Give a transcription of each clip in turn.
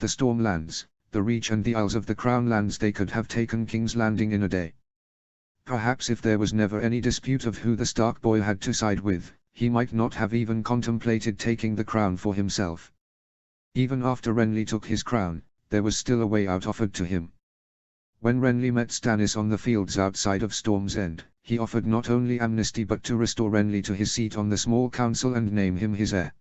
the Stormlands, the Reach and the Isles of the Crown Lands. They could have taken King's Landing in a day. Perhaps if there was never any dispute of who the Stark boy had to side with, he might not have even contemplated taking the crown for himself. Even after Renly took his crown, there was still a way out offered to him. When Renly met Stannis on the fields outside of Storm's End, he offered not only amnesty but to restore Renly to his seat on the small council and name him his heir.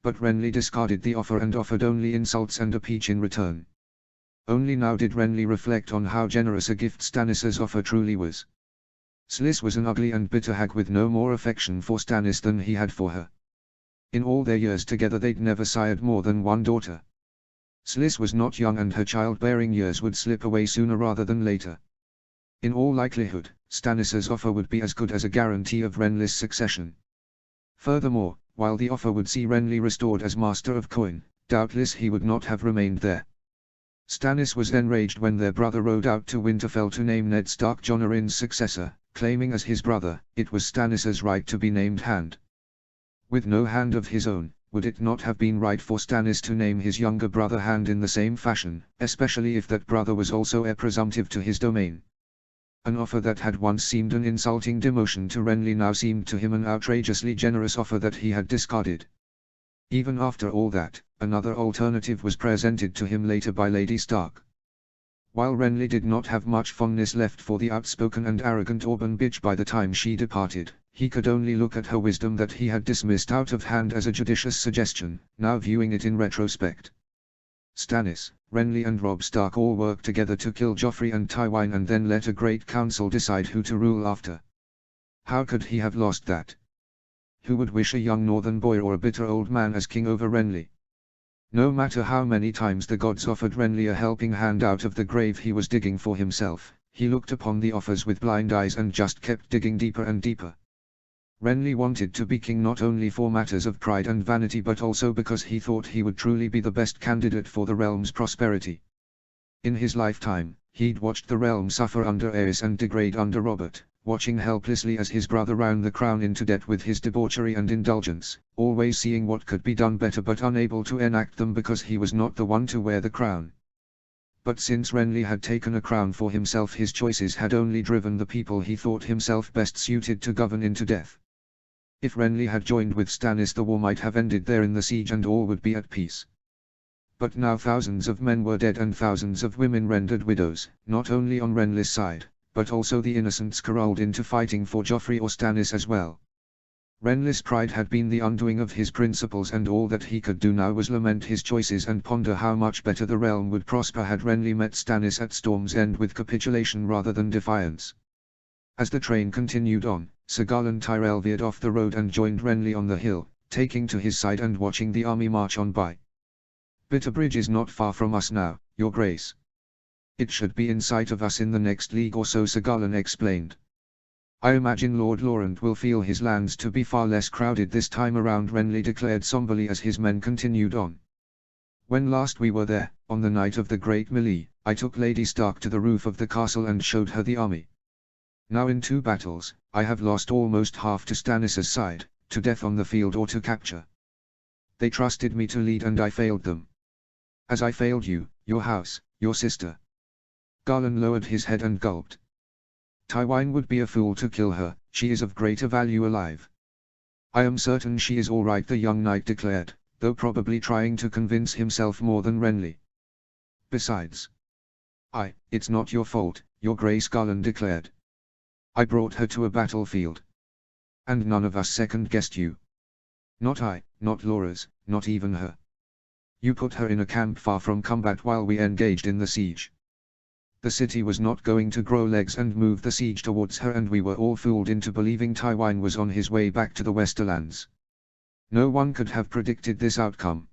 But Renly discarded the offer and offered only insults and a peach in return. Only now did Renly reflect on how generous a gift Stannis's offer truly was. Slyss was an ugly and bitter hag with no more affection for Stannis than he had for her. In all their years together they'd never sired more than one daughter. Slyss was not young and her childbearing years would slip away sooner rather than later. In all likelihood, Stannis's offer would be as good as a guarantee of Renly's succession. Furthermore, while the offer would see Renly restored as Master of Coin, doubtless he would not have remained there. Stannis was enraged when their brother rode out to Winterfell to name Ned Stark Jon Arryn's successor, claiming as his brother, it was Stannis's right to be named Hand. With no hand of his own, would it not have been right for Stannis to name his younger brother Hand in the same fashion, especially if that brother was also heir presumptive to his domain? An offer that had once seemed an insulting demotion to Renly now seemed to him an outrageously generous offer that he had discarded. Even after all that, another alternative was presented to him later by Lady Stark. While Renly did not have much fondness left for the outspoken and arrogant Auburn bitch by the time she departed, he could only look at her wisdom that he had dismissed out of hand as a judicious suggestion, now viewing it in retrospect. Stannis, Renly and Robb Stark all worked together to kill Joffrey and Tywine and then let a great council decide who to rule after. How could he have lost that? Who would wish a young northern boy or a bitter old man as king over Renly? No matter how many times the gods offered Renly a helping hand out of the grave he was digging for himself, he looked upon the offers with blind eyes and just kept digging deeper and deeper. Renly wanted to be king not only for matters of pride and vanity but also because he thought he would truly be the best candidate for the realm's prosperity. In his lifetime, he'd watched the realm suffer under Aerys and degrade under Robert, watching helplessly as his brother ran the crown into debt with his debauchery and indulgence, always seeing what could be done better but unable to enact them because he was not the one to wear the crown. But since Renly had taken a crown for himself, his choices had only driven the people he thought himself best suited to govern into death. If Renly had joined with Stannis, the war might have ended there in the siege and all would be at peace. But now thousands of men were dead and thousands of women rendered widows, not only on Renly's side, but also the innocents corralled into fighting for Joffrey or Stannis as well. Renly's pride had been the undoing of his principles, and all that he could do now was lament his choices and ponder how much better the realm would prosper had Renly met Stannis at Storm's End with capitulation rather than defiance. As the train continued on, Sir Garland Tyrell veered off the road and joined Renly on the hill, taking to his side and watching the army march on by. "Bitterbridge is not far from us now, Your Grace. It should be in sight of us in the next league or so," Sir Garland explained. "I imagine Lord Laurent will feel his lands to be far less crowded this time around," Renly declared somberly as his men continued on. "When last we were there, on the night of the Great Melee, I took Lady Stark to the roof of the castle and showed her the army. Now in 2 battles, I have lost almost half to Stannis's side, to death on the field or to capture. They trusted me to lead and I failed them. As I failed you, your house, your sister." Garland lowered his head and gulped. "Tywine would be a fool to kill her, she is of greater value alive." "I am certain she is all right," the young knight declared, though probably trying to convince himself more than Renly. "Besides, it's not your fault, Your Grace," Garland declared. "I brought her to a battlefield. And none of us second-guessed you. Not I, not Loras, not even her. You put her in a camp far from combat while we engaged in the siege. The city was not going to grow legs and move the siege towards her, and we were all fooled into believing Tywine was on his way back to the Westerlands. No one could have predicted this outcome."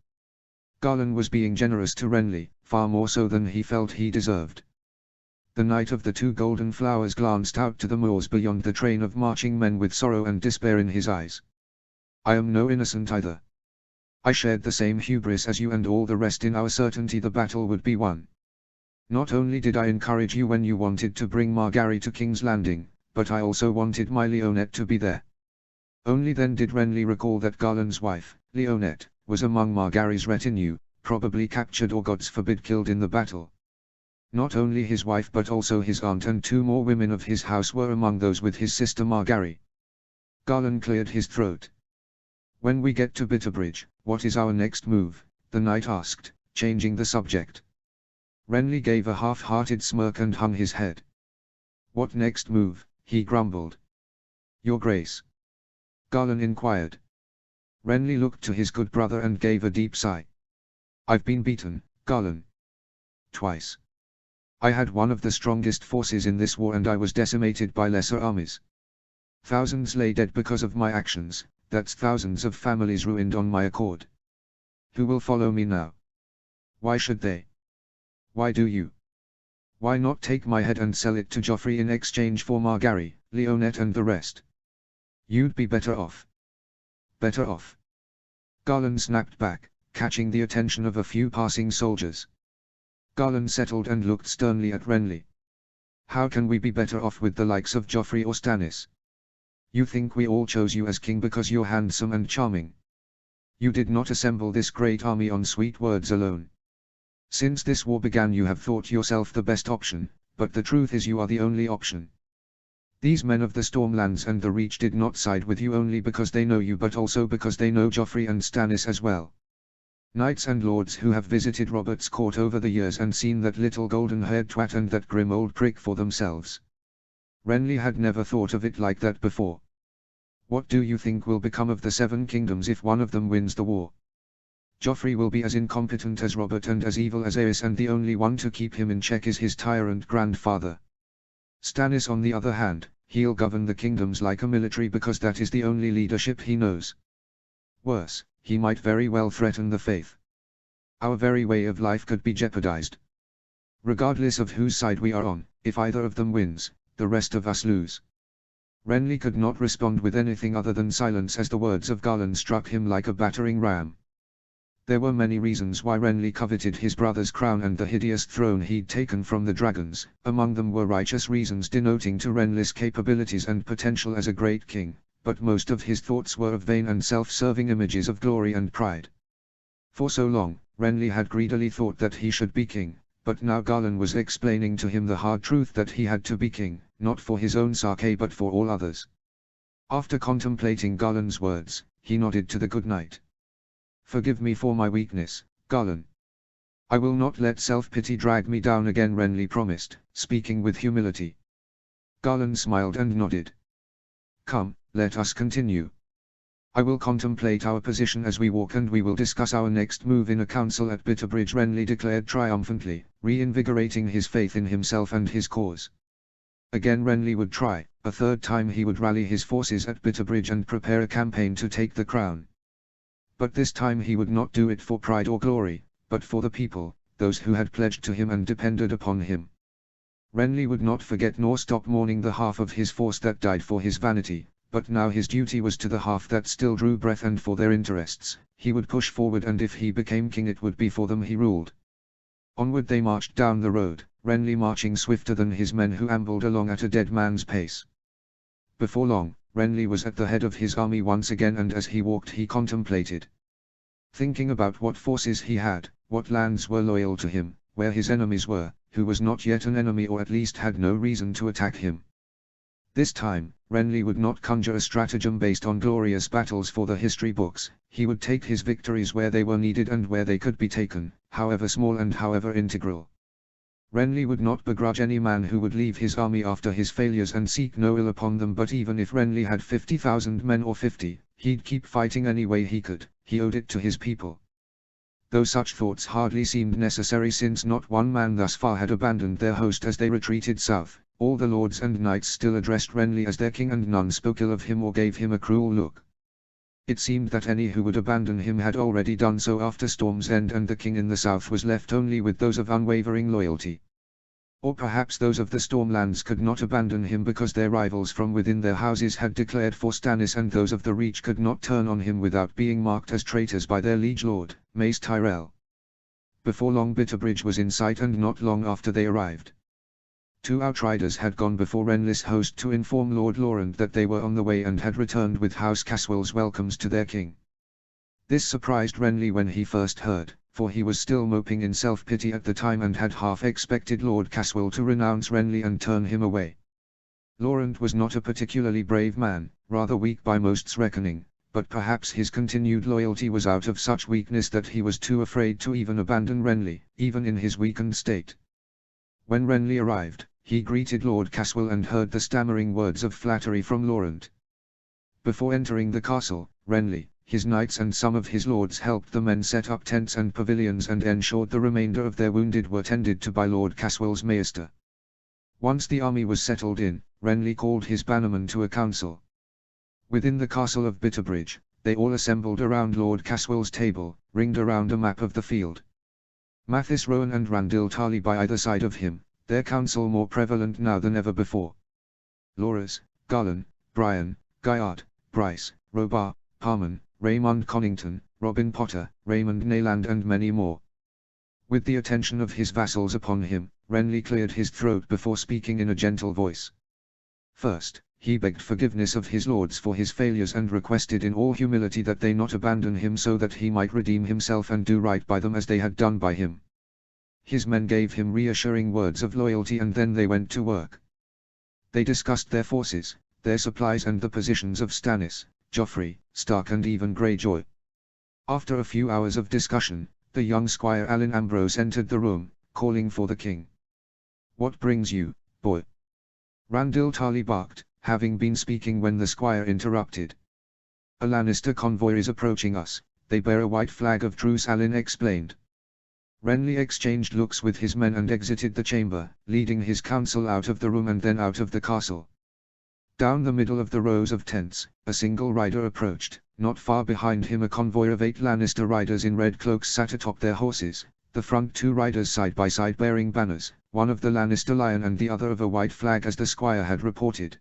Garland was being generous to Renly, far more so than he felt he deserved. The Knight of the 2 Golden Flowers glanced out to the moors beyond the train of marching men with sorrow and despair in his eyes. "I am no innocent either. I shared the same hubris as you and all the rest in our certainty the battle would be won. Not only did I encourage you when you wanted to bring Margaery to King's Landing, but I also wanted my Leonette to be there." Only then did Renly recall that Garland's wife, Leonette, was among Margaery's retinue, probably captured or gods forbid killed in the battle. Not only his wife but also his aunt and 2 more women of his house were among those with his sister Margaery. Garland cleared his throat. "When we get to Bitterbridge, what is our next move?" the knight asked, changing the subject. Renly gave a half-hearted smirk and hung his head. "What next move?" he grumbled. "Your Grace?" Garland inquired. Renly looked to his good brother and gave a deep sigh. "I've been beaten, Garland. Twice. I had one of the strongest forces in this war and I was decimated by lesser armies. Thousands lay dead because of my actions, that's thousands of families ruined on my accord. Who will follow me now? Why should they? Why do you? Why not take my head and sell it to Joffrey in exchange for Margaery, Leonette and the rest? You'd be better off." "Better off?" Garland snapped back, catching the attention of a few passing soldiers. Garland settled and looked sternly at Renly. "How can we be better off with the likes of Joffrey or Stannis? You think we all chose you as king because you're handsome and charming? You did not assemble this great army on sweet words alone. Since this war began you have thought yourself the best option, but the truth is you are the only option. These men of the Stormlands and the Reach did not side with you only because they know you but also because they know Joffrey and Stannis as well. Knights and lords who have visited Robert's court over the years and seen that little golden-haired twat and that grim old prick for themselves." Renly had never thought of it like that before. "What do you think will become of the 7 kingdoms if one of them wins the war? Joffrey will be as incompetent as Robert and as evil as Aerys, and the only one to keep him in check is his tyrant grandfather. Stannis on the other hand, he'll govern the kingdoms like a military because that is the only leadership he knows. Worse, he might very well threaten the faith. Our very way of life could be jeopardized. Regardless of whose side we are on, if either of them wins, the rest of us lose." Renly could not respond with anything other than silence as the words of Garland struck him like a battering ram. There were many reasons why Renly coveted his brother's crown and the hideous throne he'd taken from the dragons, among them were righteous reasons denoting to Renly's capabilities and potential as a great king, but most of his thoughts were of vain and self-serving images of glory and pride. For so long, Renly had greedily thought that he should be king, but now Garland was explaining to him the hard truth that he had to be king, not for his own sake but for all others. After contemplating Garland's words, he nodded to the good knight. "Forgive me for my weakness, Garland. I will not let self-pity drag me down again," Renly promised, speaking with humility. Garland smiled and nodded. "Come, let us continue. I will contemplate our position as we walk and we will discuss our next move in a council at Bitterbridge," Renly declared triumphantly, reinvigorating his faith in himself and his cause. Again Renly would try, a third time he would rally his forces at Bitterbridge and prepare a campaign to take the crown. But this time he would not do it for pride or glory, but for the people, those who had pledged to him and depended upon him. Renly would not forget nor stop mourning the half of his force that died for his vanity, but now his duty was to the half that still drew breath and for their interests. He would push forward and if he became king it would be for them he ruled. Onward they marched down the road, Renly marching swifter than his men who ambled along at a dead man's pace. Before long, Renly was at the head of his army once again and as he walked he contemplated. Thinking about what forces he had, what lands were loyal to him, where his enemies were, who was not yet an enemy or at least had no reason to attack him. This time, Renly would not conjure a stratagem based on glorious battles for the history books, he would take his victories where they were needed and where they could be taken, however small and however integral. Renly would not begrudge any man who would leave his army after his failures and seek no ill upon them, but even if Renly had 50,000 men or 50, he'd keep fighting any way he could, he owed it to his people. Though such thoughts hardly seemed necessary since not one man thus far had abandoned their host as they retreated south, all the lords and knights still addressed Renly as their king and none spoke ill of him or gave him a cruel look. It seemed that any who would abandon him had already done so after Storm's End and the king in the south was left only with those of unwavering loyalty. Or perhaps those of the Stormlands could not abandon him because their rivals from within their houses had declared for Stannis, and those of the Reach could not turn on him without being marked as traitors by their liege lord, Mace Tyrell. Before long Bitterbridge was in sight and not long after they arrived. 2 outriders had gone before Renly's host to inform Lord Laurent that they were on the way and had returned with House Caswell's welcomes to their king. This surprised Renly when he first heard, for he was still moping in self-pity at the time and had half expected Lord Caswell to renounce Renly and turn him away. Laurent was not a particularly brave man, rather weak by most's reckoning, but perhaps his continued loyalty was out of such weakness that he was too afraid to even abandon Renly, even in his weakened state. When Renly arrived, he greeted Lord Caswell and heard the stammering words of flattery from Laurent. Before entering the castle, Renly, his knights and some of his lords helped the men set up tents and pavilions and ensured the remainder of their wounded were tended to by Lord Caswell's maester. Once the army was settled in, Renly called his bannermen to a council. Within the castle of Bitterbridge, they all assembled around Lord Caswell's table, ringed around a map of the field. Mathis Rowan and Randil Tarly by either side of him, their counsel more prevalent now than ever before. Loras, Garland, Brian, Gaillard, Bryce, Robart, Parman, Raymond Connington, Robin Potter, Raymond Nayland and many more. With the attention of his vassals upon him, Renly cleared his throat before speaking in a gentle voice. First, he begged forgiveness of his lords for his failures and requested in all humility that they not abandon him so that he might redeem himself and do right by them as they had done by him. His men gave him reassuring words of loyalty and then they went to work. They discussed their forces, their supplies and the positions of Stannis, Joffrey, Stark and even Greyjoy. After a few hours of discussion, the young squire Alan Ambrose entered the room, calling for the king. "What brings you, boy?" Randil Tarly barked, having been speaking when the squire interrupted. "A Lannister convoy is approaching us, they bear a white flag of truce," Alan explained. Renly exchanged looks with his men and exited the chamber, leading his council out of the room and then out of the castle. Down the middle of the rows of tents, a single rider approached. Not far behind him a convoy of 8 Lannister riders in red cloaks sat atop their horses, the front 2 riders side by side bearing banners, one of the Lannister lion and the other of a white flag as the squire had reported.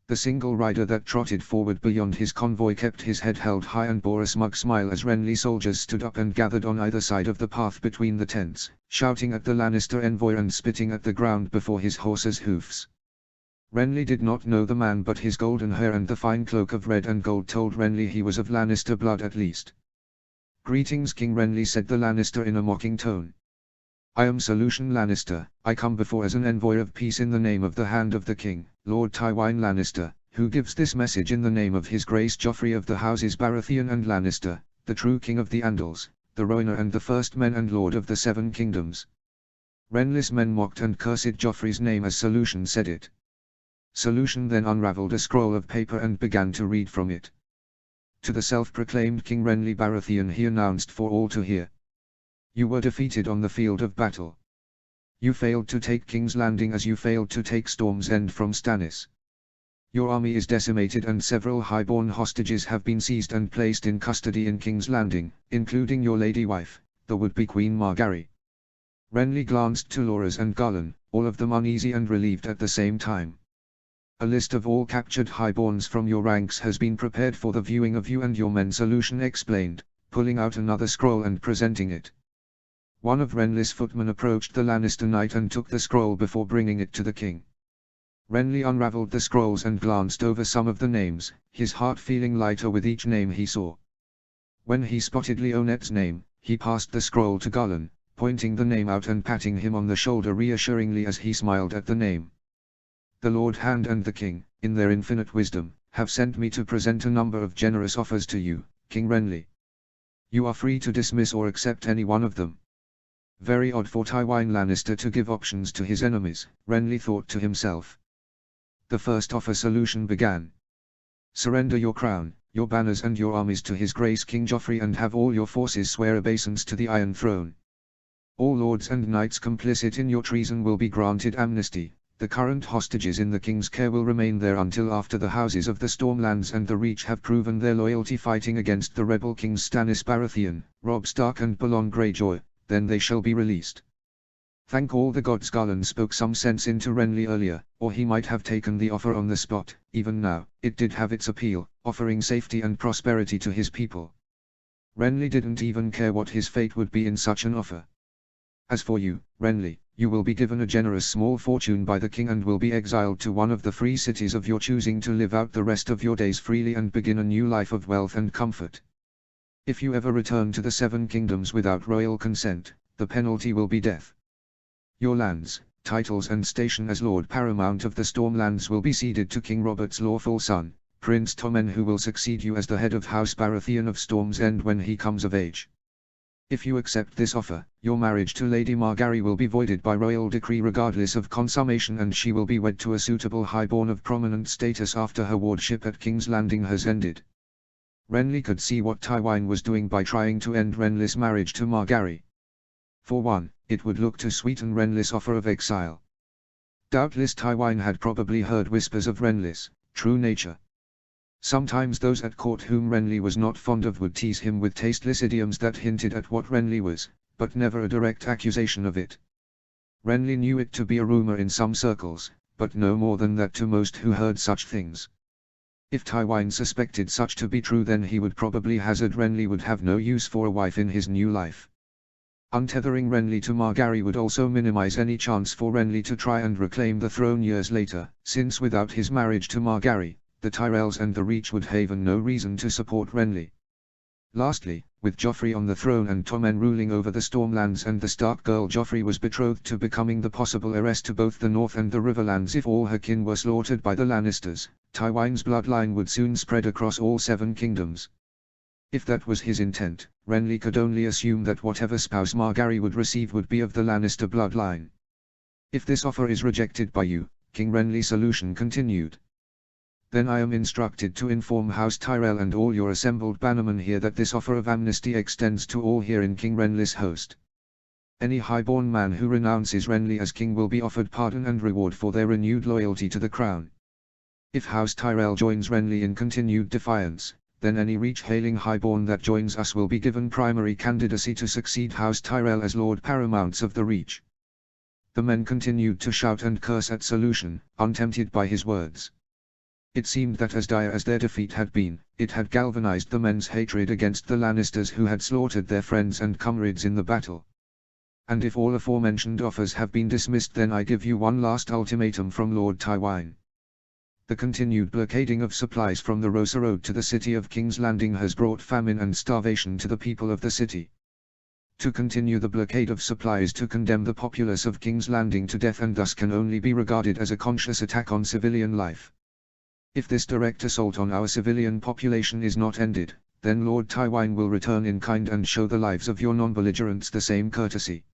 The single rider that trotted forward beyond his convoy kept his head held high and bore a smug smile as Renly soldiers stood up and gathered on either side of the path between the tents, shouting at the Lannister envoy and spitting at the ground before his horse's hoofs. Renly did not know the man, but his golden hair and the fine cloak of red and gold told Renly he was of Lannister blood at least. "Greetings, King Renly," said the Lannister in a mocking tone. "I am Sir Lucien Lannister. I come before as an envoy of peace in the name of the Hand of the King, Lord Tywin Lannister, who gives this message in the name of His Grace Joffrey of the houses Baratheon and Lannister, the true King of the Andals, the Rohirrim and the First Men and Lord of the 7 Kingdoms." Renly's men mocked and cursed Joffrey's name as Sir Lucien said it. Sir Lucien then unravelled a scroll of paper and began to read from it. "To the self-proclaimed King Renly Baratheon," he announced for all to hear. "You were defeated on the field of battle. You failed to take King's Landing as you failed to take Storm's End from Stannis. Your army is decimated and several highborn hostages have been seized and placed in custody in King's Landing, including your lady wife, the would-be Queen Margaery." Renly glanced to Loras and Garland, all of them uneasy and relieved at the same time. "A list of all captured highborns from your ranks has been prepared for the viewing of you and your men," Sir Lucien explained, pulling out another scroll and presenting it. One of Renly's footmen approached the Lannister knight and took the scroll before bringing it to the king. Renly unravelled the scrolls and glanced over some of the names, his heart feeling lighter with each name he saw. When he spotted Leonet's name, he passed the scroll to Garland, pointing the name out and patting him on the shoulder reassuringly as he smiled at the name. "The Lord Hand and the King, in their infinite wisdom, have sent me to present a number of generous offers to you, King Renly. You are free to dismiss or accept any one of them." Very odd for Tywin Lannister to give options to his enemies, Renly thought to himself. The first offer, Sir Lucien began. "Surrender your crown, your banners and your armies to His Grace King Joffrey and have all your forces swear obeisance to the Iron Throne. All lords and knights complicit in your treason will be granted amnesty. The current hostages in the King's care will remain there until after the houses of the Stormlands and the Reach have proven their loyalty fighting against the rebel kings Stannis Baratheon, Robb Stark and Balon Greyjoy, then they shall be released." Thank all the gods, Garland spoke some sense into Renly earlier, or he might have taken the offer on the spot. Even now, it did have its appeal, offering safety and prosperity to his people. Renly didn't even care what his fate would be in such an offer. "As for you, Renly, you will be given a generous small fortune by the king and will be exiled to one of the free cities of your choosing to live out the rest of your days freely and begin a new life of wealth and comfort. If you ever return to the Seven Kingdoms without royal consent, the penalty will be death. Your lands, titles and station as Lord Paramount of the Stormlands will be ceded to King Robert's lawful son, Prince Tommen, who will succeed you as the head of House Baratheon of Storm's End when he comes of age. If you accept this offer, your marriage to Lady Margaery will be voided by royal decree regardless of consummation, and she will be wed to a suitable highborn of prominent status after her wardship at King's Landing has ended. Renly could see what Tywin was doing by trying to end Renly's marriage to Margaery. For one, it would look to sweeten Renly's offer of exile. Doubtless Tywin had probably heard whispers of Renly's true nature. Sometimes those at court whom Renly was not fond of would tease him with tasteless idioms that hinted at what Renly was, but never a direct accusation of it. Renly knew it to be a rumor in some circles, but no more than that to most who heard such things. If Tywin suspected such to be true, then he would probably hazard Renly would have no use for a wife in his new life. Untethering Renly to Margaery would also minimize any chance for Renly to try and reclaim the throne years later, since without his marriage to Margaery, the Tyrells and the Reach would have no reason to support Renly. Lastly, with Joffrey on the throne and Tommen ruling over the Stormlands and the Stark girl Joffrey was betrothed to becoming the possible heiress to both the North and the Riverlands if all her kin were slaughtered by the Lannisters, Tywin's bloodline would soon spread across all 7 kingdoms. If that was his intent, Renly could only assume that whatever spouse Margaery would receive would be of the Lannister bloodline. If this offer is rejected by you, King Renly's solution continued. Then I am instructed to inform House Tyrell and all your assembled bannermen here that this offer of amnesty extends to all here in King Renly's host. Any highborn man who renounces Renly as king will be offered pardon and reward for their renewed loyalty to the crown. If House Tyrell joins Renly in continued defiance, then any Reach-hailing highborn that joins us will be given primary candidacy to succeed House Tyrell as Lord Paramounts of the Reach. The men continued to shout and curse at Solution, untempted by his words. It seemed that as dire as their defeat had been, it had galvanized the men's hatred against the Lannisters who had slaughtered their friends and comrades in the battle. And if all aforementioned offers have been dismissed, then I give you one last ultimatum from Lord Tywin. The continued blockading of supplies from the Rosa Road to the city of King's Landing has brought famine and starvation to the people of the city. To continue the blockade of supplies to condemn the populace of King's Landing to death, and thus can only be regarded as a conscious attack on civilian life. If this direct assault on our civilian population is not ended, then Lord Tywin will return in kind and show the lives of your non-belligerents the same courtesy.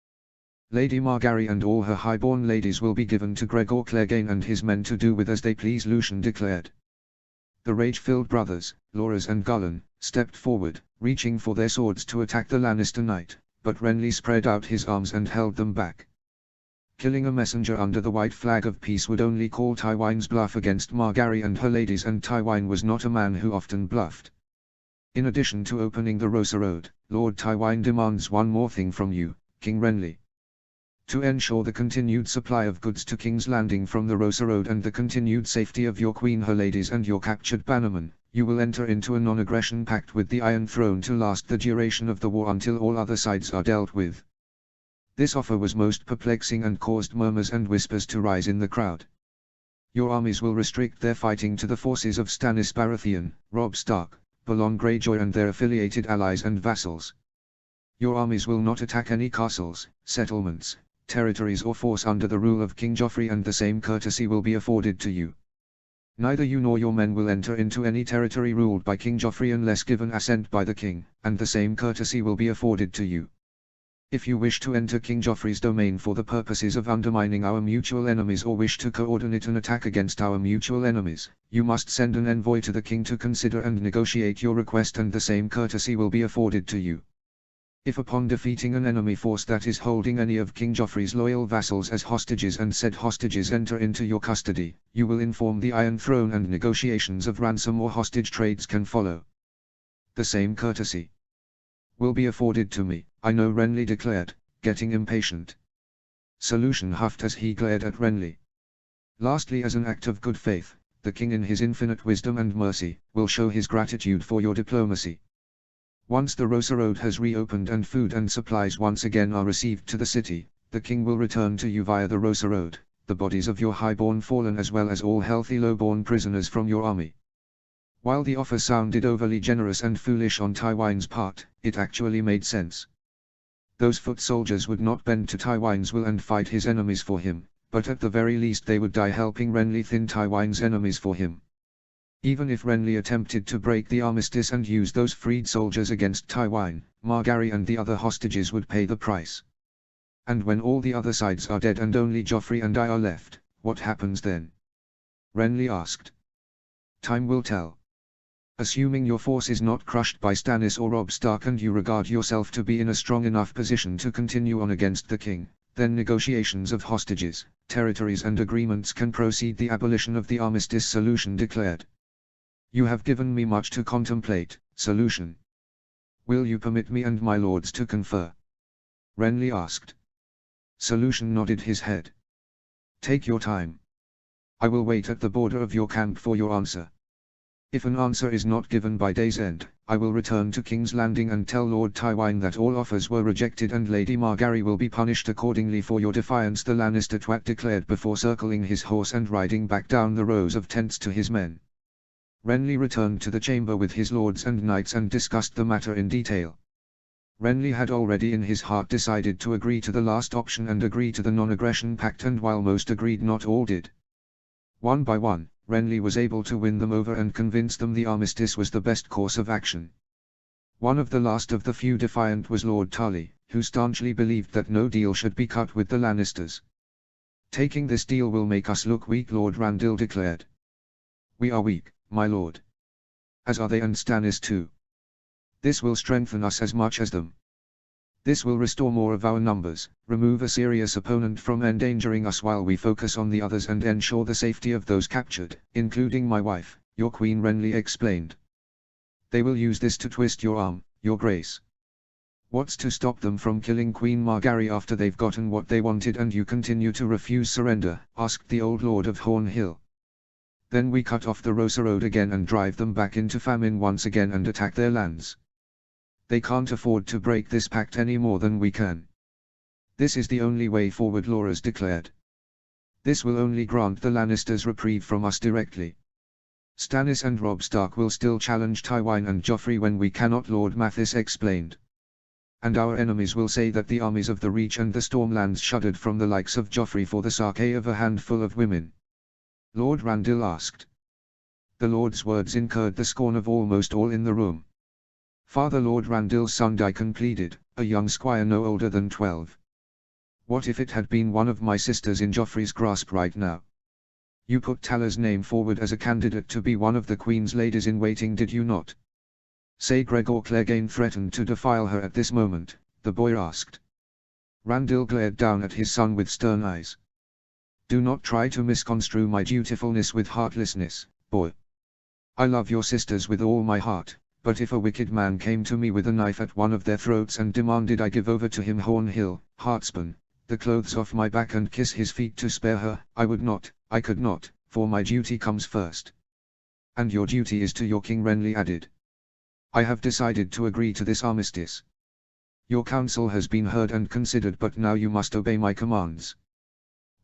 Lady Margaery and all her highborn ladies will be given to Gregor Clegane and his men to do with as they please, Lucien declared. The rage-filled brothers, Loras and Gullen, stepped forward, reaching for their swords to attack the Lannister knight, but Renly spread out his arms and held them back. Killing a messenger under the white flag of peace would only call Tywin's bluff against Margaery and her ladies, and Tywin was not a man who often bluffed. In addition to opening the Rosa Road, Lord Tywin demands one more thing from you, King Renly. To ensure the continued supply of goods to King's Landing from the Rosa Road and the continued safety of your queen, her ladies and your captured bannermen, you will enter into a non-aggression pact with the Iron Throne to last the duration of the war until all other sides are dealt with. This offer was most perplexing and caused murmurs and whispers to rise in the crowd. Your armies will restrict their fighting to the forces of Stannis Baratheon, Robb Stark, Balon Greyjoy and their affiliated allies and vassals. Your armies will not attack any castles, settlements, territories or force under the rule of King Joffrey, and the same courtesy will be afforded to you. Neither you nor your men will enter into any territory ruled by King Joffrey unless given assent by the king, and the same courtesy will be afforded to you. If you wish to enter King Joffrey's domain for the purposes of undermining our mutual enemies, or wish to coordinate an attack against our mutual enemies, you must send an envoy to the king to consider and negotiate your request, and the same courtesy will be afforded to you. If upon defeating an enemy force that is holding any of King Joffrey's loyal vassals as hostages, and said hostages enter into your custody, you will inform the Iron Throne, and negotiations of ransom or hostage trades can follow. The same courtesy will be afforded to me, I know, Renly declared, getting impatient. Solution huffed as he glared at Renly. Lastly, as an act of good faith, the king in his infinite wisdom and mercy, will show his gratitude for your diplomacy. Once the Rosa Road has reopened and food and supplies once again are received to the city, the king will return to you via the Rosa Road, the bodies of your highborn fallen as well as all healthy lowborn prisoners from your army. While the offer sounded overly generous and foolish on Tywin's part, it actually made sense. Those foot soldiers would not bend to Tywin's will and fight his enemies for him, but at the very least they would die helping Renly thin Tywin's enemies for him. Even if Renly attempted to break the armistice and use those freed soldiers against Tywin, Margaery and the other hostages would pay the price. And when all the other sides are dead and only Joffrey and I are left, what happens then? Renly asked. Time will tell. Assuming your force is not crushed by Stannis or Robb Stark and you regard yourself to be in a strong enough position to continue on against the king, then negotiations of hostages, territories and agreements can proceed. The abolition of the armistice solution declared. You have given me much to contemplate, solution. Will you permit me and my lords to confer? Renly asked. Solution nodded his head. Take your time. I will wait at the border of your camp for your answer. If an answer is not given by day's end, I will return to King's Landing and tell Lord Tywin that all offers were rejected and Lady Margaery will be punished accordingly for your defiance, the Lannister twat declared before circling his horse and riding back down the rows of tents to his men. Renly returned to the chamber with his lords and knights and discussed the matter in detail. Renly had already in his heart decided to agree to the last option and agree to the non-aggression pact, and while most agreed, not all did. One by one, Renly was able to win them over and convince them the armistice was the best course of action. One of the last of the few defiant was Lord Tarly, who staunchly believed that no deal should be cut with the Lannisters. Taking this deal will make us look weak, Lord Randall declared. We are weak, my lord. As are they, and Stannis too. This will strengthen us as much as them. This will restore more of our numbers, remove a serious opponent from endangering us while we focus on the others and ensure the safety of those captured, including my wife, your queen, Renly explained. They will use this to twist your arm, your grace. What's to stop them from killing Queen Margaery after they've gotten what they wanted and you continue to refuse surrender? Asked the old lord of Horn Hill. Then we cut off the Rosa Road again and drive them back into famine once again and attack their lands. They can't afford to break this pact any more than we can. This is the only way forward, Loras declared. This will only grant the Lannisters reprieve from us directly. Stannis and Robb Stark will still challenge Tywin and Joffrey when we cannot, Lord Mathis explained. And our enemies will say that the armies of the Reach and the Stormlands shuddered from the likes of Joffrey for the sake of a handful of women. Lord Randall asked. The Lord's words incurred the scorn of almost all in the room. Father Lord Randall's son Daikon pleaded, a young squire no older than 12. What if it had been one of my sisters in Joffrey's grasp right now? You put Tala's name forward as a candidate to be one of the Queen's ladies in waiting, did you not? Say Gregor Clegane threatened to defile her at this moment, the boy asked. Randall glared down at his son with stern eyes. Do not try to misconstrue my dutifulness with heartlessness, boy. I love your sisters with all my heart. But if a wicked man came to me with a knife at one of their throats and demanded I give over to him Horn Hill, Heartspan, the clothes off my back and kiss his feet to spare her, I would not, I could not, for my duty comes first. And your duty is to your king, Renly added. I have decided to agree to this armistice. Your counsel has been heard and considered, but now you must obey my commands.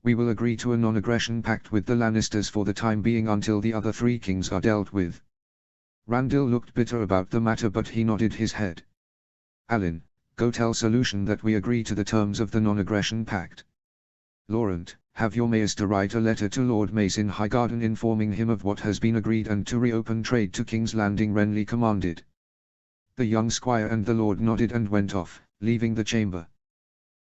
We will agree to a non-aggression pact with the Lannisters for the time being until the other three kings are dealt with. Randall looked bitter about the matter, but he nodded his head. Alyn, go tell Solution that we agree to the terms of the non-aggression pact. Laurent, have your maester write a letter to Lord Mace in Highgarden informing him of what has been agreed and to reopen trade to King's Landing, Renly commanded. The young squire and the lord nodded and went off, leaving the chamber.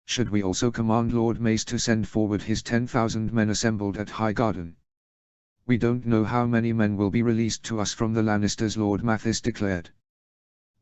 Should we also command Lord Mace to send forward his 10,000 men assembled at Highgarden? We don't know how many men will be released to us from the Lannisters, Lord Mathis declared.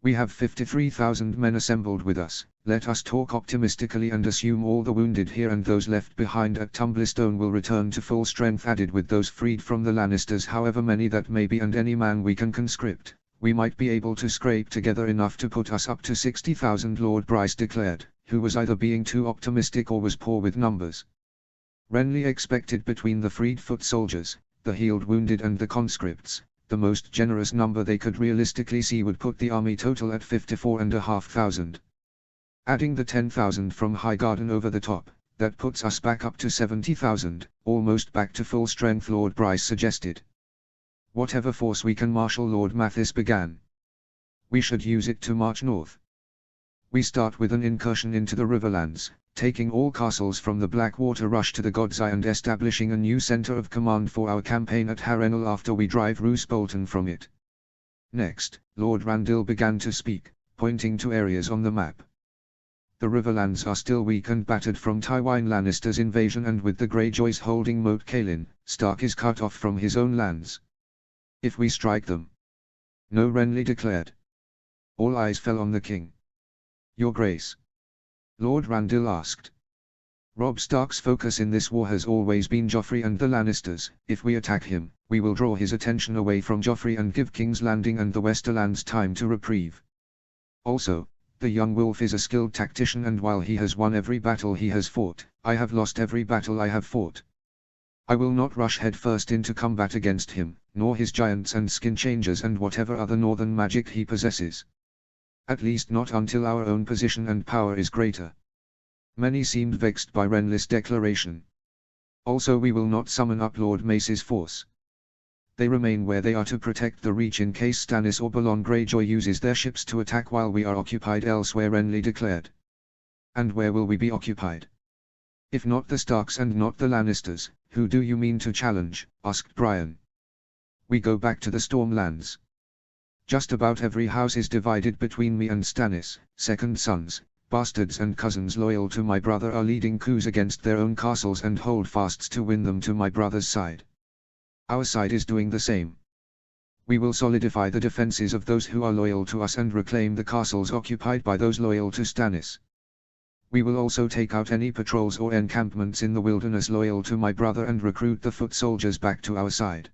We have 53,000 men assembled with us. Let us talk optimistically and assume all the wounded here and those left behind at Tumblestone will return to full strength, added with those freed from the Lannisters, however many that may be, and any man we can conscript. We might be able to scrape together enough to put us up to 60,000, Lord Bryce declared, who was either being too optimistic or was poor with numbers. Renly expected between the freed foot soldiers, the healed wounded and the conscripts, the most generous number they could realistically see would put the army total at 54,500. Adding the 10,000 from Highgarden over the top, that puts us back up to 70,000, almost back to full strength, Lord Bryce suggested. Whatever force we can marshal, Lord Mathis began. We should use it to march north. We start with an incursion into the Riverlands, taking all castles from the Blackwater Rush to the God's Eye and establishing a new center of command for our campaign at Harrenhal after we drive Roose Bolton from it. Next, Lord Randall began to speak, pointing to areas on the map. The Riverlands are still weak and battered from Tywin Lannister's invasion, and with the Greyjoys holding Moat Cailin, Stark is cut off from his own lands. If we strike them. No, Renly declared. All eyes fell on the king. Your Grace. Lord Randall asked. Robb Stark's focus in this war has always been Joffrey and the Lannisters. If we attack him, we will draw his attention away from Joffrey and give King's Landing and the Westerlands time to reprieve. Also, the young wolf is a skilled tactician, and while he has won every battle he has fought, I have lost every battle I have fought. I will not rush headfirst into combat against him, nor his giants and skin changers and whatever other northern magic he possesses. At least not until our own position and power is greater. Many seemed vexed by Renly's declaration. Also, we will not summon up Lord Mace's force. They remain where they are to protect the Reach in case Stannis or Balon Greyjoy uses their ships to attack while we are occupied elsewhere, Renly declared. And where will we be occupied? If not the Starks and not the Lannisters, who do you mean to challenge? Asked Brian. We go back to the Stormlands. Just about every house is divided between me and Stannis. Second sons, bastards and cousins loyal to my brother are leading coups against their own castles and hold fasts to win them to my brother's side. Our side is doing the same. We will solidify the defenses of those who are loyal to us and reclaim the castles occupied by those loyal to Stannis. We will also take out any patrols or encampments in the wilderness loyal to my brother and recruit the foot soldiers back to our side.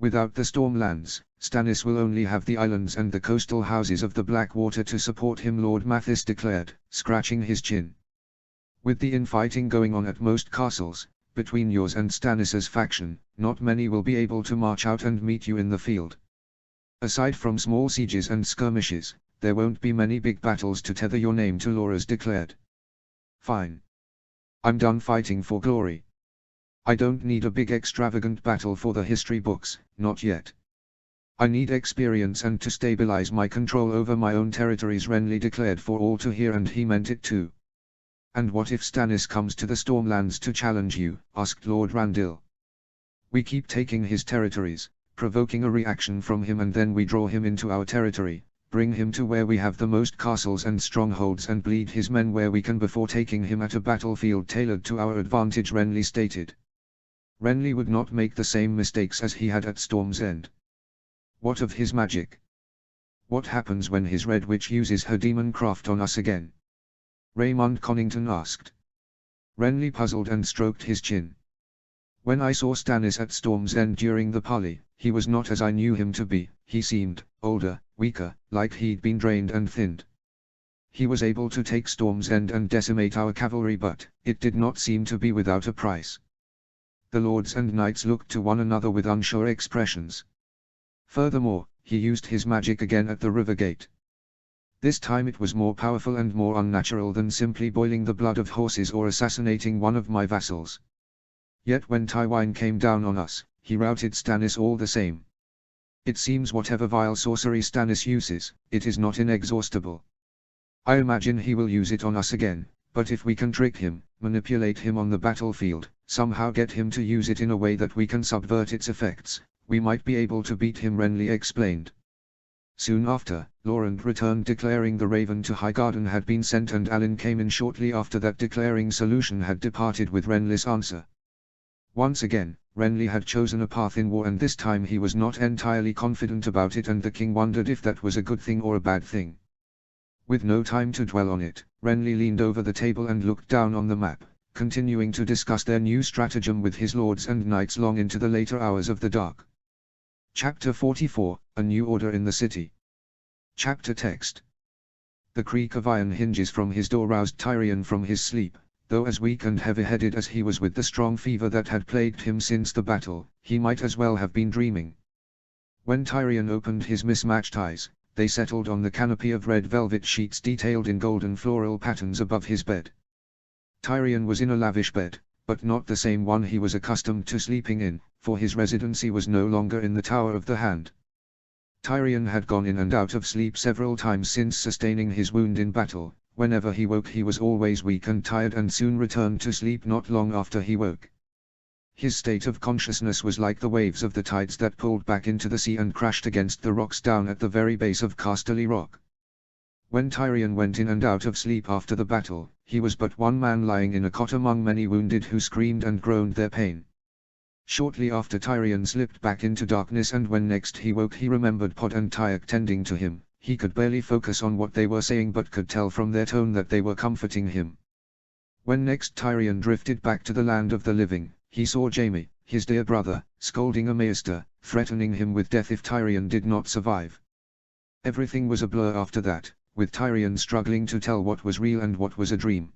Without the Stormlands, Stannis will only have the islands and the coastal houses of the Blackwater to support him, Lord Mathis declared, scratching his chin. With the infighting going on at most castles, between yours and Stannis's faction, not many will be able to march out and meet you in the field. Aside from small sieges and skirmishes, there won't be many big battles to tether your name to Loras declared. Fine. I'm done fighting for glory. I don't need a big extravagant battle for the history books, not yet. I need experience and to stabilize my control over my own territories, Renly declared for all to hear, and he meant it too. And what if Stannis comes to the Stormlands to challenge you? Asked Lord Randall. We keep taking his territories, provoking a reaction from him, and then we draw him into our territory, bring him to where we have the most castles and strongholds and bleed his men where we can before taking him at a battlefield tailored to our advantage, Renly stated. Renly would not make the same mistakes as he had at Storm's End. What of his magic? What happens when his Red Witch uses her demon craft on us again? Raymond Connington asked. Renly puzzled and stroked his chin. When I saw Stannis at Storm's End during the parley, he was not as I knew him to be. He seemed older, weaker, like he'd been drained and thinned. He was able to take Storm's End and decimate our cavalry, but it did not seem to be without a price. The lords and knights looked to one another with unsure expressions. Furthermore, he used his magic again at the river gate. This time it was more powerful and more unnatural than simply boiling the blood of horses or assassinating one of my vassals. Yet when Tywin came down on us, he routed Stannis all the same. It seems whatever vile sorcery Stannis uses, it is not inexhaustible. I imagine he will use it on us again, but if we can trick him, manipulate him on the battlefield, somehow get him to use it in a way that we can subvert its effects, we might be able to beat him, Renly explained. Soon after, Laurent returned declaring the Raven to Highgarden had been sent, and Alan came in shortly after that declaring Solution had departed with Renly's answer. Once again, Renly had chosen a path in war, and this time he was not entirely confident about it, and the king wondered if that was a good thing or a bad thing. With no time to dwell on it, Renly leaned over the table and looked down on the map, continuing to discuss their new stratagem with his lords and knights long into the later hours of the dark. Chapter 44, A New Order in the City. Chapter text. The creak of iron hinges from his door roused Tyrion from his sleep, though as weak and heavy-headed as he was with the strong fever that had plagued him since the battle, he might as well have been dreaming. When Tyrion opened his mismatched eyes, they settled on the canopy of red velvet sheets detailed in golden floral patterns above his bed. Tyrion was in a lavish bed, but not the same one he was accustomed to sleeping in, for his residency was no longer in the Tower of the Hand. Tyrion had gone in and out of sleep several times since sustaining his wound in battle. Whenever he woke he was always weak and tired and soon returned to sleep not long after he woke. His state of consciousness was like the waves of the tides that pulled back into the sea and crashed against the rocks down at the very base of Casterly Rock. When Tyrion went in and out of sleep after the battle, he was but one man lying in a cot among many wounded who screamed and groaned their pain. Shortly after Tyrion slipped back into darkness, and when next he woke he remembered Pod and Tyek tending to him. He could barely focus on what they were saying but could tell from their tone that they were comforting him. When next Tyrion drifted back to the land of the living, he saw Jaime, his dear brother, scolding a maester, threatening him with death if Tyrion did not survive. Everything was a blur after that, with Tyrion struggling to tell what was real and what was a dream.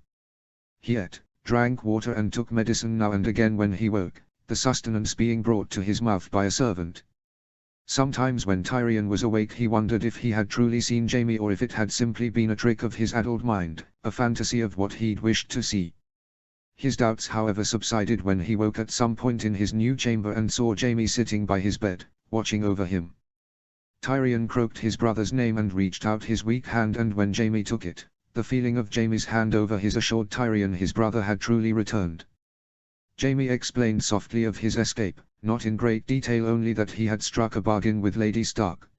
He ate, drank water and took medicine now and again when he woke, the sustenance being brought to his mouth by a servant. Sometimes when Tyrion was awake he wondered if he had truly seen Jaime or if it had simply been a trick of his addled mind, a fantasy of what he'd wished to see. His doubts however subsided when he woke at some point in his new chamber and saw Jaime sitting by his bed, watching over him. Tyrion croaked his brother's name and reached out his weak hand, and when Jaime took it, the feeling of Jaime's hand over his assured Tyrion his brother had truly returned. Jaime explained softly of his escape, not in great detail, only that he had struck a bargain with Lady Stark.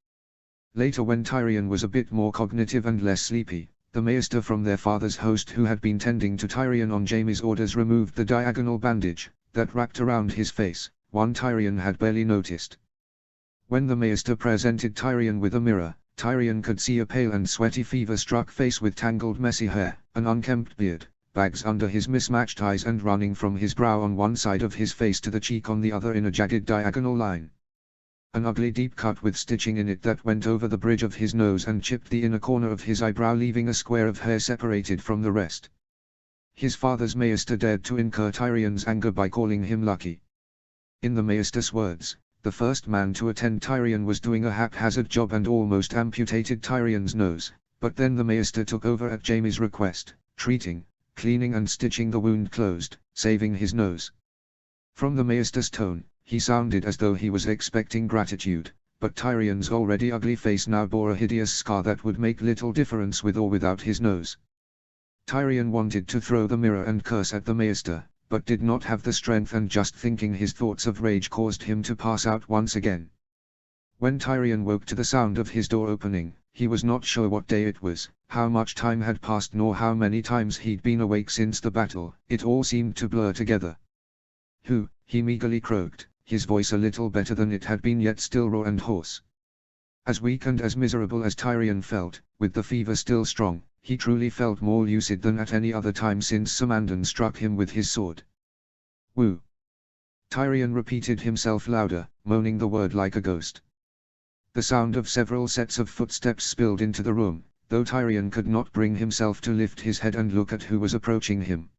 Later when Tyrion was a bit more cognitive and less sleepy, the maester from their father's host who had been tending to Tyrion on Jaime's orders removed the diagonal bandage that wrapped around his face, one Tyrion had barely noticed. When the maester presented Tyrion with a mirror, Tyrion could see a pale and sweaty fever-struck face with tangled messy hair, an unkempt beard, bags under his mismatched eyes and running from his brow on one side of his face to the cheek on the other in a jagged diagonal line. An ugly deep cut with stitching in it that went over the bridge of his nose and chipped the inner corner of his eyebrow, leaving a square of hair separated from the rest. His father's maester dared to incur Tyrion's anger by calling him lucky. In the maester's words, the first man to attend Tyrion was doing a haphazard job and almost amputated Tyrion's nose, but then the maester took over at Jaime's request, treating, cleaning and stitching the wound closed, saving his nose. From the maester's tone, he sounded as though he was expecting gratitude, but Tyrion's already ugly face now bore a hideous scar that would make little difference with or without his nose. Tyrion wanted to throw the mirror and curse at the maester, but did not have the strength, and just thinking his thoughts of rage caused him to pass out once again. When Tyrion woke to the sound of his door opening, he was not sure what day it was, how much time had passed, nor how many times he'd been awake since the battle. It all seemed to blur together. "Who?" he meagerly croaked, his voice a little better than it had been yet still raw and hoarse. As weak and as miserable as Tyrion felt, with the fever still strong, he truly felt more lucid than at any other time since Samandon struck him with his sword. "Woo!" Tyrion repeated himself louder, moaning the word like a ghost. The sound of several sets of footsteps spilled into the room, though Tyrion could not bring himself to lift his head and look at who was approaching him.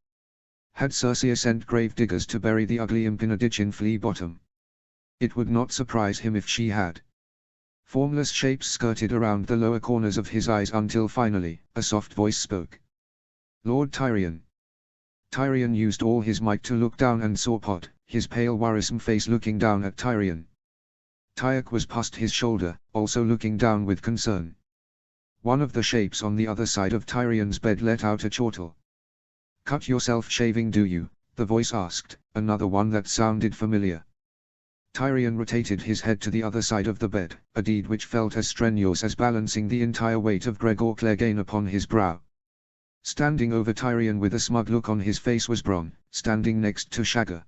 Had Cersei sent grave diggers to bury the ugly imp in a ditch in Flea Bottom? It would not surprise him if she had. Formless shapes skirted around the lower corners of his eyes until finally, a soft voice spoke. "Lord Tyrion." Tyrion used all his might to look down and saw Pod, his pale worrisome face looking down at Tyrion. Tyek was past his shoulder, also looking down with concern. One of the shapes on the other side of Tyrion's bed let out a chortle. "Cut yourself shaving, do you?" the voice asked, another one that sounded familiar. Tyrion rotated his head to the other side of the bed, a deed which felt as strenuous as balancing the entire weight of Gregor Clegane upon his brow. Standing over Tyrion with a smug look on his face was Bronn, standing next to Shagger.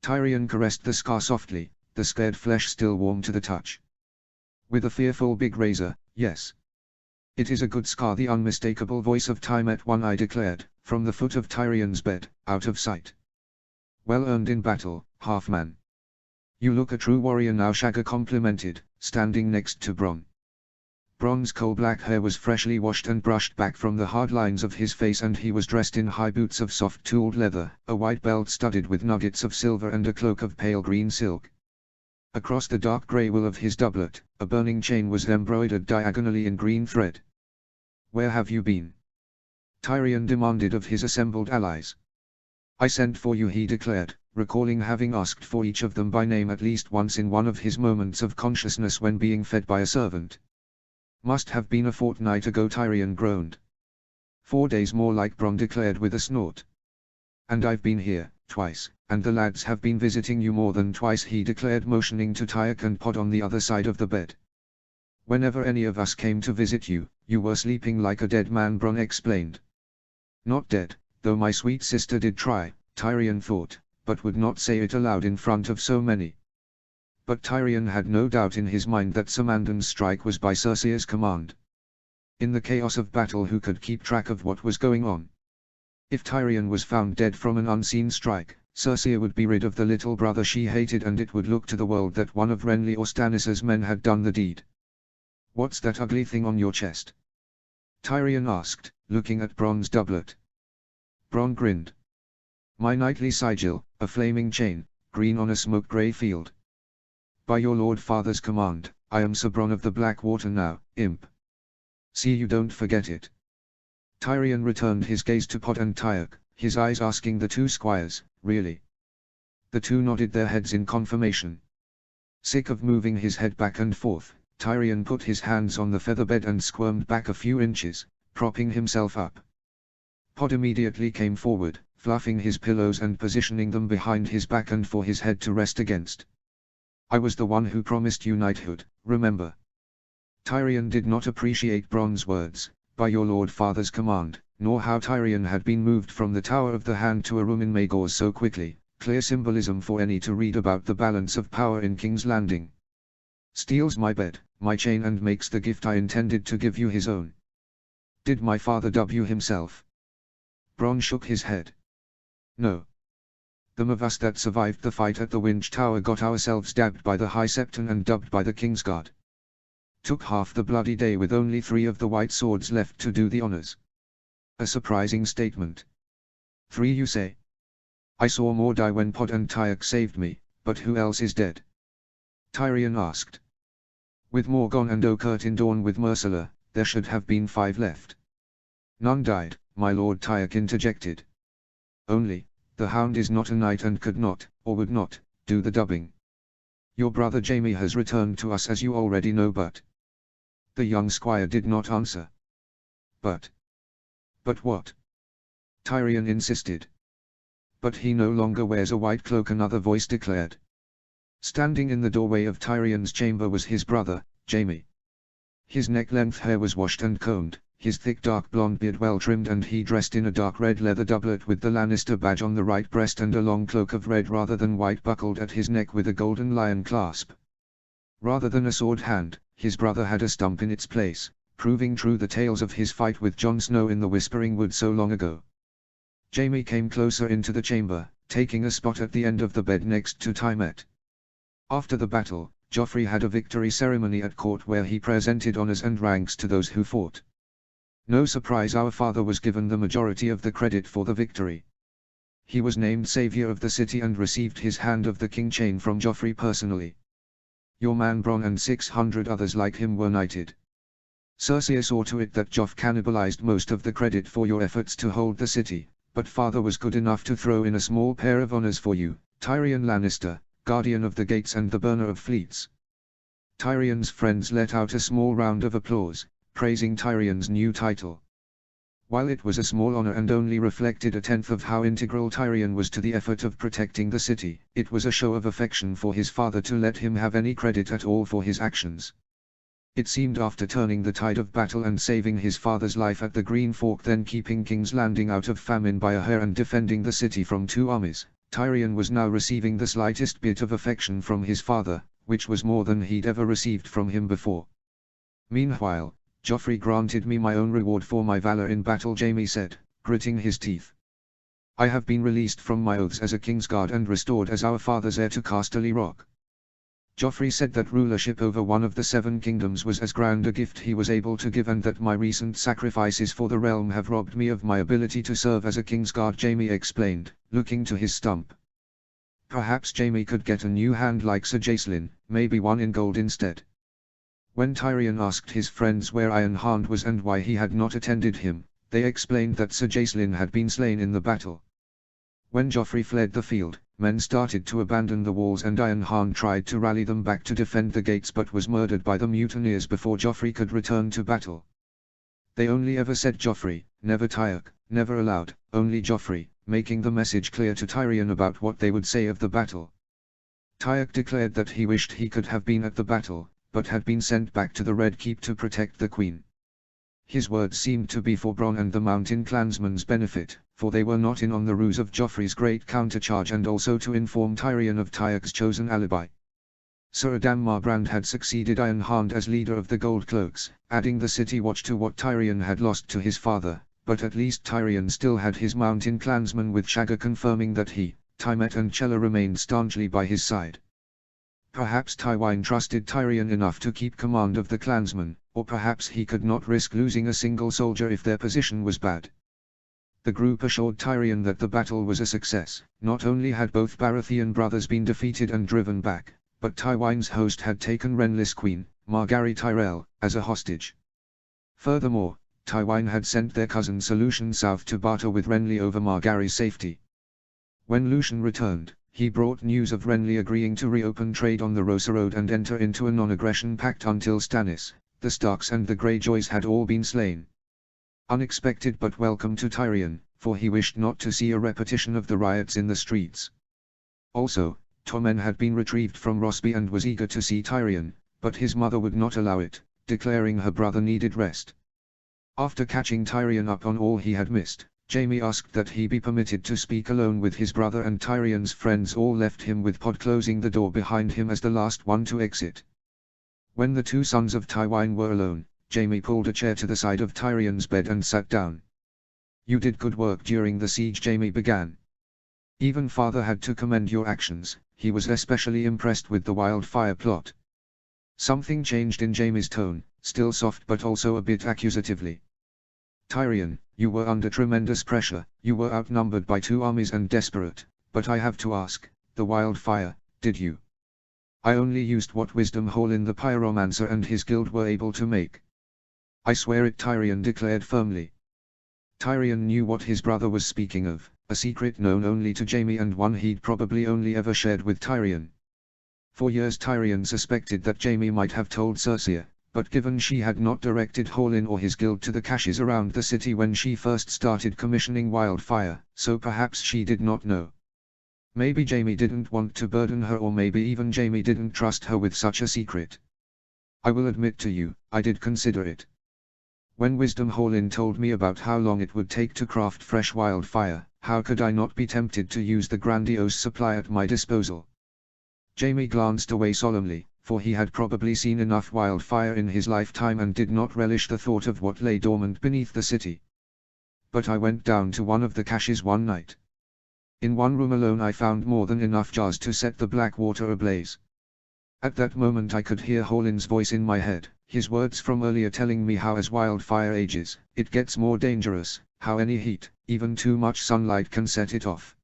Tyrion caressed the scar softly, the scared flesh still warm to the touch. With a fearful big razor, "Yes. It is a good scar," the unmistakable voice of Tymet One Eye declared, from the foot of Tyrion's bed, out of sight. "Well earned in battle, half-man. You look a true warrior now," Shagger complimented, standing next to Bronn. Bronn's coal-black hair was freshly washed and brushed back from the hard lines of his face, and he was dressed in high boots of soft tooled leather, a white belt studded with nuggets of silver and a cloak of pale green silk. Across the dark grey wool of his doublet, a burning chain was embroidered diagonally in green thread. "Where have you been?" Tyrion demanded of his assembled allies. I sent for you, he declared, recalling having asked for each of them by name at least once in one of his moments of consciousness when being fed by a servant. Must have been a fortnight ago, Tyrion groaned. 4 days more, like Bronn declared with a snort. And I've been here, twice, and the lads have been visiting you more than twice, he declared, motioning to Tyek and Pod on the other side of the bed. Whenever any of us came to visit you, you were sleeping like a dead man, Bronn explained. Not dead, though my sweet sister did try, Tyrion thought, but would not say it aloud in front of so many. But Tyrion had no doubt in his mind that Sir Mandon's strike was by Cersei's command. In the chaos of battle, who could keep track of what was going on? If Tyrion was found dead from an unseen strike, Cersei would be rid of the little brother she hated, and it would look to the world that one of Renly or Stannis's men had done the deed. What's that ugly thing on your chest? Tyrion asked, looking at Bronn's doublet. Bronn grinned. My knightly sigil, a flaming chain, green on a smoke-grey field. By your lord father's command, I am Sir Bronn of the Blackwater now, imp. See you don't forget it. Tyrion returned his gaze to Pod and Tyek, his eyes asking the two squires, really? The two nodded their heads in confirmation. Sick of moving his head back and forth, Tyrion put his hands on the featherbed and squirmed back a few inches, propping himself up. Pod immediately came forward, fluffing his pillows and positioning them behind his back and for his head to rest against. I was the one who promised you knighthood, remember? Tyrion did not appreciate Bronn's words, by your lord father's command, nor how Tyrion had been moved from the Tower of the Hand to a room in Maegor so quickly, clear symbolism for any to read about the balance of power in King's Landing. Steals my bed, my chain, and makes the gift I intended to give you his own. Did my father dub you himself? Bronn shook his head. No. Them of us that survived the fight at the Winch Tower got ourselves dabbed by the High Septon and dubbed by the Kingsguard. Took half the bloody day with only 3 of the white swords left to do the honors. A surprising statement. 3, you say? I saw more die when Pod and Tyek saved me, but who else is dead? Tyrion asked. With Morgon and Oakert in Dawn with Myrcella, there should have been 5 left. None died, my lord, Tyek interjected. Only, the Hound is not a knight and could not, or would not, do the dubbing. Your brother Jaime has returned to us, as you already know, but... The young squire did not answer. But what? Tyrion insisted. But he no longer wears a white cloak, another voice declared. Standing in the doorway of Tyrion's chamber was his brother, Jaime. His neck-length hair was washed and combed, his thick dark blonde beard well trimmed, and he dressed in a dark red leather doublet with the Lannister badge on the right breast and a long cloak of red rather than white buckled at his neck with a golden lion clasp. Rather than a sword hand, his brother had a stump in its place, proving true the tales of his fight with Jon Snow in the Whispering Wood so long ago. Jaime came closer into the chamber, taking a spot at the end of the bed next to Tymet. After the battle, Joffrey had a victory ceremony at court where he presented honors and ranks to those who fought. No surprise, our father was given the majority of the credit for the victory. He was named savior of the city and received his Hand of the King chain from Joffrey personally. Your man Bronn and 600 others like him were knighted. Cersei saw to it that Joff cannibalized most of the credit for your efforts to hold the city, but father was good enough to throw in a small pair of honors for you, Tyrion Lannister, Guardian of the Gates and the Burner of Fleets. Tyrion's friends let out a small round of applause, praising Tyrion's new title. While it was a small honor and only reflected 1/10 of how integral Tyrion was to the effort of protecting the city, it was a show of affection for his father to let him have any credit at all for his actions. It seemed after turning the tide of battle and saving his father's life at the Green Fork, then keeping King's Landing out of famine by a hair and defending the city from 2 armies, Tyrion was now receiving the slightest bit of affection from his father, which was more than he'd ever received from him before. Meanwhile, Joffrey granted me my own reward for my valor in battle, Jaime said, gritting his teeth. I have been released from my oaths as a Kingsguard and restored as our father's heir to Casterly Rock. Joffrey said that rulership over one of the 7 kingdoms was as grand a gift he was able to give, and that my recent sacrifices for the realm have robbed me of my ability to serve as a Kingsguard, Jaime explained, looking to his stump. Perhaps Jaime could get a new hand like Sir Jacelyn, maybe one in gold instead. When Tyrion asked his friends where Ironhand was and why he had not attended him, they explained that Sir Jacelyn had been slain in the battle. When Joffrey fled the field, men started to abandon the walls and Ironhand tried to rally them back to defend the gates but was murdered by the mutineers before Joffrey could return to battle. They only ever said Joffrey, never Tyok, never aloud, only Joffrey, making the message clear to Tyrion about what they would say of the battle. Tyok declared that he wished he could have been at the battle, but had been sent back to the Red Keep to protect the Queen. His words seemed to be for Bronn and the Mountain clansmen's benefit, for they were not in on the ruse of Joffrey's great countercharge and also to inform Tyrion of Tyok's chosen alibi. Sir Adam Marbrand had succeeded Ironhand as leader of the Gold Cloaks, adding the City Watch to what Tyrion had lost to his father, but at least Tyrion still had his Mountain clansmen with Shagga confirming that he, Tymet and Chella remained staunchly by his side. Perhaps Tywine trusted Tyrion enough to keep command of the clansmen, or perhaps he could not risk losing a single soldier if their position was bad. The group assured Tyrion that the battle was a success. Not only had both Baratheon brothers been defeated and driven back, but Tywine's host had taken Renly's queen, Margaery Tyrell, as a hostage. Furthermore, Tywine had sent their cousin Sir Lucien south to barter with Renly over Margaery's safety. When Lucien returned, he brought news of Renly agreeing to reopen trade on the Rosa Road and enter into a non-aggression pact until Stannis, the Starks and the Greyjoys had all been slain. Unexpected but welcome to Tyrion, for he wished not to see a repetition of the riots in the streets. Also, Tommen had been retrieved from Rosby and was eager to see Tyrion, but his mother would not allow it, declaring her brother needed rest. After catching Tyrion up on all he had missed, Jaime asked that he be permitted to speak alone with his brother, and Tyrion's friends all left him with Pod closing the door behind him as the last one to exit. When the two sons of Tywine were alone, Jaime pulled a chair to the side of Tyrion's bed and sat down. "You did good work during the siege," Jaime began. "Even father had to commend your actions. He was especially impressed with the wildfire plot." Something changed in Jaime's tone, still soft but also a bit accusatively. "Tyrion, you were under tremendous pressure, you were outnumbered by 2 armies and desperate, but I have to ask, the wildfire, did you?" "I only used what wisdom Hollin the pyromancer and his guild were able to make." "I swear it," Tyrion declared firmly. Tyrion knew what his brother was speaking of, a secret known only to Jaime and one he'd probably only ever shared with Tyrion. For years Tyrion suspected that Jaime might have told Cersei, but given she had not directed Hollin or his guild to the caches around the city when she first started commissioning wildfire, so perhaps she did not know. Maybe Jaime didn't want to burden her, or maybe even Jaime didn't trust her with such a secret. "I will admit to you, I did consider it. When Wisdom Hollin told me about how long it would take to craft fresh wildfire, how could I not be tempted to use the grandiose supply at my disposal?" Jaime glanced away solemnly, for he had probably seen enough wildfire in his lifetime and did not relish the thought of what lay dormant beneath the city. "But I went down to one of the caches one night. In one room alone I found more than enough jars to set the black water ablaze. At that moment I could hear Hollin's voice in my head, his words from earlier telling me how as wildfire ages, it gets more dangerous, how any heat, even too much sunlight can set it off.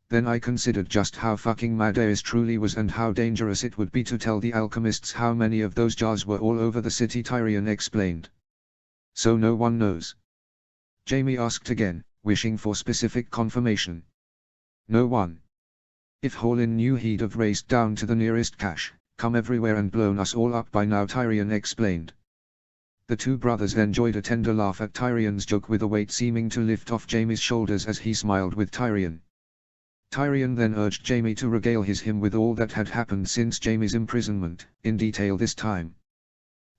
Then I considered just how fucking mad Aes truly was and how dangerous it would be to tell the alchemists how many of those jars were all over the city," Tyrion explained. "So no one knows?" Jaime asked again, wishing for specific confirmation. "No one. If Hollin knew he'd have raced down to the nearest cache, come everywhere and blown us all up by now," Tyrion explained. The two brothers enjoyed a tender laugh at Tyrion's joke, with a weight seeming to lift off Jaime's shoulders as he smiled with Tyrion. Tyrion then urged Jaime to regale him with all that had happened since Jaime's imprisonment, in detail this time.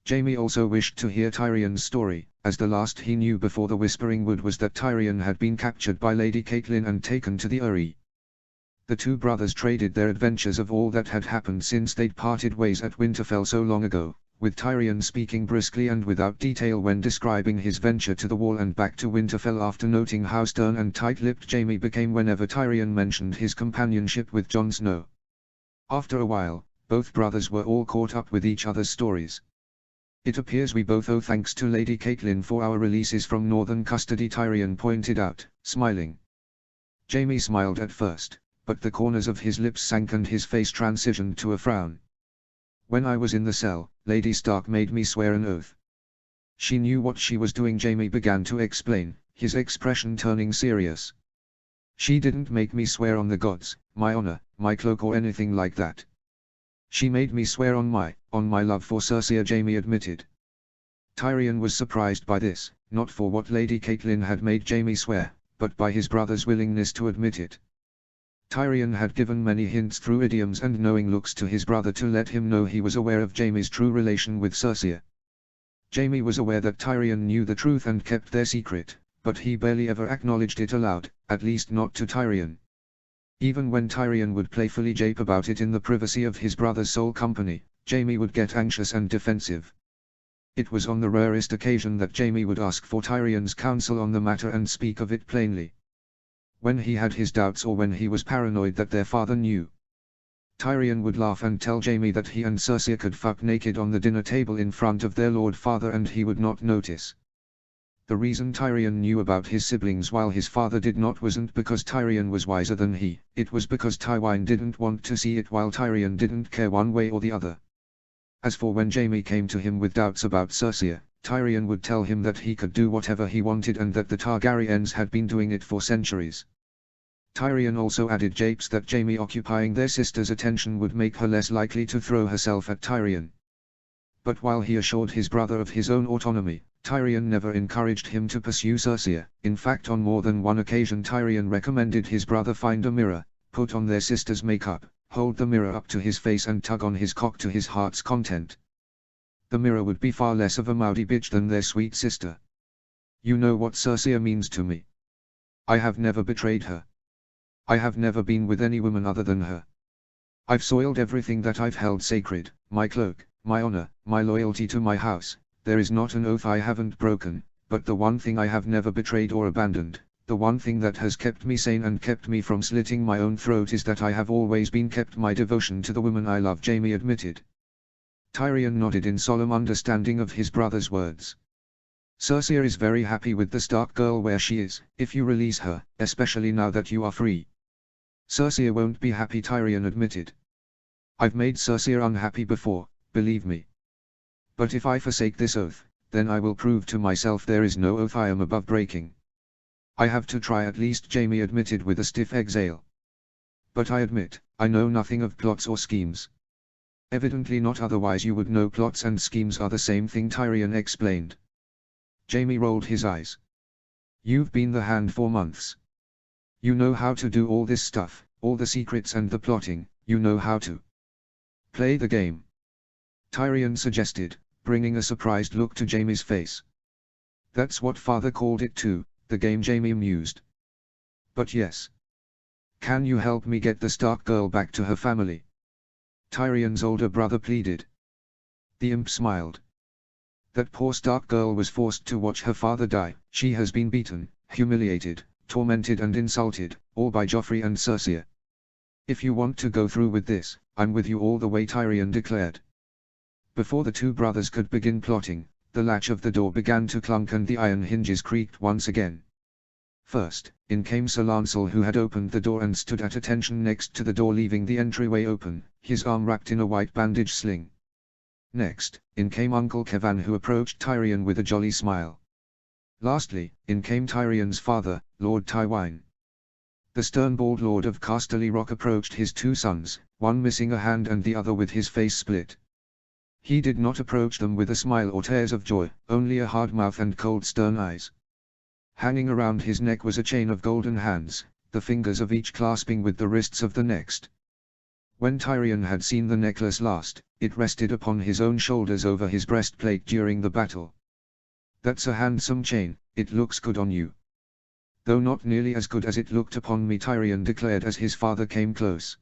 Jaime also wished to hear Tyrion's story, as the last he knew before the Whispering Wood was that Tyrion had been captured by Lady Catelyn and taken to the Eyrie. The two brothers traded their adventures of all that had happened since they'd parted ways at Winterfell so long ago, with Tyrion speaking briskly and without detail when describing his venture to the Wall and back to Winterfell, after noting how stern and tight-lipped Jaime became whenever Tyrion mentioned his companionship with Jon Snow. After a while, both brothers were all caught up with each other's stories. "It appears we both owe thanks to Lady Catelyn for our releases from Northern custody," Tyrion pointed out, smiling. Jaime smiled at first, but the corners of his lips sank and his face transitioned to a frown. "When I was in the cell, Lady Stark made me swear an oath." "She knew what she was doing," Jaime began to explain, his expression turning serious. She didn't make me swear on the gods, my honor, my cloak or anything like that. She made me swear on my love for Cersei, Jaime admitted. Tyrion was surprised by this, not for what Lady Catelyn had made Jaime swear, but by his brother's willingness to admit it. Tyrion had given many hints through idioms and knowing looks to his brother to let him know he was aware of Jaime's true relation with Cersei. Jaime was aware that Tyrion knew the truth and kept their secret, but he barely ever acknowledged it aloud, at least not to Tyrion. Even when Tyrion would playfully jape about it in the privacy of his brother's sole company, Jaime would get anxious and defensive. It was on the rarest occasion that Jaime would ask for Tyrion's counsel on the matter and speak of it plainly. When he had his doubts or when he was paranoid that their father knew, Tyrion would laugh and tell Jaime that he and Cersei could fuck naked on the dinner table in front of their Lord Father and he would not notice. The reason Tyrion knew about his siblings while his father did not wasn't because Tyrion was wiser than he, it was because Tywin didn't want to see it while Tyrion didn't care one way or the other. As for when Jaime came to him with doubts about Cersei, Tyrion would tell him that he could do whatever he wanted and that the Targaryens had been doing it for centuries. Tyrion also added japes that Jaime occupying their sister's attention would make her less likely to throw herself at Tyrion. But while he assured his brother of his own autonomy, Tyrion never encouraged him to pursue Cersei. In fact, on more than one occasion Tyrion recommended his brother find a mirror, put on their sister's makeup, hold the mirror up to his face and tug on his cock to his heart's content. The mirror would be far less of a moody bitch than their sweet sister. You know what Cersei means to me. I have never betrayed her. I have never been with any woman other than her. I've soiled everything that I've held sacred, my cloak, my honor, my loyalty to my house. There is not an oath I haven't broken, but the one thing I have never betrayed or abandoned, the one thing that has kept me sane and kept me from slitting my own throat is that I have always been kept my devotion to the woman I love, Jaime admitted. Tyrion nodded in solemn understanding of his brother's words. Cersei is very happy with the Stark girl where she is, if you release her, especially now that you are free. Cersei won't be happy, Tyrion admitted. I've made Cersei unhappy before, believe me. But if I forsake this oath, then I will prove to myself there is no oath I am above breaking. I have to try at least, Jaime admitted with a stiff exhale. But I admit, I know nothing of plots or schemes. Evidently not, otherwise you would know plots and schemes are the same thing, Tyrion explained. Jaime rolled his eyes. You've been the Hand for months. You know how to do all this stuff, all the secrets and the plotting, you know how to play the game. Tyrion suggested, bringing a surprised look to Jaime's face. That's what father called it too, the game, Jaime mused. But yes. Can you help me get the Stark girl back to her family? Tyrion's older brother pleaded. The imp smiled. That poor Stark girl was forced to watch her father die. She has been beaten, humiliated, tormented and insulted, all by Joffrey and Cersei. If you want to go through with this, I'm with you all the way, Tyrion declared. Before the two brothers could begin plotting, the latch of the door began to clunk and the iron hinges creaked once again. First, in came Sir Lancel, who had opened the door and stood at attention next to the door, leaving the entryway open, his arm wrapped in a white bandage sling. Next, in came Uncle Kevan, who approached Tyrion with a jolly smile. Lastly, in came Tyrion's father, Lord Tywin. The stern bald lord of Casterly Rock approached his two sons, one missing a hand and the other with his face split. He did not approach them with a smile or tears of joy, only a hard mouth and cold stern eyes. Hanging around his neck was a chain of golden hands, the fingers of each clasping with the wrists of the next. When Tyrion had seen the necklace last, it rested upon his own shoulders over his breastplate during the battle. That's a handsome chain, it looks good on you. Though not nearly as good as it looked upon me, Tyrion declared as his father came close.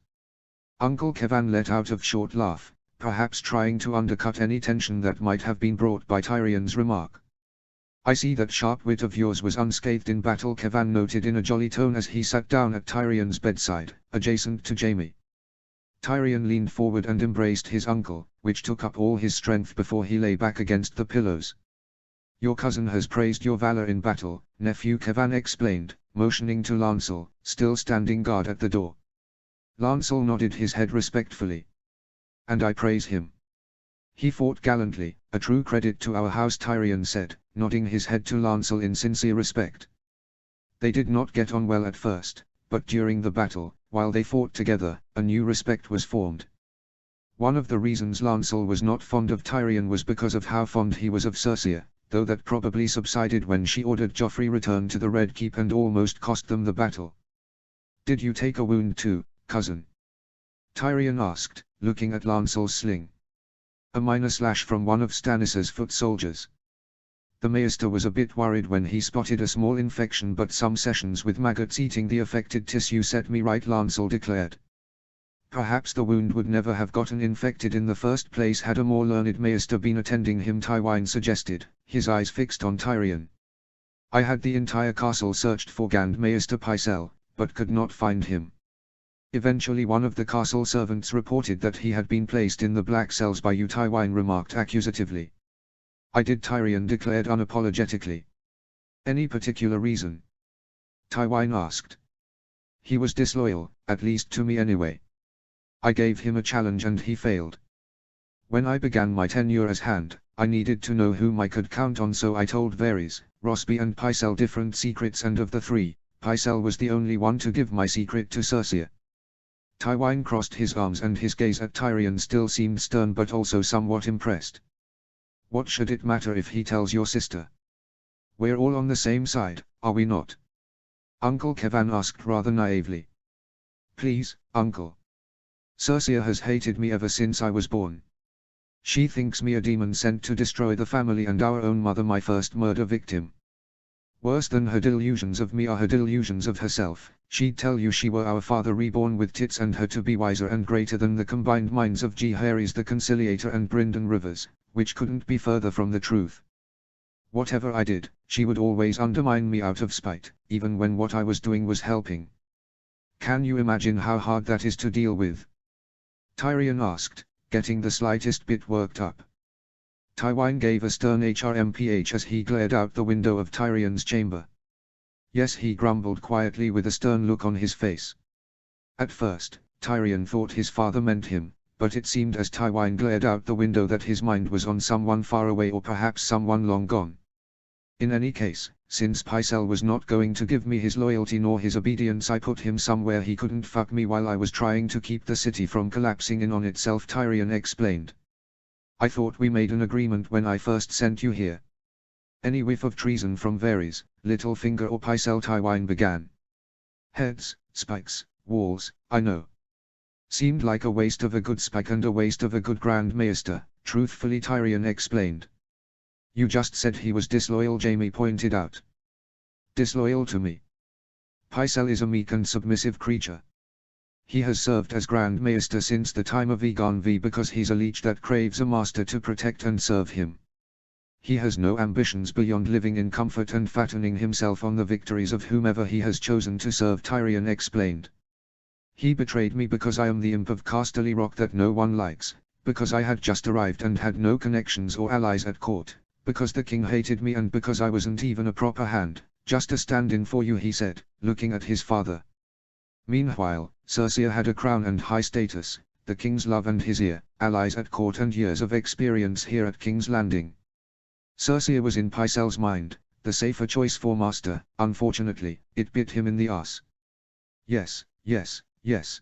Uncle Kevan let out a short laugh, perhaps trying to undercut any tension that might have been brought by Tyrion's remark. I see that sharp wit of yours was unscathed in battle, Kevan noted in a jolly tone as he sat down at Tyrion's bedside, adjacent to Jaime. Tyrion leaned forward and embraced his uncle, which took up all his strength before he lay back against the pillows. Your cousin has praised your valor in battle, nephew, Kevan explained, motioning to Lancel, still standing guard at the door. Lancel nodded his head respectfully. And I praise him. He fought gallantly, a true credit to our house, Tyrion said, nodding his head to Lancel in sincere respect. They did not get on well at first, but during the battle, while they fought together, a new respect was formed. One of the reasons Lancel was not fond of Tyrion was because of how fond he was of Cersei, though that probably subsided when she ordered Joffrey returned to the Red Keep and almost cost them the battle. "Did you take a wound too, cousin?" Tyrion asked, looking at Lancel's sling. "A minor slash from one of Stannis's foot soldiers." The Maester was a bit worried when he spotted a small infection, but some sessions with maggots eating the affected tissue set me right, Lancel declared. Perhaps the wound would never have gotten infected in the first place had a more learned Maester been attending him, Tywin suggested, his eyes fixed on Tyrion. "I had the entire castle searched for Grand Maester Pycelle, but could not find him. Eventually one of the castle servants reported that he had been placed in the black cells by you," Tywin remarked accusatively. "I did," Tyrion declared unapologetically. "Any particular reason?" Tywin asked. "He was disloyal, at least to me anyway. I gave him a challenge and he failed. When I began my tenure as Hand, I needed to know whom I could count on, so I told Varys, Rosby and Pycelle different secrets, and of the three, Pycelle was the only one to give my secret to Cersei." Tywin crossed his arms and his gaze at Tyrion still seemed stern but also somewhat impressed. "What should it matter if he tells your sister? We're all on the same side, are we not?" Uncle Kevan asked rather naively. "Please, Uncle. Cersei has hated me ever since I was born. She thinks me a demon sent to destroy the family and our own mother, my first murder victim. Worse than her delusions of me are her delusions of herself. She'd tell you she were our father reborn with tits and her to be wiser and greater than the combined minds of Jaehaerys the Conciliator and Brynden Rivers, which couldn't be further from the truth. Whatever I did, she would always undermine me out of spite, even when what I was doing was helping. Can you imagine how hard that is to deal with?" Tyrion asked, getting the slightest bit worked up. Tywin gave a stern HRMPH as he glared out the window of Tyrion's chamber. "Yes," he grumbled quietly with a stern look on his face. At first, Tyrion thought his father meant him, but it seemed as Tywin glared out the window that his mind was on someone far away or perhaps someone long gone. "In any case, since Pycelle was not going to give me his loyalty nor his obedience, I put him somewhere he couldn't fuck me while I was trying to keep the city from collapsing in on itself," Tyrion explained. "I thought we made an agreement when I first sent you here." "Any whiff of treason from Varys, Littlefinger or Pycelle," Tywin began. "Heads, spikes, walls, I know. Seemed like a waste of a good spike and a waste of a good Grand Maester," truthfully Tyrion explained. "You just said he was disloyal," Jaime pointed out. "Disloyal to me? Pycelle is a meek and submissive creature. He has served as Grand Maester since the time of Aegon V because he's a leech that craves a master to protect and serve him. He has no ambitions beyond living in comfort and fattening himself on the victories of whomever he has chosen to serve," Tyrion explained. "He betrayed me because I am the imp of Casterly Rock that no one likes, because I had just arrived and had no connections or allies at court, because the king hated me and because I wasn't even a proper hand, just a stand-in for you," he said, looking at his father. Meanwhile, Cersei had a crown and high status, the king's love and his ear, allies at court and years of experience here at King's Landing. Cersei was in Pycelle's mind, the safer choice for master. Unfortunately, it bit him in the ass. Yes, yes, yes.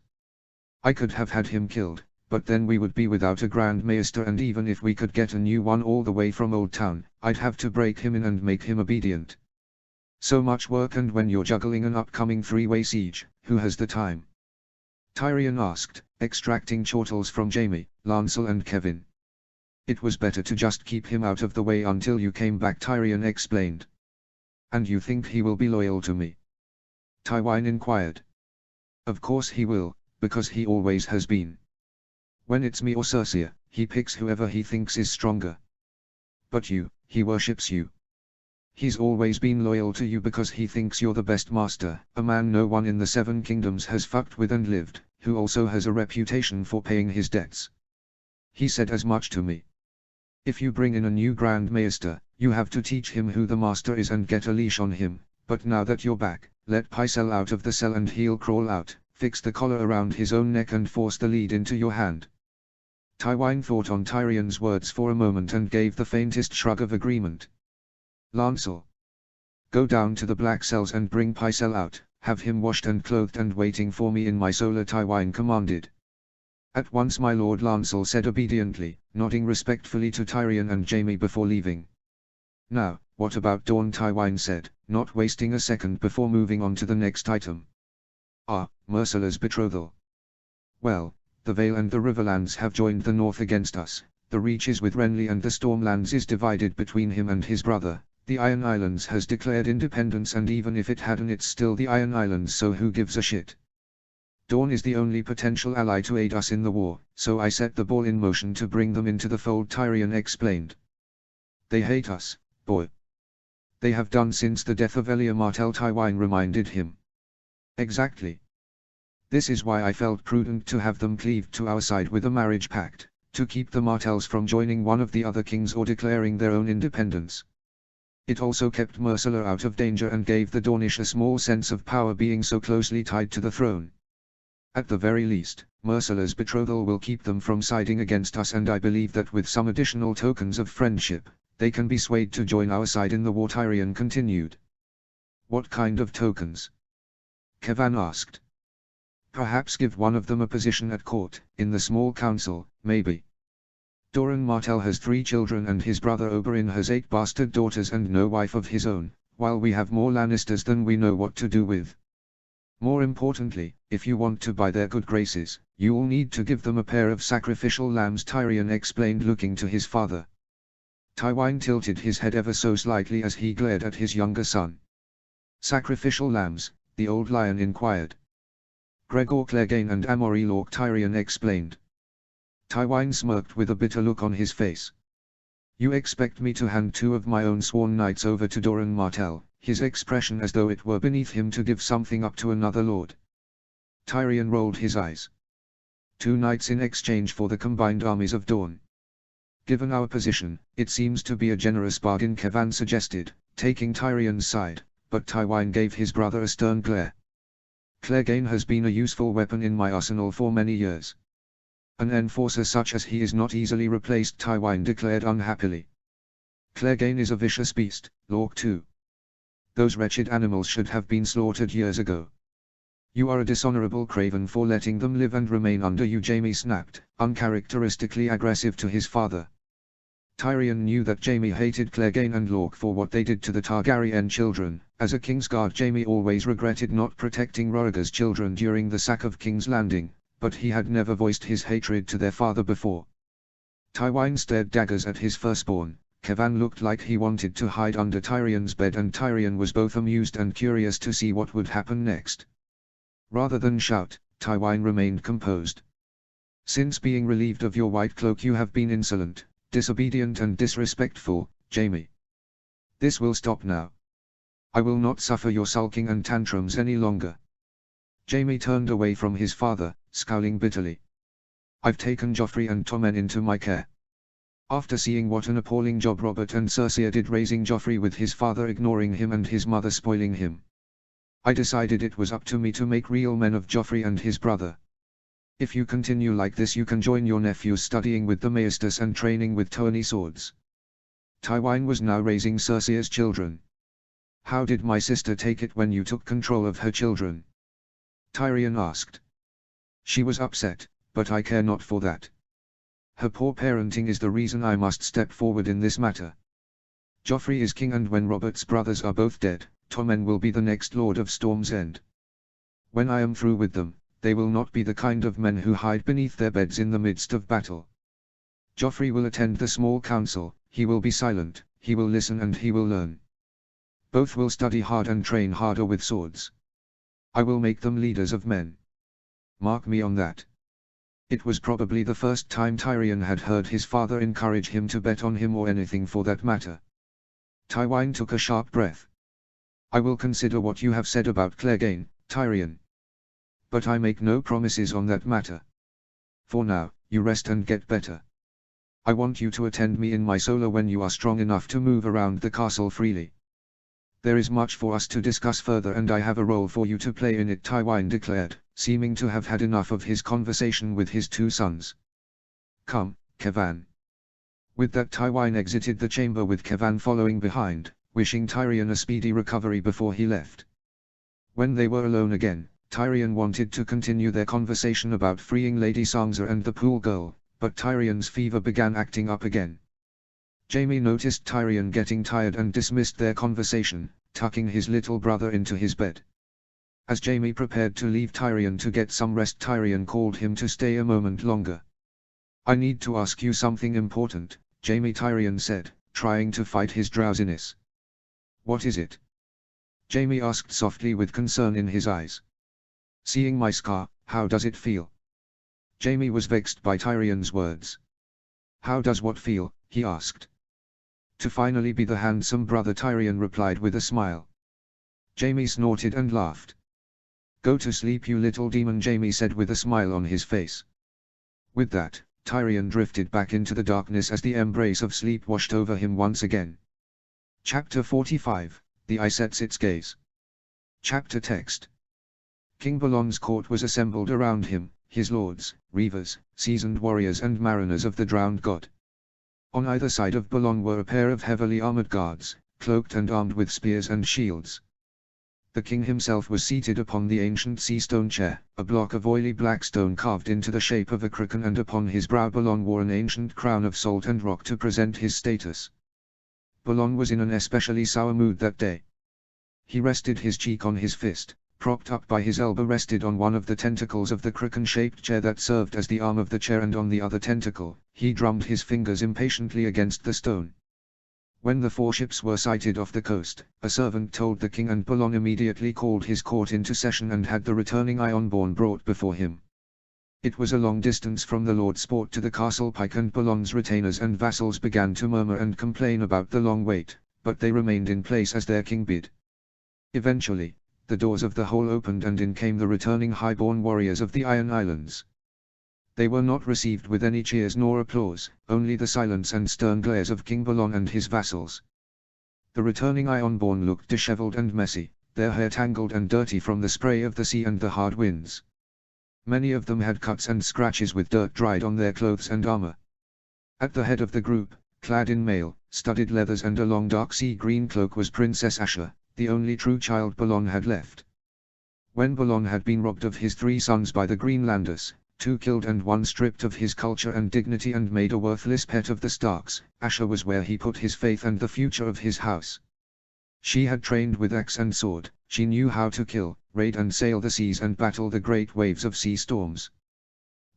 I could have had him killed, but then we would be without a Grand Maester, and even if we could get a new one all the way from Old Town, I'd have to break him in and make him obedient. So much work, and when you're juggling an upcoming three-way siege, who has the time?" Tyrion asked, extracting chortles from Jaime, Lancel and Kevin. "It was better to just keep him out of the way until you came back," Tyrion explained. "And you think he will be loyal to me?" Tywin inquired. "Of course he will, because he always has been. When it's me or Cersei, he picks whoever he thinks is stronger. But you, he worships you. He's always been loyal to you because he thinks you're the best master, a man no one in the Seven Kingdoms has fucked with and lived, who also has a reputation for paying his debts. He said as much to me. If you bring in a new Grand Maester, you have to teach him who the master is and get a leash on him, but now that you're back, let Pycelle out of the cell and he'll crawl out, fix the collar around his own neck and force the lead into your hand." Tywin thought on Tyrion's words for a moment and gave the faintest shrug of agreement. "Lancel, go down to the black cells and bring Pycelle out, have him washed and clothed and waiting for me in my solar, Tywine commanded. At once my Lord Lancel said obediently, nodding respectfully to Tyrion and Jaime before leaving. Now, what about Dorne? Tywine said, not wasting a second before moving on to the next item. Myrcilla's betrothal. Well, the Vale and the Riverlands have joined the north against us, the Reaches with Renly and the Stormlands is divided between him and his brother, the Iron Islands has declared independence, and even if it hadn't, it's still the Iron Islands, so who gives a shit? Dorne is the only potential ally to aid us in the war, so I set the ball in motion to bring them into the fold, Tyrion explained. They hate us, boy. They have done since the death of Elia Martell, Tywine reminded him. Exactly. This is why I felt prudent to have them cleave to our side with a marriage pact, to keep the Martells from joining one of the other kings or declaring their own independence. It also kept Myrcilla out of danger and gave the Dornish a small sense of power, being so closely tied to the throne. At the very least, Myrcilla's betrothal will keep them from siding against us, and I believe that with some additional tokens of friendship, they can be swayed to join our side in the war, Tyrion continued. What kind of tokens? Kevan asked. Perhaps give one of them a position at court, in the small council, maybe. Doran Martell has 3 children and his brother Oberyn has 8 bastard daughters and no wife of his own, while we have more Lannisters than we know what to do with. More importantly, if you want to buy their good graces, you'll need to give them a pair of sacrificial lambs, Tyrion explained, looking to his father. Tywine tilted his head ever so slightly as he glared at his younger son. Sacrificial lambs, the old lion inquired. Gregor Clegane and Amory Lorque, Tyrion explained. Tywine smirked with a bitter look on his face. You expect me to hand 2 of my own sworn knights over to Doran Martell, his expression as though it were beneath him to give something up to another lord. Tyrion rolled his eyes. 2 knights in exchange for the combined armies of Dorne. Given our position, it seems to be a generous bargain, Kevan suggested, taking Tyrion's side, but Tywine gave his brother a stern glare. Clegane has been a useful weapon in my arsenal for many years. An enforcer such as he is not easily replaced, Tywine declared unhappily. Clegane is a vicious beast, Lorque too. Those wretched animals should have been slaughtered years ago. You are a dishonorable craven for letting them live and remain under you, Jaime snapped, uncharacteristically aggressive to his father. Tyrion knew that Jaime hated Clegane and Lorque for what they did to the Targaryen children. As a Kingsguard, Jaime always regretted not protecting Rhaegar's children during the sack of King's Landing, but he had never voiced his hatred to their father before. Tywine stared daggers at his firstborn. Kevan looked like he wanted to hide under Tyrion's bed, and Tyrion was both amused and curious to see what would happen next. Rather than shout, Tywine remained composed. Since being relieved of your white cloak you have been insolent, disobedient and disrespectful, Jaime. This will stop now. I will not suffer your sulking and tantrums any longer. Jaime turned away from his father, scowling bitterly. I've taken Joffrey and Tommen into my care. After seeing what an appalling job Robert and Cersei did raising Joffrey with his father ignoring him and his mother spoiling him, I decided it was up to me to make real men of Joffrey and his brother. If you continue like this you can join your nephews studying with the Maestas and training with Tony swords. Tywine was now raising Cersei's children. How did my sister take it when you took control of her children? Tyrion asked. She was upset, but I care not for that. Her poor parenting is the reason I must step forward in this matter. Joffrey is king, and when Robert's brothers are both dead, Tommen will be the next Lord of Storm's End. When I am through with them, they will not be the kind of men who hide beneath their beds in the midst of battle. Joffrey will attend the small council, he will be silent, he will listen and he will learn. Both will study hard and train harder with swords. I will make them leaders of men. Mark me on that. It was probably the first time Tyrion had heard his father encourage him to bet on him or anything for that matter. Tywine took a sharp breath. I will consider what you have said about Clegane, Tyrion. But I make no promises on that matter. For now, you rest and get better. I want you to attend me in my solar when you are strong enough to move around the castle freely. There is much for us to discuss further and I have a role for you to play in it, Tywine declared, seeming to have had enough of his conversation with his 2 sons. Come, Kevan. With that Tywine exited the chamber with Kevan following behind, wishing Tyrion a speedy recovery before he left. When they were alone again, Tyrion wanted to continue their conversation about freeing Lady Sansa and the pool girl, but Tyrion's fever began acting up again. Jaime noticed Tyrion getting tired and dismissed their conversation, tucking his little brother into his bed. As Jaime prepared to leave Tyrion to get some rest, Tyrion called him to stay a moment longer. "I need to ask you something important," Tyrion said, trying to fight his drowsiness. "What is it?" Jaime asked softly with concern in his eyes. "Seeing my scar, how does it feel?" Jaime was vexed by Tyrion's words. "How does what feel?" he asked. "To finally be the handsome brother," Tyrion replied with a smile. Jaime snorted and laughed. "Go to sleep, you little demon," Jaime said with a smile on his face. With that, Tyrion drifted back into the darkness as the embrace of sleep washed over him once again. Chapter 45, The Eye Sets Its Gaze. Chapter text. King Balon's court was assembled around him, his lords, reavers, seasoned warriors and mariners of the drowned god. On either side of Balon were a pair of heavily armored guards, cloaked and armed with spears and shields. The king himself was seated upon the ancient sea stone chair, a block of oily black stone carved into the shape of a kraken, and upon his brow Balon wore an ancient crown of salt and rock to present his status. Balon was in an especially sour mood that day. He rested his cheek on his fist, propped up by his elbow rested on one of the tentacles of the kraken-shaped chair that served as the arm of the chair, and on the other tentacle, he drummed his fingers impatiently against the stone. When the 4 ships were sighted off the coast, a servant told the king, and Balon immediately called his court into session and had the returning Ironborn brought before him. It was a long distance from the Lord's Port to the castle pike, and Balon's retainers and vassals began to murmur and complain about the long wait, but they remained in place as their king bid. Eventually, the doors of the hall opened and in came the returning highborn warriors of the Iron Islands. They were not received with any cheers nor applause, only the silence and stern glares of King Balon and his vassals. The returning Ironborn looked disheveled and messy, their hair tangled and dirty from the spray of the sea and the hard winds. Many of them had cuts and scratches with dirt dried on their clothes and armor. At the head of the group, clad in mail, studded leathers and a long dark sea green cloak, was Princess Asha, the only true child Balon had left. When Balon had been robbed of his 3 sons by the Greenlanders, 2 killed and 1 stripped of his culture and dignity and made a worthless pet of the Starks, Asha was where he put his faith and the future of his house. She had trained with axe and sword, she knew how to kill, raid and sail the seas and battle the great waves of sea storms.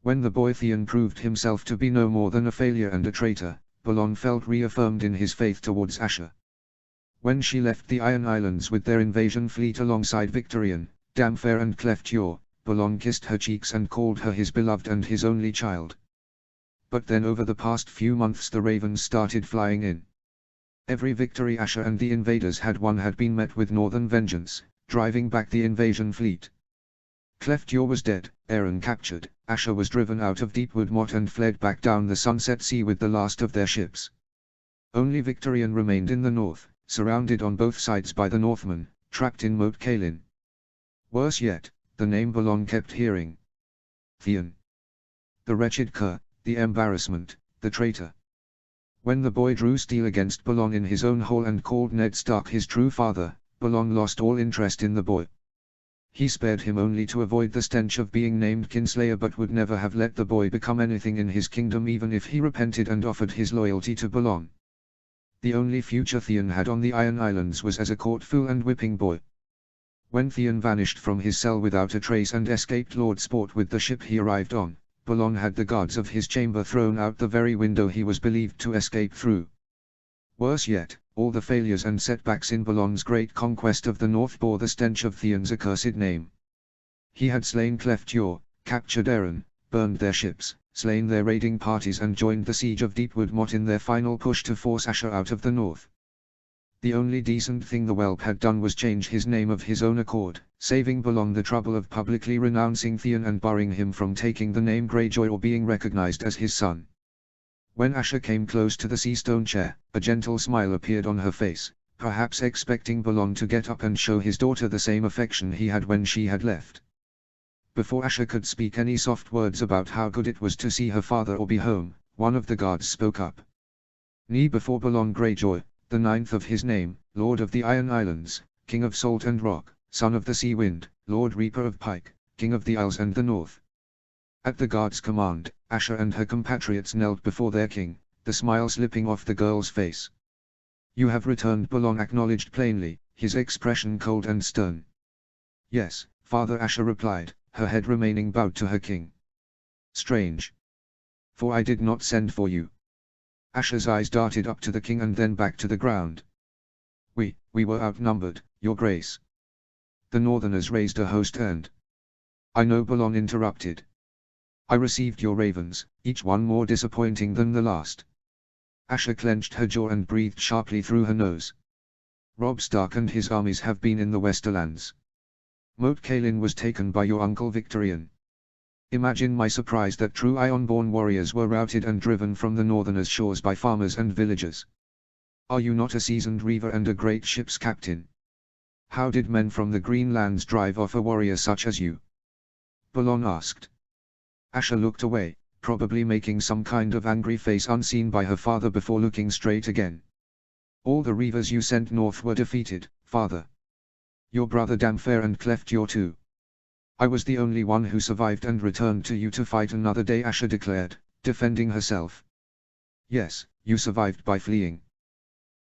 When the boy Theon proved himself to be no more than a failure and a traitor, Balon felt reaffirmed in his faith towards Asha. When she left the Iron Islands with their invasion fleet alongside Victorian, Damfair and Cleftior, Balon kissed her cheeks and called her his beloved and his only child. But then over the past few months the ravens started flying in. Every victory Asha and the invaders had won had been met with northern vengeance, driving back the invasion fleet. Cleftior was dead, Aeron captured, Asha was driven out of Deepwood Motte and fled back down the Sunset Sea with the last of their ships. Only Victorian remained in the north, surrounded on both sides by the Northmen, trapped in Moat Cailin. Worse yet, the name Balon kept hearing. Theon. The wretched cur, the embarrassment, the traitor. When the boy drew steel against Balon in his own hall and called Ned Stark his true father, Balon lost all interest in the boy. He spared him only to avoid the stench of being named Kinslayer, but would never have let the boy become anything in his kingdom even if he repented and offered his loyalty to Balon. The only future Theon had on the Iron Islands was as a court fool and whipping boy. When Theon vanished from his cell without a trace and escaped Lord's Port with the ship he arrived on, Balon had the guards of his chamber thrown out the very window he was believed to escape through. Worse yet, all the failures and setbacks in Balon's great conquest of the north bore the stench of Theon's accursed name. He had slain Cleftior, captured Aeron, burned their ships, slain their raiding parties and joined the siege of Deepwood Motte in their final push to force Asha out of the north. The only decent thing the whelp had done was change his name of his own accord, saving Balon the trouble of publicly renouncing Theon and barring him from taking the name Greyjoy or being recognized as his son. When Asha came close to the sea stone chair, a gentle smile appeared on her face, perhaps expecting Balon to get up and show his daughter the same affection he had when she had left. Before Asha could speak any soft words about how good it was to see her father or be home, one of the guards spoke up. "Knee before Balon Greyjoy, the 9th of his name, Lord of the Iron Islands, King of Salt and Rock," son of the sea wind, Lord Reaper of Pike, King of the Isles and the North. At the guard's command, Asha and her compatriots knelt before their king, the smile slipping off the girl's face. You have returned, Balon acknowledged plainly, his expression cold and stern. Yes, Father, Asha replied, her head remaining bowed to her king. Strange. For I did not send for you. Asha's eyes darted up to the king and then back to the ground. We were outnumbered, your grace. The northerners raised a host and... I know, Balon interrupted. I received your ravens, each one more disappointing than the last. Asha clenched her jaw and breathed sharply through her nose. Robb Stark and his armies have been in the Westerlands. Moat Cailin was taken by your uncle Victorian. Imagine my surprise that true Ironborn warriors were routed and driven from the northerners' shores by farmers and villagers. Are you not a seasoned reaver and a great ship's captain? How did men from the Greenlands drive off a warrior such as you? Balon asked. Asha looked away, probably making some kind of angry face unseen by her father before looking straight again. All the reavers you sent north were defeated, father. Your brother Damfair and Cleftjaw too. I was the only one who survived and returned to you to fight another day, Asha declared, defending herself. Yes, you survived by fleeing.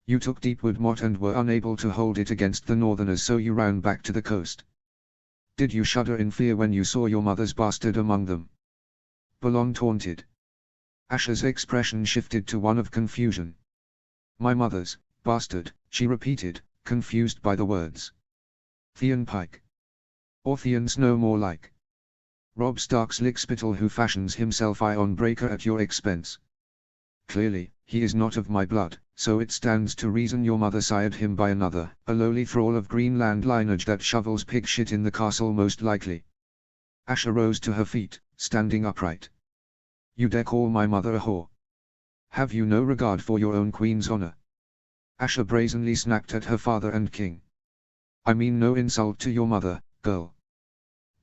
You took Deepwood Motte and were unable to hold it against the northerners, so you ran back to the coast. Did you shudder in fear when you saw your mother's bastard among them? Balon taunted. Asha's expression shifted to one of confusion. My mother's bastard, she repeated, confused by the words. Theon Pike. Or Theon Snow more like. Robb Stark's lickspittle who fashions himself Ironbreaker at your expense. Clearly, he is not of my blood, so it stands to reason your mother sired him by another, a lowly thrall of Greenland lineage that shovels pig shit in the castle most likely. Asha rose to her feet, standing upright. You dare call my mother a whore? Have you no regard for your own queen's honor? Asha brazenly snapped at her father and king. I mean no insult to your mother, girl.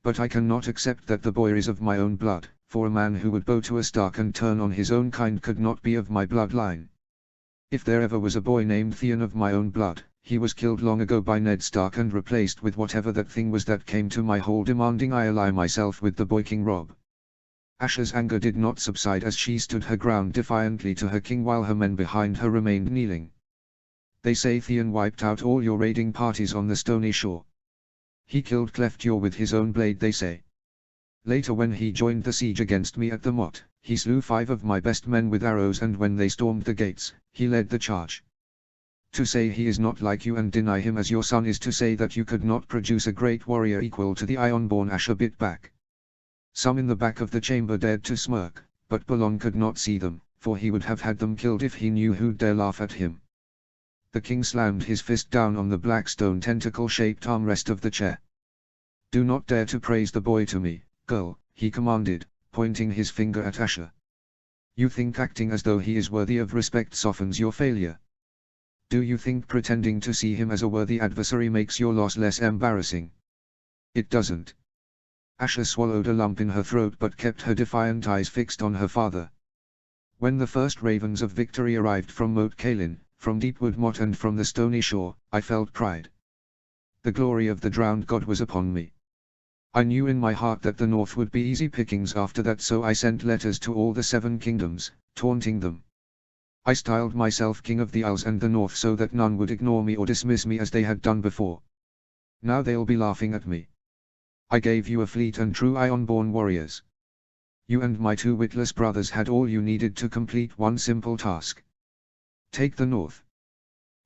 But I cannot accept that the boy is of my own blood, for a man who would bow to a Stark and turn on his own kind could not be of my bloodline. If there ever was a boy named Theon of my own blood, he was killed long ago by Ned Stark and replaced with whatever that thing was that came to my hall demanding I ally myself with the boy King Robb. Asha's anger did not subside as she stood her ground defiantly to her king while her men behind her remained kneeling. They say Theon wiped out all your raiding parties on the stony shore. He killed Cleftjaw with his own blade, they say. Later, when he joined the siege against me at the Motte, he slew 5 of my best men with arrows, and when they stormed the gates, he led the charge. To say he is not like you and deny him as your son is to say that you could not produce a great warrior equal to the Ironborn. Asha bit back. Some in the back of the chamber dared to smirk, but Balon could not see them, for he would have had them killed if he knew who'd dare laugh at him. The king slammed his fist down on the black stone tentacle-shaped armrest of the chair. Do not dare to praise the boy to me, girl, he commanded, pointing his finger at Asha. You think acting as though he is worthy of respect softens your failure? Do you think pretending to see him as a worthy adversary makes your loss less embarrassing? It doesn't. Asha swallowed a lump in her throat but kept her defiant eyes fixed on her father. When the first ravens of victory arrived from Moat Cailin, from Deepwood Motte and from the stony shore, I felt pride. The glory of the drowned god was upon me. I knew in my heart that the north would be easy pickings after that, so I sent letters to all the 7 kingdoms, taunting them. I styled myself King of the Isles and the North so that none would ignore me or dismiss me as they had done before. Now they'll be laughing at me. I gave you a fleet and true Ironborn warriors. You and my 2 witless brothers had all you needed to complete one simple task. Take the north.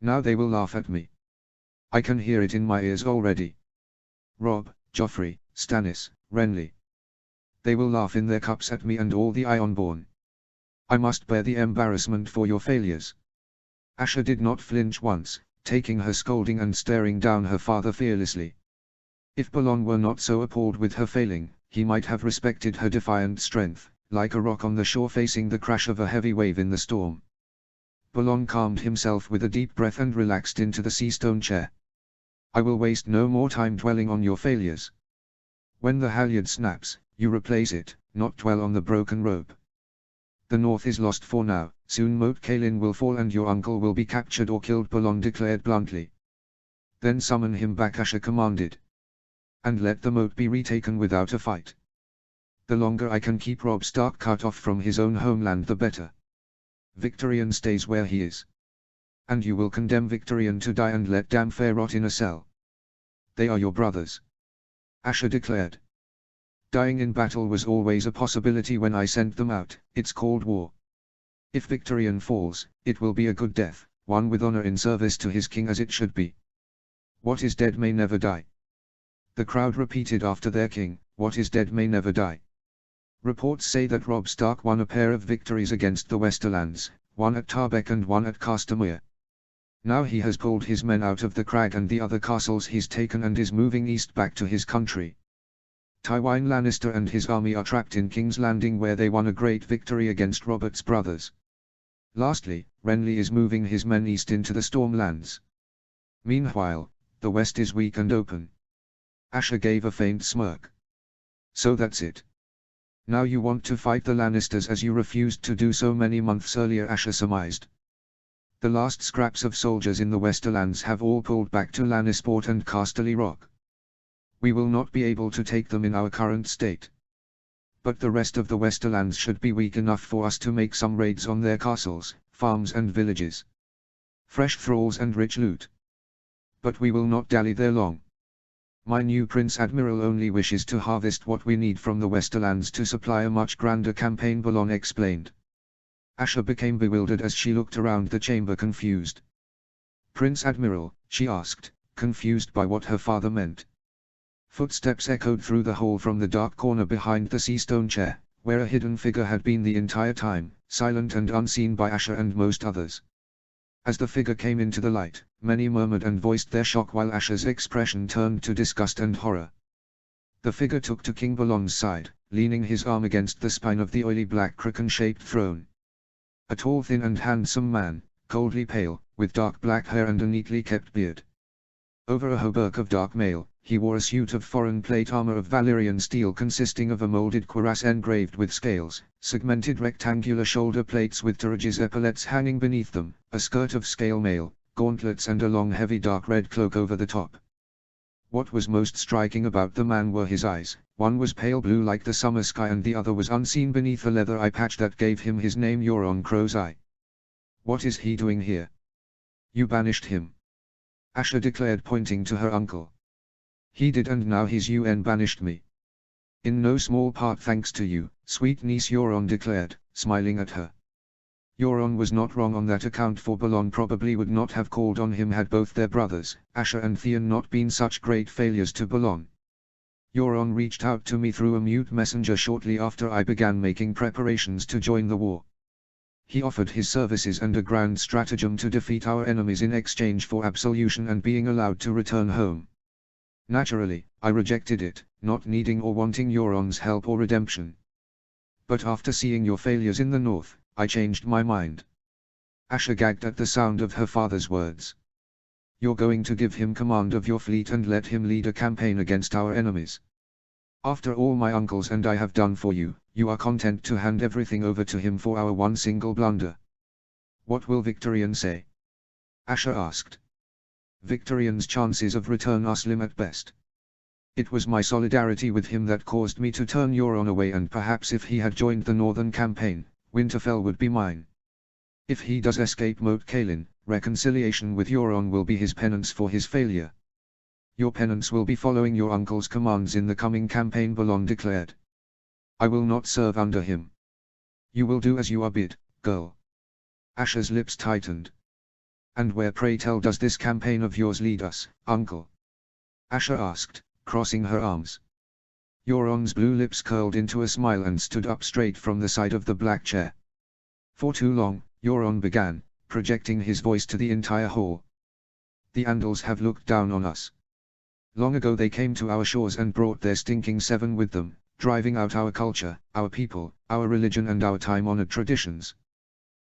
Now they will laugh at me. I can hear it in my ears already. Robb, Joffrey, Stannis, Renly. They will laugh in their cups at me and all the Ironborn. I must bear the embarrassment for your failures. Asha did not flinch once, taking her scolding and staring down her father fearlessly. If Balon were not so appalled with her failing, he might have respected her defiant strength, like a rock on the shore facing the crash of a heavy wave in the storm. Balon calmed himself with a deep breath and relaxed into the sea stone chair. I will waste no more time dwelling on your failures. When the halyard snaps, you replace it, not dwell on the broken rope. The north is lost for now, soon Moat Cailin will fall and your uncle will be captured or killed, Balon declared bluntly. Then summon him back, Asha commanded. and let the moat be retaken without a fight. The longer I can keep Robb Stark cut off from his own homeland the better. Victarion stays where he is. And you will condemn Victarion to die and let Damphair rot in a cell. They are your brothers. Asher declared. Dying in battle was always a possibility when I sent them out, it's called war. If Victarion falls, it will be a good death, one with honor in service to his king as it should be. What is dead may never die. The crowd repeated after their king, what is dead may never die. Reports say that Robb Stark won a pair of victories against the Westerlands, one at Tarbeck and one at Castamere. Now he has pulled his men out of the crag and the other castles he's taken and is moving east back to his country. Tywin Lannister and his army are trapped in King's Landing where they won a great victory against Robert's brothers. Lastly, Renly is moving his men east into the Stormlands. Meanwhile, the west is weak and open. Asher gave a faint smirk. So that's it. Now you want to fight the Lannisters as you refused to do so many months earlier, Asher surmised. The last scraps of soldiers in the Westerlands have all pulled back to Lannisport and Casterly Rock. We will not be able to take them in our current state. But the rest of the Westerlands should be weak enough for us to make some raids on their castles, farms and villages. Fresh thralls and rich loot. But we will not dally there long. My new Prince Admiral only wishes to harvest what we need from the Westerlands to supply a much grander campaign, Balon explained. Asher became bewildered as she looked around the chamber confused. Prince Admiral, she asked, confused by what her father meant. Footsteps echoed through the hall from the dark corner behind the seastone chair, where a hidden figure had been the entire time, silent and unseen by Asher and most others. As the figure came into the light, many murmured and voiced their shock while Asher's expression turned to disgust and horror. The figure took to King Balon's side, leaning his arm against the spine of the oily black kraken-shaped throne. A tall, thin and handsome man, coldly pale, with dark black hair and a neatly kept beard. Over a hauberk of dark mail, he wore a suit of foreign plate armor of Valyrian steel consisting of a molded cuirass engraved with scales, segmented rectangular shoulder plates with Turgis epaulets hanging beneath them, a skirt of scale mail, gauntlets and a long heavy dark red cloak over the top. What was most striking about the man were his eyes, one was pale blue like the summer sky and the other was unseen beneath a leather eye patch that gave him his name, Euron Crow's Eye. What is he doing here? You banished him. Asher declared, pointing to her uncle. He did, and now his UN banished me. In no small part thanks to you, sweet niece, Euron declared, smiling at her. Euron was not wrong on that account, for Balon probably would not have called on him had both their brothers, Asher and Theon, not been such great failures to Balon. Euron reached out to me through a mute messenger shortly after I began making preparations to join the war. He offered his services and a grand stratagem to defeat our enemies in exchange for absolution and being allowed to return home. Naturally, I rejected it, not needing or wanting Euron's help or redemption. But after seeing your failures in the north, I changed my mind. Asher gagged at the sound of her father's words. You're going to give him command of your fleet and let him lead a campaign against our enemies. After all my uncles and I have done for you, you are content to hand everything over to him for our one single blunder. What will Victarion say? Asher asked. Victarion's chances of return are slim at best. It was my solidarity with him that caused me to turn Euron away, and perhaps if he had joined the northern campaign, Winterfell would be mine. If he does escape Moat Cailin, reconciliation with Euron will be his penance for his failure. Your penance will be following your uncle's commands in the coming campaign, Balon declared. I will not serve under him. You will do as you are bid, girl. Asher's lips tightened. And where, pray tell, does this campaign of yours lead us, uncle? Asher asked, crossing her arms. Euron's blue lips curled into a smile and stood up straight from the side of the black chair. For too long, Euron began, projecting his voice to the entire hall. The Andals have looked down on us. Long ago they came to our shores and brought their stinking seven with them, driving out our culture, our people, our religion and our time-honored traditions.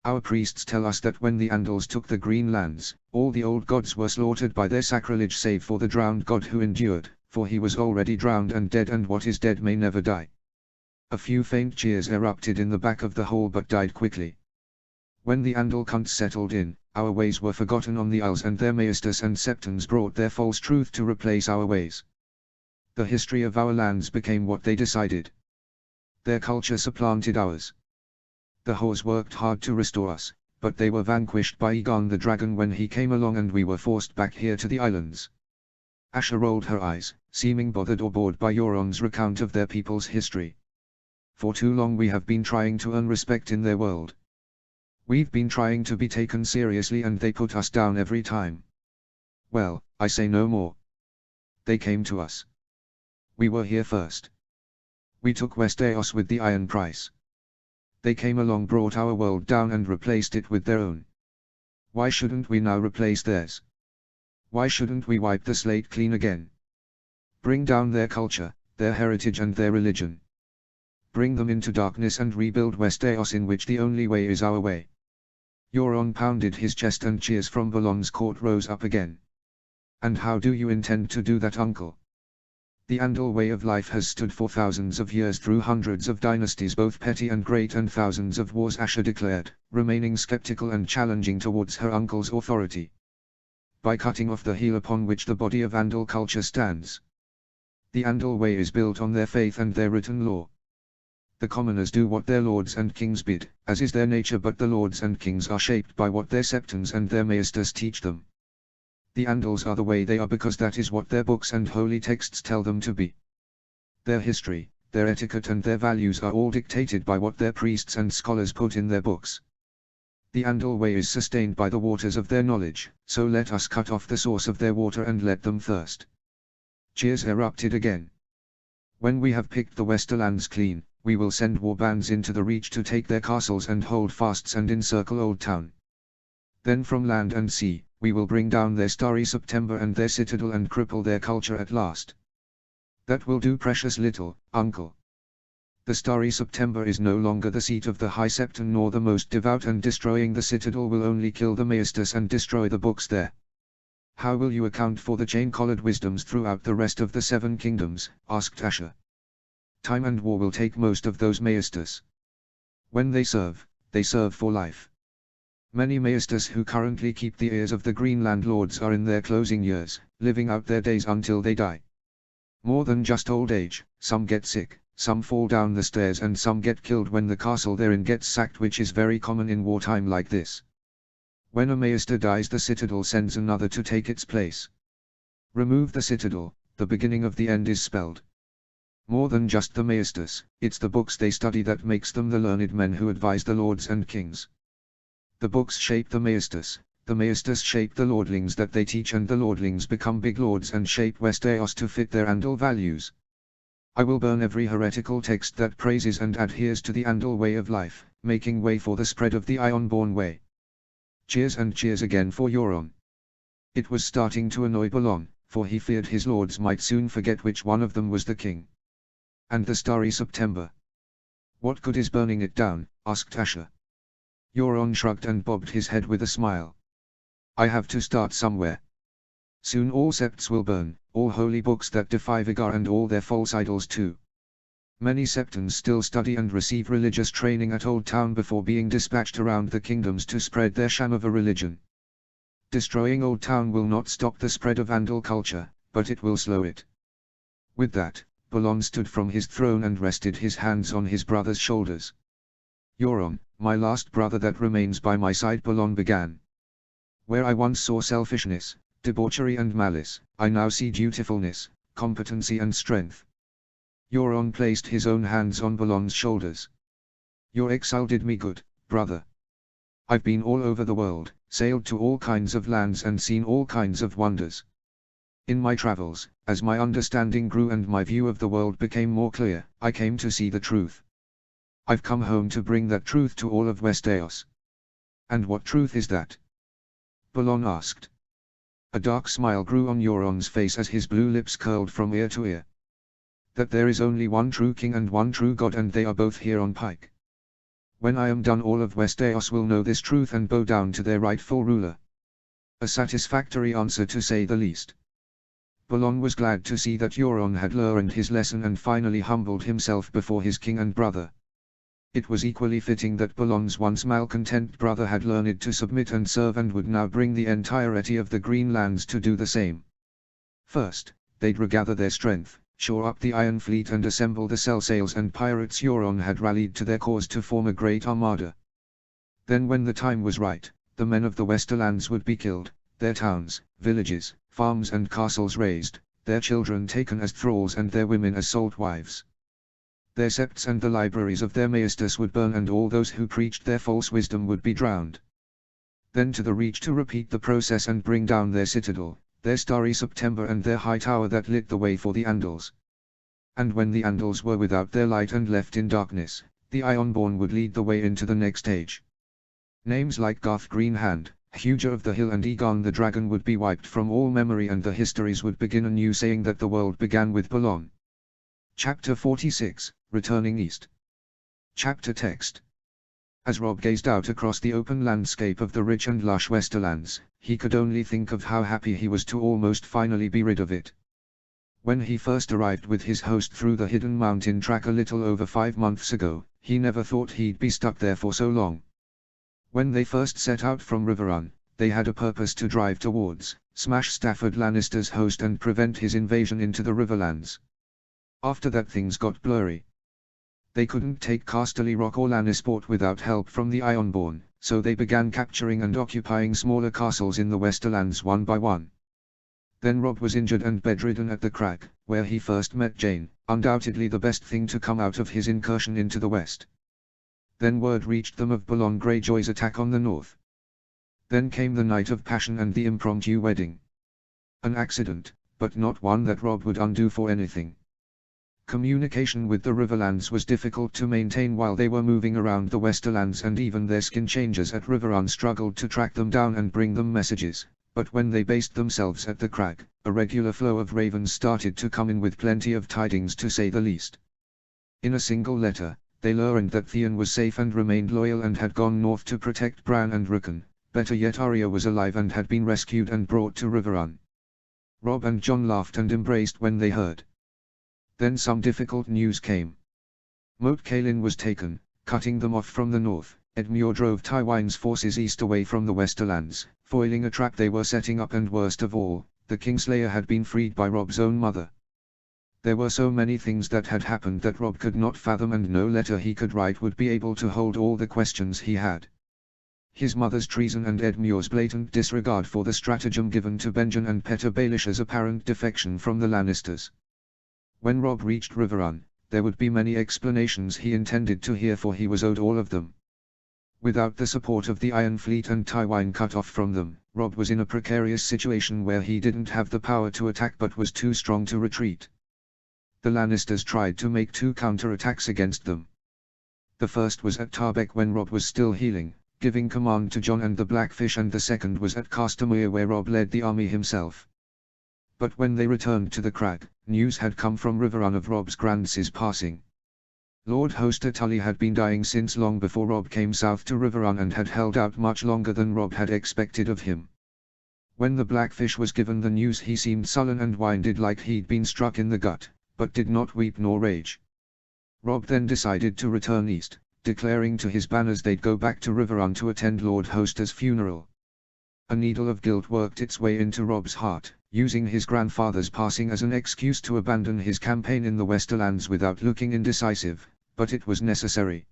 Our priests tell us that when the Andals took the Green Lands, all the old gods were slaughtered by their sacrilege save for the drowned god who endured, for he was already drowned and dead, and what is dead may never die. A few faint cheers erupted in the back of the hall but died quickly. When the Andal cunts settled in, our ways were forgotten on the Isles, and their maesters and septons brought their false truth to replace our ways. The history of our lands became what they decided. Their culture supplanted ours. The Hors worked hard to restore us, but they were vanquished by Egon the dragon when he came along and we were forced back here to the islands. Asha rolled her eyes, seeming bothered or bored by Euron's recount of their people's history. For too long we have been trying to earn respect in their world. We've been trying to be taken seriously and they put us down every time. Well, I say no more. They came to us. We were here first. We took Westeros with the iron price. They came along, brought our world down and replaced it with their own. Why shouldn't we now replace theirs? Why shouldn't we wipe the slate clean again? Bring down their culture, their heritage and their religion. Bring them into darkness and rebuild Westeros, in which the only way is our way. Euron pounded his chest and cheers from Balon's court rose up again. And how do you intend to do that, uncle? The Andal way of life has stood for thousands of years through hundreds of dynasties, both petty and great, and thousands of wars, Asha declared, remaining skeptical and challenging towards her uncle's authority. By cutting off the heel upon which the body of Andal culture stands. The Andal way is built on their faith and their written law. The commoners do what their lords and kings bid, as is their nature, but the lords and kings are shaped by what their septons and their maesters teach them. The Andals are the way they are because that is what their books and holy texts tell them to be. Their history, their etiquette and their values are all dictated by what their priests and scholars put in their books. The Andal way is sustained by the waters of their knowledge, so let us cut off the source of their water and let them thirst. Cheers erupted again. When we have picked the Westerlands clean, we will send war bands into the Reach to take their castles and hold fasts and encircle Old Town. Then from land and sea, we will bring down their Starry September and their citadel and cripple their culture at last. That will do precious little, uncle. The Starry September is no longer the seat of the High Septon nor the most devout, and destroying the citadel will only kill the maesters and destroy the books there. How will you account for the chain-collared wisdoms throughout the rest of the Seven Kingdoms? Asked Asha. Time and war will take most of those maesters. When they serve for life. Many maesters who currently keep the ears of the Greenland lords are in their closing years, living out their days until they die. More than just old age, some get sick, some fall down the stairs, and some get killed when the castle they're in gets sacked, which is very common in wartime like this. When a maester dies, the citadel sends another to take its place. Remove the citadel, the beginning of the end is spelled. More than just the maesters, it's the books they study that makes them the learned men who advise the lords and kings. The books shape the maesters shape the lordlings that they teach, and the lordlings become big lords and shape Westeros to fit their Andal values. I will burn every heretical text that praises and adheres to the Andal way of life, making way for the spread of the Ironborn way. Cheers and cheers again for Euron. It was starting to annoy Balon, for he feared his lords might soon forget which one of them was the king. And the Starry September. What good is burning it down? Asked Asha. Euron shrugged and bobbed his head with a smile. I have to start somewhere. Soon all septs will burn, all holy books that defy Vigar, and all their false idols too. Many septons still study and receive religious training at Old Town before being dispatched around the kingdoms to spread their sham of a religion. Destroying Old Town will not stop the spread of Andal culture, but it will slow it. With that, Balon stood from his throne and rested his hands on his brother's shoulders. Euron, my last brother that remains by my side, Balon began. Where I once saw selfishness, debauchery and malice, I now see dutifulness, competency and strength. Euron placed his own hands on Balon's shoulders. Your exile did me good, brother. I've been all over the world, sailed to all kinds of lands and seen all kinds of wonders. In my travels, as my understanding grew and my view of the world became more clear, I came to see the truth. I've come home to bring that truth to all of Westeros. And what truth is that? Balon asked. A dark smile grew on Euron's face as his blue lips curled from ear to ear. That there is only one true king and one true god, and they are both here on Pike. When I am done, all of Westeros will know this truth and bow down to their rightful ruler. A satisfactory answer, to say the least. Balon was glad to see that Euron had learned his lesson and finally humbled himself before his king and brother. It was equally fitting that Balon's once malcontent brother had learned to submit and serve, and would now bring the entirety of the Greenlands to do the same. First, they'd regather their strength, shore up the Iron Fleet and assemble the sails, and pirates Euron had rallied to their cause to form a great armada. Then when the time was right, the men of the Westerlands would be killed, their towns, villages, farms and castles razed, their children taken as thralls and their women as sold wives. Their septs and the libraries of their maesters would burn, and all those who preached their false wisdom would be drowned. Then to the Reach to repeat the process and bring down their citadel, their starry September and their high tower that lit the way for the Andals. And when the Andals were without their light and left in darkness, the Ironborn would lead the way into the next age. Names like Garth Greenhand, Huger of the Hill and Aegon the Dragon would be wiped from all memory, and the histories would begin anew, saying that the world began with Balon. Chapter 46, Returning East. Chapter Text. As Robb gazed out across the open landscape of the rich and lush Westerlands, he could only think of how happy he was to almost finally be rid of it. When he first arrived with his host through the hidden mountain track a little over 5 months ago, he never thought he'd be stuck there for so long. When they first set out from Riverrun, they had a purpose to drive towards, smash Stafford Lannister's host and prevent his invasion into the Riverlands. After that things got blurry. They couldn't take Casterly Rock or Lannisport without help from the Ironborn, so they began capturing and occupying smaller castles in the Westerlands one by one. Then Robb was injured and bedridden at the Crag, where he first met Jeyne, undoubtedly the best thing to come out of his incursion into the west. Then word reached them of Balon Greyjoy's attack on the north. Then came the night of passion and the impromptu wedding. An accident, but not one that Robb would undo for anything. Communication with the Riverlands was difficult to maintain while they were moving around the Westerlands, and even their skin changers at Riverrun struggled to track them down and bring them messages, but when they based themselves at the Crag, a regular flow of ravens started to come in with plenty of tidings, to say the least. In a single letter, they learned that Theon was safe and remained loyal and had gone north to protect Bran and Rickon. Better yet, Arya was alive and had been rescued and brought to Riverrun. Robb and Jon laughed and embraced when they heard. Then some difficult news came. Moat Cailin was taken, cutting them off from the north. Edmure drove Tywin's forces east away from the Westerlands, foiling a trap they were setting up, and worst of all, the Kingslayer had been freed by Robb's own mother. There were so many things that had happened that Robb could not fathom, and no letter he could write would be able to hold all the questions he had. His mother's treason and Edmure's blatant disregard for the stratagem given to Benjen, and Petyr Baelish's apparent defection from the Lannisters. When Robb reached Riverrun, there would be many explanations he intended to hear, for he was owed all of them. Without the support of the Iron Fleet and Tywin cut off from them, Robb was in a precarious situation where he didn't have the power to attack but was too strong to retreat. The Lannisters tried to make 2 counterattacks against them. The first was at Tarbeck when Robb was still healing, giving command to Jon and the Blackfish, and the second was at Castamere where Robb led the army himself. But when they returned to the Crag, news had come from Riverrun of Robb's grand's passing. Lord Hoster Tully had been dying since long before Robb came south to Riverrun, and had held out much longer than Robb had expected of him. When the Blackfish was given the news, he seemed sullen and winded like he'd been struck in the gut, but did not weep nor rage. Robb then decided to return east, declaring to his banners they'd go back to Riverrun to attend Lord Hoster's funeral. A needle of guilt worked its way into Robb's heart, using his grandfather's passing as an excuse to abandon his campaign in the Westerlands without looking indecisive, but it was necessary.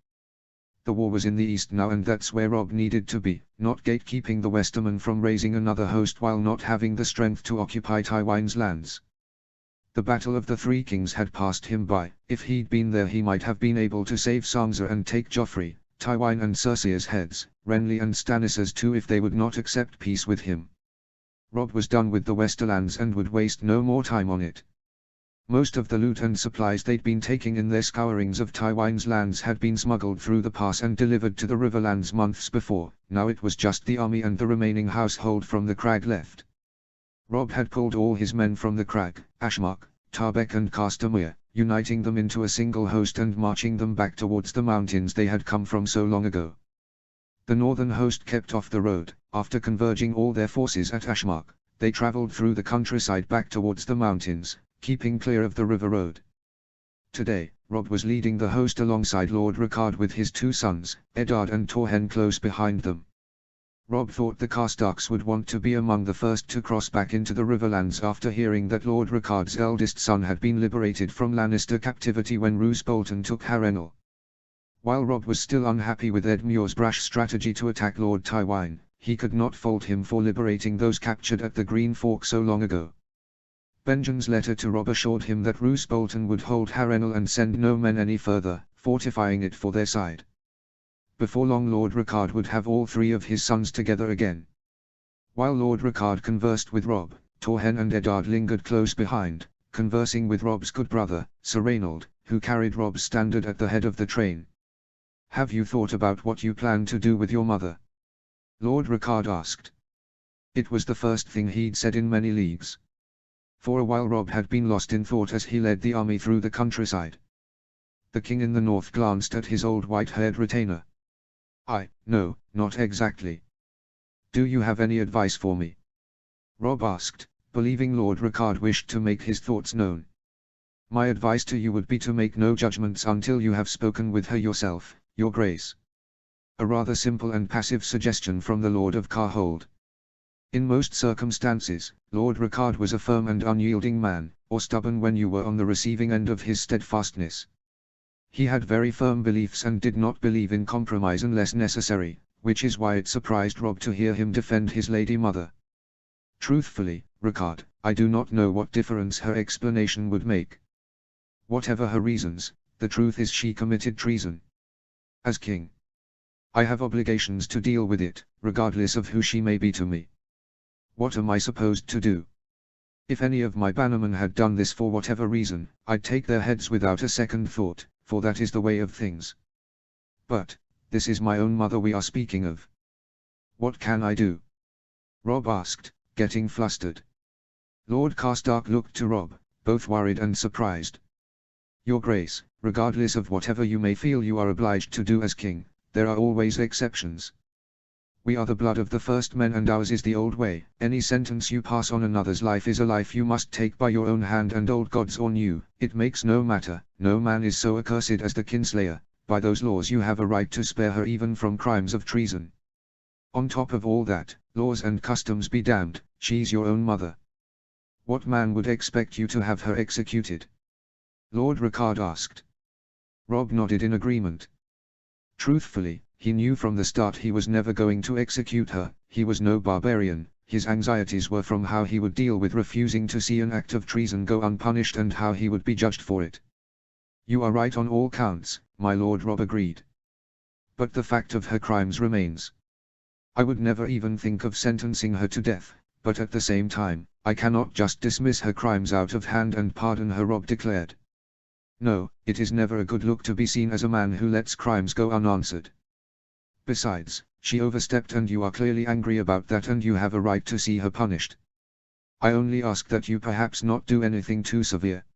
The war was in the east now, and that's where Robb needed to be, not gatekeeping the Westermen from raising another host while not having the strength to occupy Tywin's lands. The Battle of the Three Kings had passed him by. If he'd been there he might have been able to save Sansa and take Joffrey, Tywin and Cersea's heads, Renly and Stannis's too, if they would not accept peace with him. Robb was done with the Westerlands and would waste no more time on it. Most of the loot and supplies they'd been taking in their scourings of Tywin's lands had been smuggled through the pass and delivered to the Riverlands months before. Now it was just the army and the remaining household from the Crag left. Robb had pulled all his men from the Crag, Ashmark, Tarbeck and Castamere, uniting them into a single host and marching them back towards the mountains they had come from so long ago. The northern host kept off the road. After converging all their forces at Ashmark, they travelled through the countryside back towards the mountains, keeping clear of the river road. Today, Robb was leading the host alongside Lord Rickard with his 2 sons, Eddard and Torhen, close behind them. Robb thought the Karstarks would want to be among the first to cross back into the Riverlands after hearing that Lord Rickard's eldest son had been liberated from Lannister captivity when Roose Bolton took Harrenhal. While Robb was still unhappy with Ed Muir's brash strategy to attack Lord Tywine, he could not fault him for liberating those captured at the Green Fork so long ago. Benjen's letter to Robb assured him that Roose Bolton would hold Harrenhal and send no men any further, fortifying it for their side. Before long Lord Rickard would have all three of his sons together again. While Lord Rickard conversed with Robb, Torhen and Eddard lingered close behind, conversing with Robb's good brother, Sir Reynold, who carried Robb's standard at the head of the train. "Have you thought about what you plan to do with your mother?" Lord Rickard asked. It was the first thing he'd said in many leagues. For a while Robb had been lost in thought as he led the army through the countryside. The king in the north glanced at his old white-haired retainer. No, not exactly. Do you have any advice for me?" Robb asked, believing Lord Rickard wished to make his thoughts known. "My advice to you would be to make no judgments until you have spoken with her yourself, Your Grace." A rather simple and passive suggestion from the Lord of Carhold. In most circumstances, Lord Rickard was a firm and unyielding man, or stubborn when you were on the receiving end of his steadfastness. He had very firm beliefs and did not believe in compromise unless necessary, which is why it surprised Robb to hear him defend his lady mother. "Truthfully, Rickard, I do not know what difference her explanation would make. Whatever her reasons, the truth is she committed treason. As king, I have obligations to deal with it, regardless of who she may be to me. What am I supposed to do? If any of my bannermen had done this for whatever reason, I'd take their heads without a second thought, for that is the way of things. But, this is my own mother we are speaking of. What can I do?" Robb asked, getting flustered. Lord Karstark looked to Robb, both worried and surprised. "Your Grace, regardless of whatever you may feel you are obliged to do as king, there are always exceptions. We are the blood of the first men and ours is the old way. Any sentence you pass on another's life is a life you must take by your own hand, and old gods or new, it makes no matter, no man is so accursed as the kinslayer. By those laws you have a right to spare her even from crimes of treason. On top of all that, laws and customs be damned, she's your own mother. What man would expect you to have her executed?" Lord Rickard asked. Robb nodded in agreement. Truthfully, he knew from the start he was never going to execute her. He was no barbarian. His anxieties were from how he would deal with refusing to see an act of treason go unpunished and how he would be judged for it. "You are right on all counts, my lord," Robb agreed. "But the fact of her crimes remains. I would never even think of sentencing her to death, but at the same time, I cannot just dismiss her crimes out of hand and pardon her," Robb declared. "No, it is never a good look to be seen as a man who lets crimes go unanswered. Besides, she overstepped and you are clearly angry about that and you have a right to see her punished. I only ask that you perhaps not do anything too severe.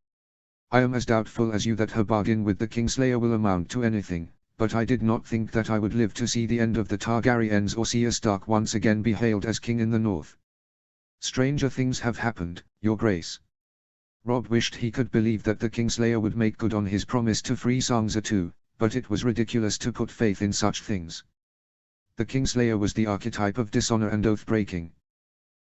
I am as doubtful as you that her bargain with the Kingslayer will amount to anything, but I did not think that I would live to see the end of the Targaryens or see a Stark once again be hailed as king in the north. Stranger things have happened, Your Grace." Robb wished he could believe that the Kingslayer would make good on his promise to free Sansa too, but it was ridiculous to put faith in such things. The Kingslayer was the archetype of dishonor and oath-breaking.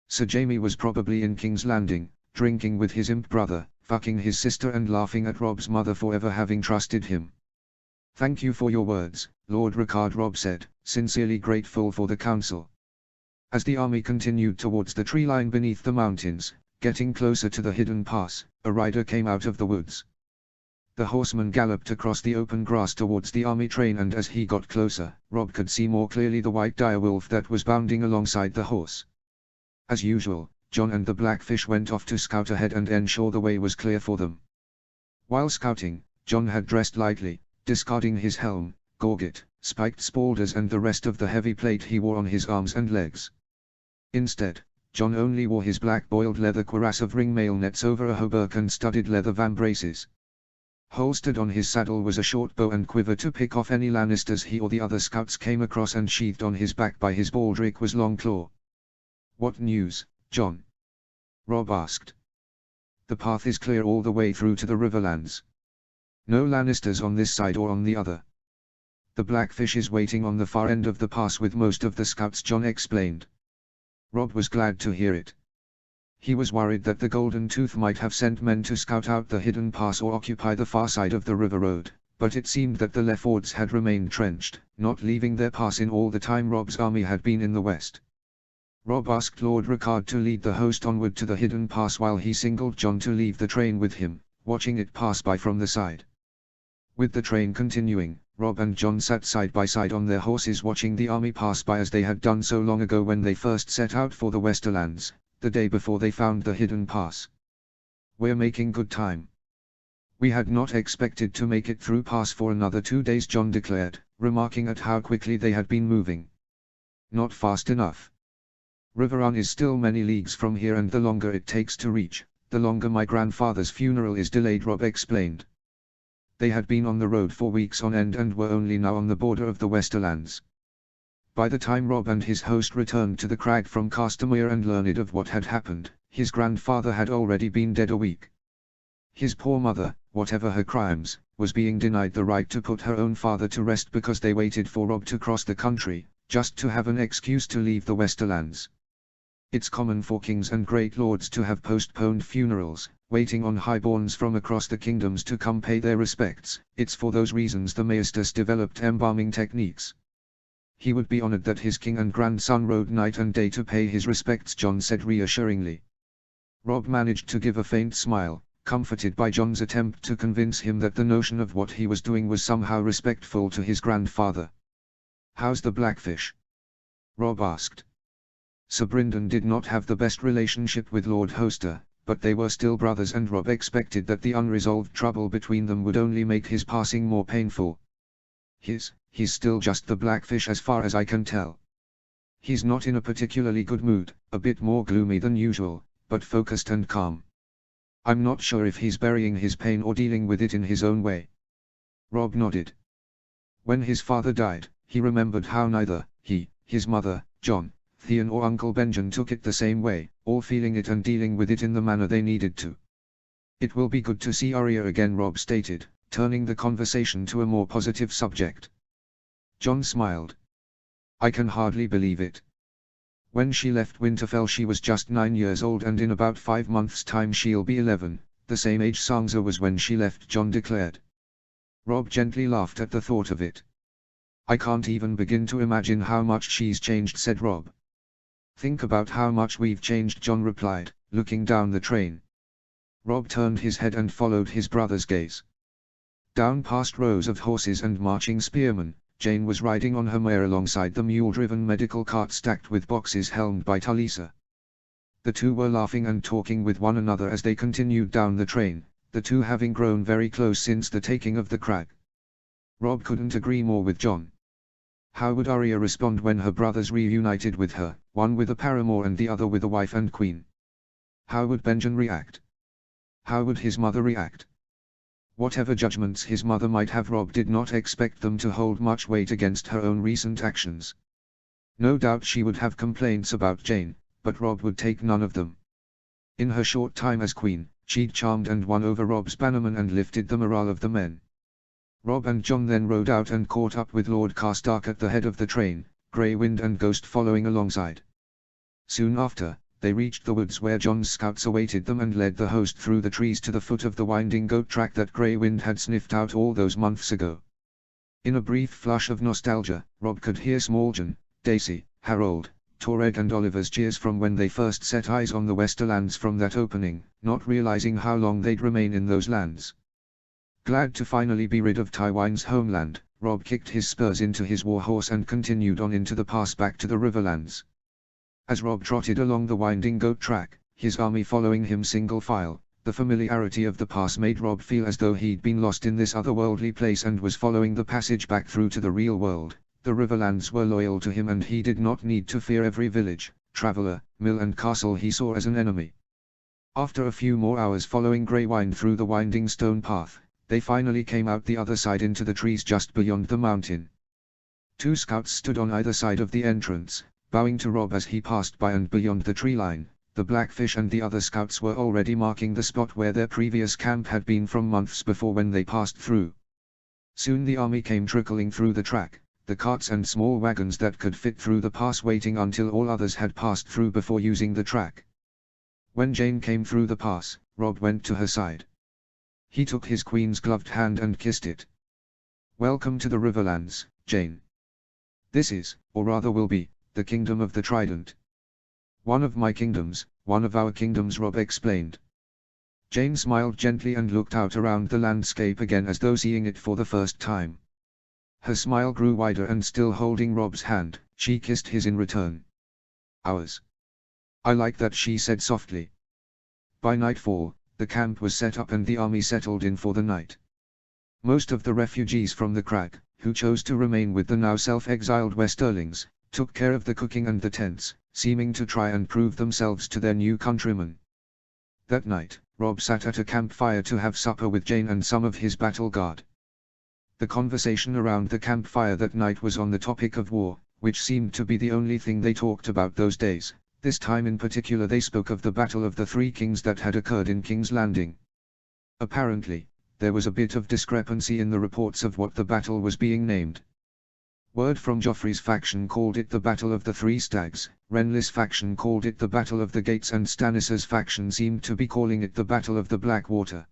Sir Jaime was probably in King's Landing, drinking with his imp brother, fucking his sister and laughing at Robb's mother for ever having trusted him. "Thank you for your words, Lord Rickard," Robb said, sincerely grateful for the counsel. As the army continued towards the tree line beneath the mountains, getting closer to the hidden pass, a rider came out of the woods. The horseman galloped across the open grass towards the army train, and as he got closer, Robb could see more clearly the white direwolf that was bounding alongside the horse. As usual, Jon and the Blackfish went off to scout ahead and ensure the way was clear for them. While scouting, Jon had dressed lightly, discarding his helm, gorget, spiked spalders and the rest of the heavy plate he wore on his arms and legs. Instead, Jon only wore his black boiled leather cuirass of ringmail nets over a hauberk and studded leather vambraces. Holstered on his saddle was a short bow and quiver to pick off any Lannisters he or the other scouts came across, and sheathed on his back by his baldric was Longclaw. "What news, Jon?" Robb asked. "The path is clear all the way through to the Riverlands. No Lannisters on this side or on the other. The Blackfish is waiting on the far end of the pass with most of the scouts, John explained. Rob was glad to hear it. He was worried that the Golden Tooth might have sent men to scout out the hidden pass or occupy the far side of the river road, but it seemed that the Lefords had remained trenched, not leaving their pass in all the time Rob's army had been in the west. Rob asked Lord Ricard to lead the host onward to the hidden pass while he signaled John to leave the train with him, watching it pass by from the side. With the train continuing, Rob and John sat side by side on their horses watching the army pass by as they had done so long ago when they first set out for the Westerlands, the day before they found the hidden pass. "We're making good time. We had not expected to make it through pass for another 2 days," John declared, remarking at how quickly they had been moving. "Not fast enough. Riveron is still many leagues from here, and the longer it takes to reach, the longer my grandfather's funeral is delayed," Rob explained. They had been on the road for weeks on end and were only now on the border of the Westerlands. By the time Rob and his host returned to the crag from Castamere and learned of what had happened, his grandfather had already been dead a week. His poor mother, whatever her crimes, was being denied the right to put her own father to rest because they waited for Rob to cross the country, just to have an excuse to leave the Westerlands. It's common for kings and great lords to have postponed funerals, waiting on highborns from across the kingdoms to come pay their respects. It's for those reasons the Maestas developed embalming techniques. He would be honored that his king and grandson rode night and day to pay his respects, John said reassuringly. Rob managed to give a faint smile, comforted by John's attempt to convince him that the notion of what he was doing was somehow respectful to his grandfather. "How's the Blackfish?" Rob asked. Sir Brynden did not have the best relationship with Lord Hoster, but they were still brothers, and Rob expected that the unresolved trouble between them would only make his passing more painful. He's still just the Blackfish as far as I can tell. He's not in a particularly good mood, a bit more gloomy than usual, but focused and calm. I'm not sure if he's burying his pain or dealing with it in his own way." Rob nodded. When his father died, he remembered how neither he, his mother, John, Theon or Uncle Benjen took it the same way, all feeling it and dealing with it in the manner they needed to. "It will be good to see Arya again," Rob stated, turning the conversation to a more positive subject. John smiled. "I can hardly believe it. When she left Winterfell she was just 9 years old, and in about 5 months' time she'll be 11, the same age Sansa was when she left," John declared. Rob gently laughed at the thought of it. "I can't even begin to imagine how much she's changed," said Rob. "Think about how much we've changed," John replied, looking down the train. Rob turned his head and followed his brother's gaze. Down past rows of horses and marching spearmen, Jane was riding on her mare alongside the mule-driven medical cart stacked with boxes helmed by Talisa. The two were laughing and talking with one another as they continued down the train, the two having grown very close since the taking of the crag. Rob couldn't agree more with John. How would Arya respond when her brothers reunited with her, one with a paramour and the other with a wife and queen? How would Benjen react? How would his mother react? Whatever judgments his mother might have, Rob did not expect them to hold much weight against her own recent actions. No doubt she would have complaints about Jane, but Rob would take none of them. In her short time as queen, she'd charmed and won over Rob's bannermen and lifted the morale of the men. Rob and John then rode out and caught up with Lord Karstark at the head of the train, Grey Wind and Ghost following alongside. Soon after, they reached the woods where John's scouts awaited them and led the host through the trees to the foot of the winding goat track that Grey Wind had sniffed out all those months ago. In a brief flush of nostalgia, Rob could hear Smalljan, Daisy, Harold, Torred and Oliver's cheers from when they first set eyes on the Westerlands from that opening, not realizing how long they'd remain in those lands. Glad to finally be rid of Tywin's homeland, Rob kicked his spurs into his warhorse and continued on into the pass back to the Riverlands. As Rob trotted along the winding goat track, his army following him single file, the familiarity of the pass made Rob feel as though he'd been lost in this otherworldly place and was following the passage back through to the real world. The Riverlands were loyal to him and he did not need to fear every village, traveller, mill and castle he saw as an enemy. After a few more hours following Greywind through the winding stone path, they finally came out the other side into the trees just beyond the mountain. 2 scouts stood on either side of the entrance, bowing to Rob as he passed by, and beyond the tree line, the Blackfish and the other scouts were already marking the spot where their previous camp had been from months before when they passed through. Soon the army came trickling through the track, the carts and small wagons that could fit through the pass waiting until all others had passed through before using the track. When Jane came through the pass, Rob went to her side. He took his queen's gloved hand and kissed it. "Welcome to the Riverlands, Jane. This is, or rather will be, the Kingdom of the Trident." "One of my kingdoms, one of our kingdoms," Rob explained. Jane smiled gently and looked out around the landscape again as though seeing it for the first time. Her smile grew wider and still holding Rob's hand, she kissed his in return. "Ours. I like that," she said softly. By nightfall, the camp was set up and the army settled in for the night. Most of the refugees from the crag, who chose to remain with the now self-exiled Westerlings, took care of the cooking and the tents, seeming to try and prove themselves to their new countrymen. That night, Rob sat at a campfire to have supper with Jane and some of his battle guard. The conversation around the campfire that night was on the topic of war, which seemed to be the only thing they talked about those days. This time in particular they spoke of the Battle of the Three Kings that had occurred in King's Landing. Apparently, there was a bit of discrepancy in the reports of what the battle was being named. Word from Joffrey's faction called it the Battle of the Three Stags, Renly's faction called it the Battle of the Gates and Stannis's faction seemed to be calling it the Battle of the Blackwater.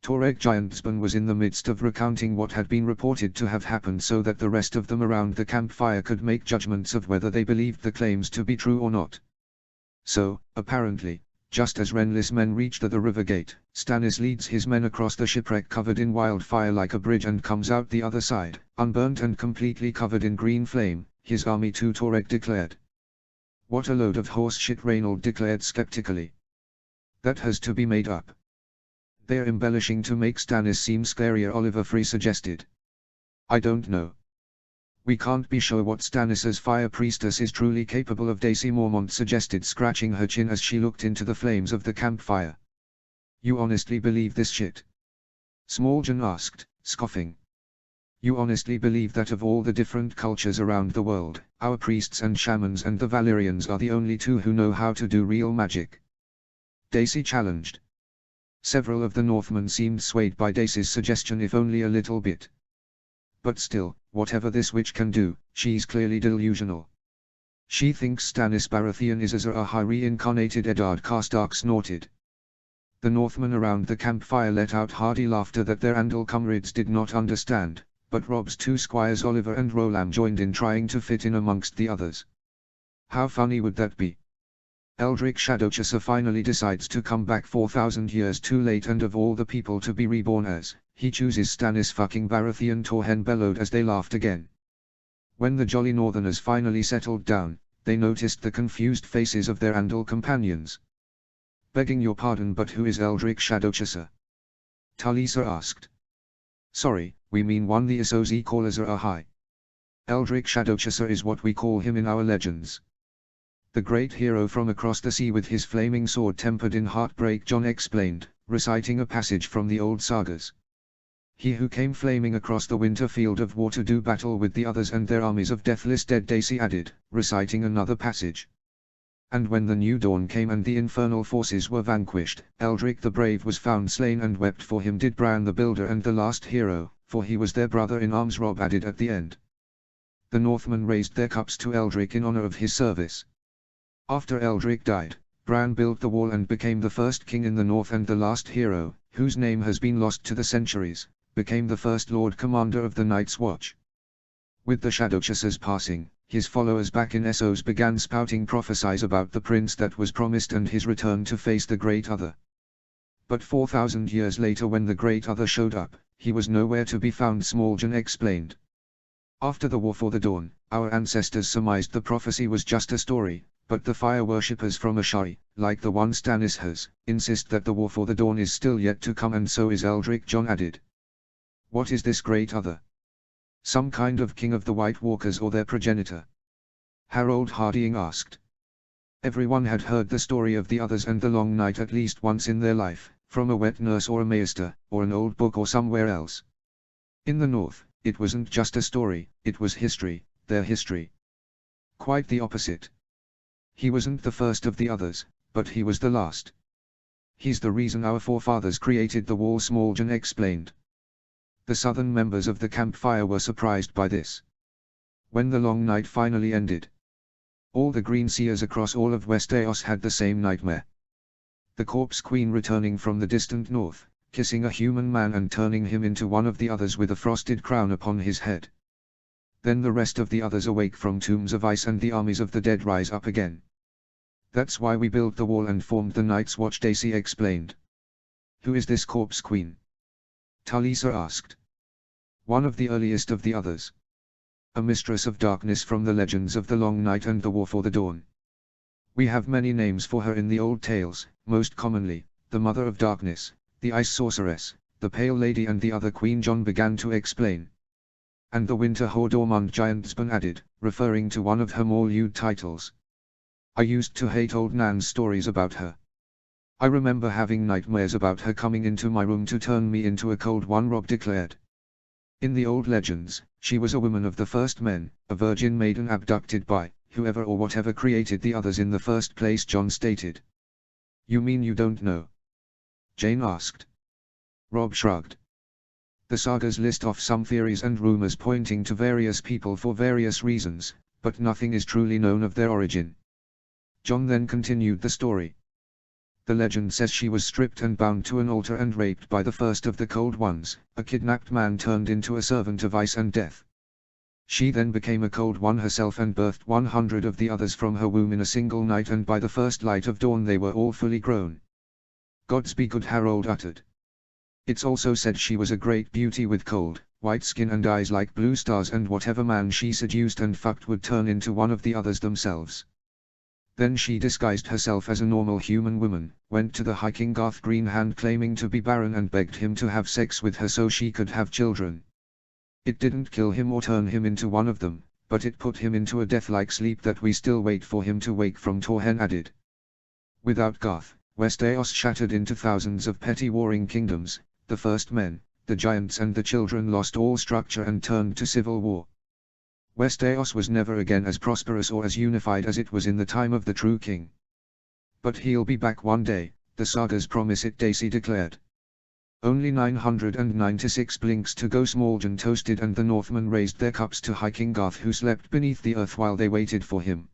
Torek Giantsbane was in the midst of recounting what had been reported to have happened so that the rest of them around the campfire could make judgments of whether they believed the claims to be true or not. So, apparently, just as Renly's men reached the river gate, Stannis leads his men across the shipwreck covered in wildfire like a bridge and comes out the other side, unburnt and completely covered in green flame, his army too, Torek declared. "What a load of horse shit," Reynold declared skeptically. "That has to be made up." "They're embellishing to make Stannis seem scarier," Oliver Free suggested. "I don't know. We can't be sure what Stannis's fire priestess is truly capable of," Daisy Mormont suggested, scratching her chin as she looked into the flames of the campfire. "You honestly believe this shit?" Smalljan asked, scoffing. "You honestly believe that of all the different cultures around the world, our priests and shamans and the Valyrians are the only two who know how to do real magic?" Daisy challenged. Several of the Northmen seemed swayed by Daisy's suggestion, if only a little bit. But still, whatever this witch can do, she's clearly delusional. "She thinks Stannis Baratheon is Azor Ahai reincarnated," Eddard Karstark snorted. The Northmen around the campfire let out hearty laughter that their Andal comrades did not understand, but Rob's two squires Oliver and Rolam joined in, trying to fit in amongst the others. "How funny would that be? Eldrick Shadowchaser finally decides to come back 4,000 years too late, and of all the people to be reborn as, he chooses Stannis fucking Baratheon," Torhen bellowed as they laughed again. When the jolly Northerners finally settled down, they noticed the confused faces of their Andal companions. "Begging your pardon, but who is Eldrick Shadowchaser?" Talisa asked. "Sorry, we mean one the Asozi call Azor Ahai. Eldrick Shadowchaser is what we call him in our legends. The great hero from across the sea with his flaming sword tempered in heartbreak," Jon explained, reciting a passage from the old sagas. "He who came flaming across the winter field of war to do battle with the others and their armies of deathless dead," Daisy added, reciting another passage. "And when the new dawn came and the infernal forces were vanquished, Eldrick the brave was found slain, and wept for him did Bran the builder and the last hero, for he was their brother in arms," Rob added at the end. The Northmen raised their cups to Eldrick in honor of his service. After Eldrick died, Bran built the wall and became the first king in the north, and the last hero, whose name has been lost to the centuries, became the first Lord Commander of the Night's Watch. With the Shadowchaser's passing, his followers back in Essos began spouting prophecies about the prince that was promised and his return to face the Great Other. But 4,000 years later, when the Great Other showed up, he was nowhere to be found, Smalljan explained. "After the War for the Dawn, our ancestors surmised the prophecy was just a story, but the fire worshippers from Ashari, like the one Stannis has, insist that the War for the Dawn is still yet to come, and so is Eldrick," Jon added. "What is this Great Other? Some kind of king of the White Walkers or their progenitor?" Harold Hardying asked. Everyone had heard the story of the Others and the Long Night at least once in their life, from a wet nurse or a maester, or an old book or somewhere else. In the north, it wasn't just a story, it was history, their history. Quite the opposite. He wasn't the first of the Others, but he was the last. "He's the reason our forefathers created the wall," Smalljan explained. The southern members of the campfire were surprised by this. When the long night finally ended, all the green seers across all of Westeros had the same nightmare. The corpse queen returning from the distant north, kissing a human man and turning him into one of the others with a frosted crown upon his head. Then the rest of the others awake from tombs of ice and the armies of the dead rise up again. That's why we built the wall and formed the Night's Watch, Daisy explained. Who is this corpse queen? Talisa asked. One of the earliest of the others. A mistress of darkness from the legends of the Long Night and the War for the Dawn. We have many names for her in the old tales, most commonly, the Mother of Darkness, the Ice Sorceress, the Pale Lady and the other queen, Jon began to explain. And the Winter Horde Ormond Giantspan added, referring to one of her more lewd titles. I used to hate old Nan's stories about her. I remember having nightmares about her coming into my room to turn me into a cold one, Robb declared. In the old legends, she was a woman of the first men, a virgin maiden abducted by whoever or whatever created the others in the first place, Jon stated. You mean you don't know? Jane asked. Robb shrugged. The sagas list off some theories and rumors pointing to various people for various reasons, but nothing is truly known of their origin. Jon then continued the story. The legend says she was stripped and bound to an altar and raped by the first of the Cold Ones, a kidnapped man turned into a servant of ice and death. She then became a Cold One herself and birthed 100 of the others from her womb in a single night, and by the first light of dawn they were all fully grown. Gods be good, Harold uttered. It's also said she was a great beauty with cold, white skin and eyes like blue stars, and whatever man she seduced and fucked would turn into one of the others themselves. Then she disguised herself as a normal human woman, went to the High King Garth Greenhand claiming to be barren and begged him to have sex with her so she could have children. It didn't kill him or turn him into one of them, but it put him into a death-like sleep that we still wait for him to wake from, Torhen added. Without Garth, Westeros shattered into thousands of petty warring kingdoms. The first men, the giants and the children lost all structure and turned to civil war. Westeros was never again as prosperous or as unified as it was in the time of the true king. But he'll be back one day, the sagas promise it, Daisy declared. Only 996 blinks to go, Smalljan toasted, and the Northmen raised their cups to High King Garth, who slept beneath the earth while they waited for him.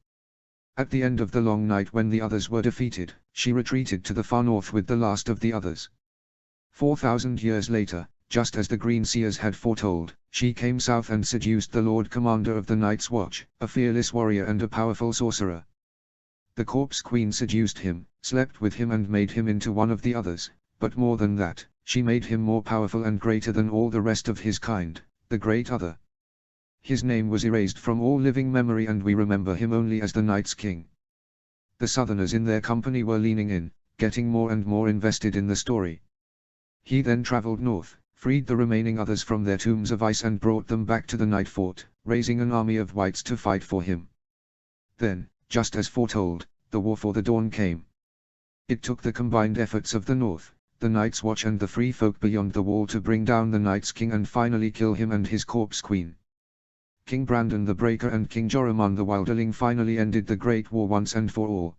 At the end of the long night, when the others were defeated, she retreated to the far north with the last of the others. 4,000 years later, just as the Green Seers had foretold, she came south and seduced the Lord Commander of the Night's Watch, a fearless warrior and a powerful sorcerer. The Corpse Queen seduced him, slept with him and made him into one of the others, but more than that, she made him more powerful and greater than all the rest of his kind, the Great Other. His name was erased from all living memory and we remember him only as the Night's King. The Southerners in their company were leaning in, getting more and more invested in the story. He then traveled north, freed the remaining others from their tombs of ice and brought them back to the Night Fort, raising an army of whites to fight for him. Then, just as foretold, the War for the Dawn came. It took the combined efforts of the North, the Night's Watch and the free folk beyond the wall to bring down the Night's King and finally kill him and his Corpse Queen. King Brandon the Breaker and King Joramun the Wilderling finally ended the Great War once and for all.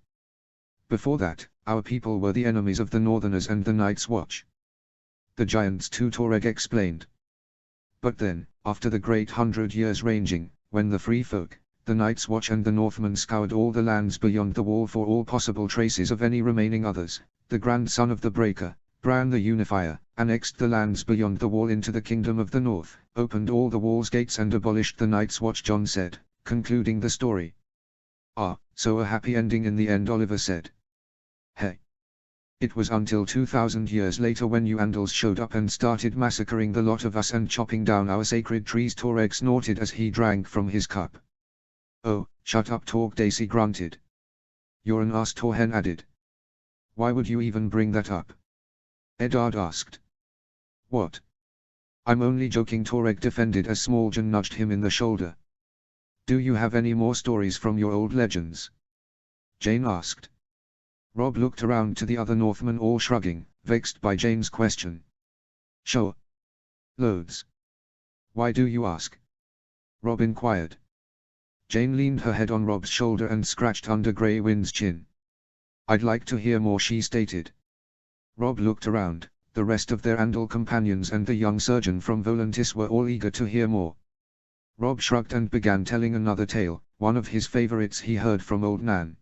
Before that, our people were the enemies of the Northerners and the Night's Watch. The giants too, Toreg explained. But then, after the great 100 years ranging, when the free folk, the Night's Watch and the Northmen scoured all the lands beyond the wall for all possible traces of any remaining others, the grandson of the Breaker, Bran the Unifier, annexed the lands beyond the wall into the Kingdom of the North, opened all the wall's gates and abolished the Night's Watch, Jon said, concluding the story. Ah, so a happy ending in the end, Oliver said. Hey. It was until 2,000 years later when you Andals showed up and started massacring the lot of us and chopping down our sacred trees, Toreg snorted as he drank from his cup. Oh, shut up, Torg, Daisy grunted. You're an ass, Torhen added. Why would you even bring that up? Eddard asked. What? I'm only joking, Toreg defended as Smalljan nudged him in the shoulder. Do you have any more stories from your old legends? Jane asked. Robb looked around to the other Northmen, all shrugging, vexed by Jane's question. Sure. Loads. Why do you ask? Robb inquired. Jane leaned her head on Robb's shoulder and scratched under Grey Wind's chin. I'd like to hear more, she stated. Robb looked around, the rest of their Andal companions and the young surgeon from Volantis were all eager to hear more. Rob shrugged and began telling another tale, one of his favorites he heard from old Nan.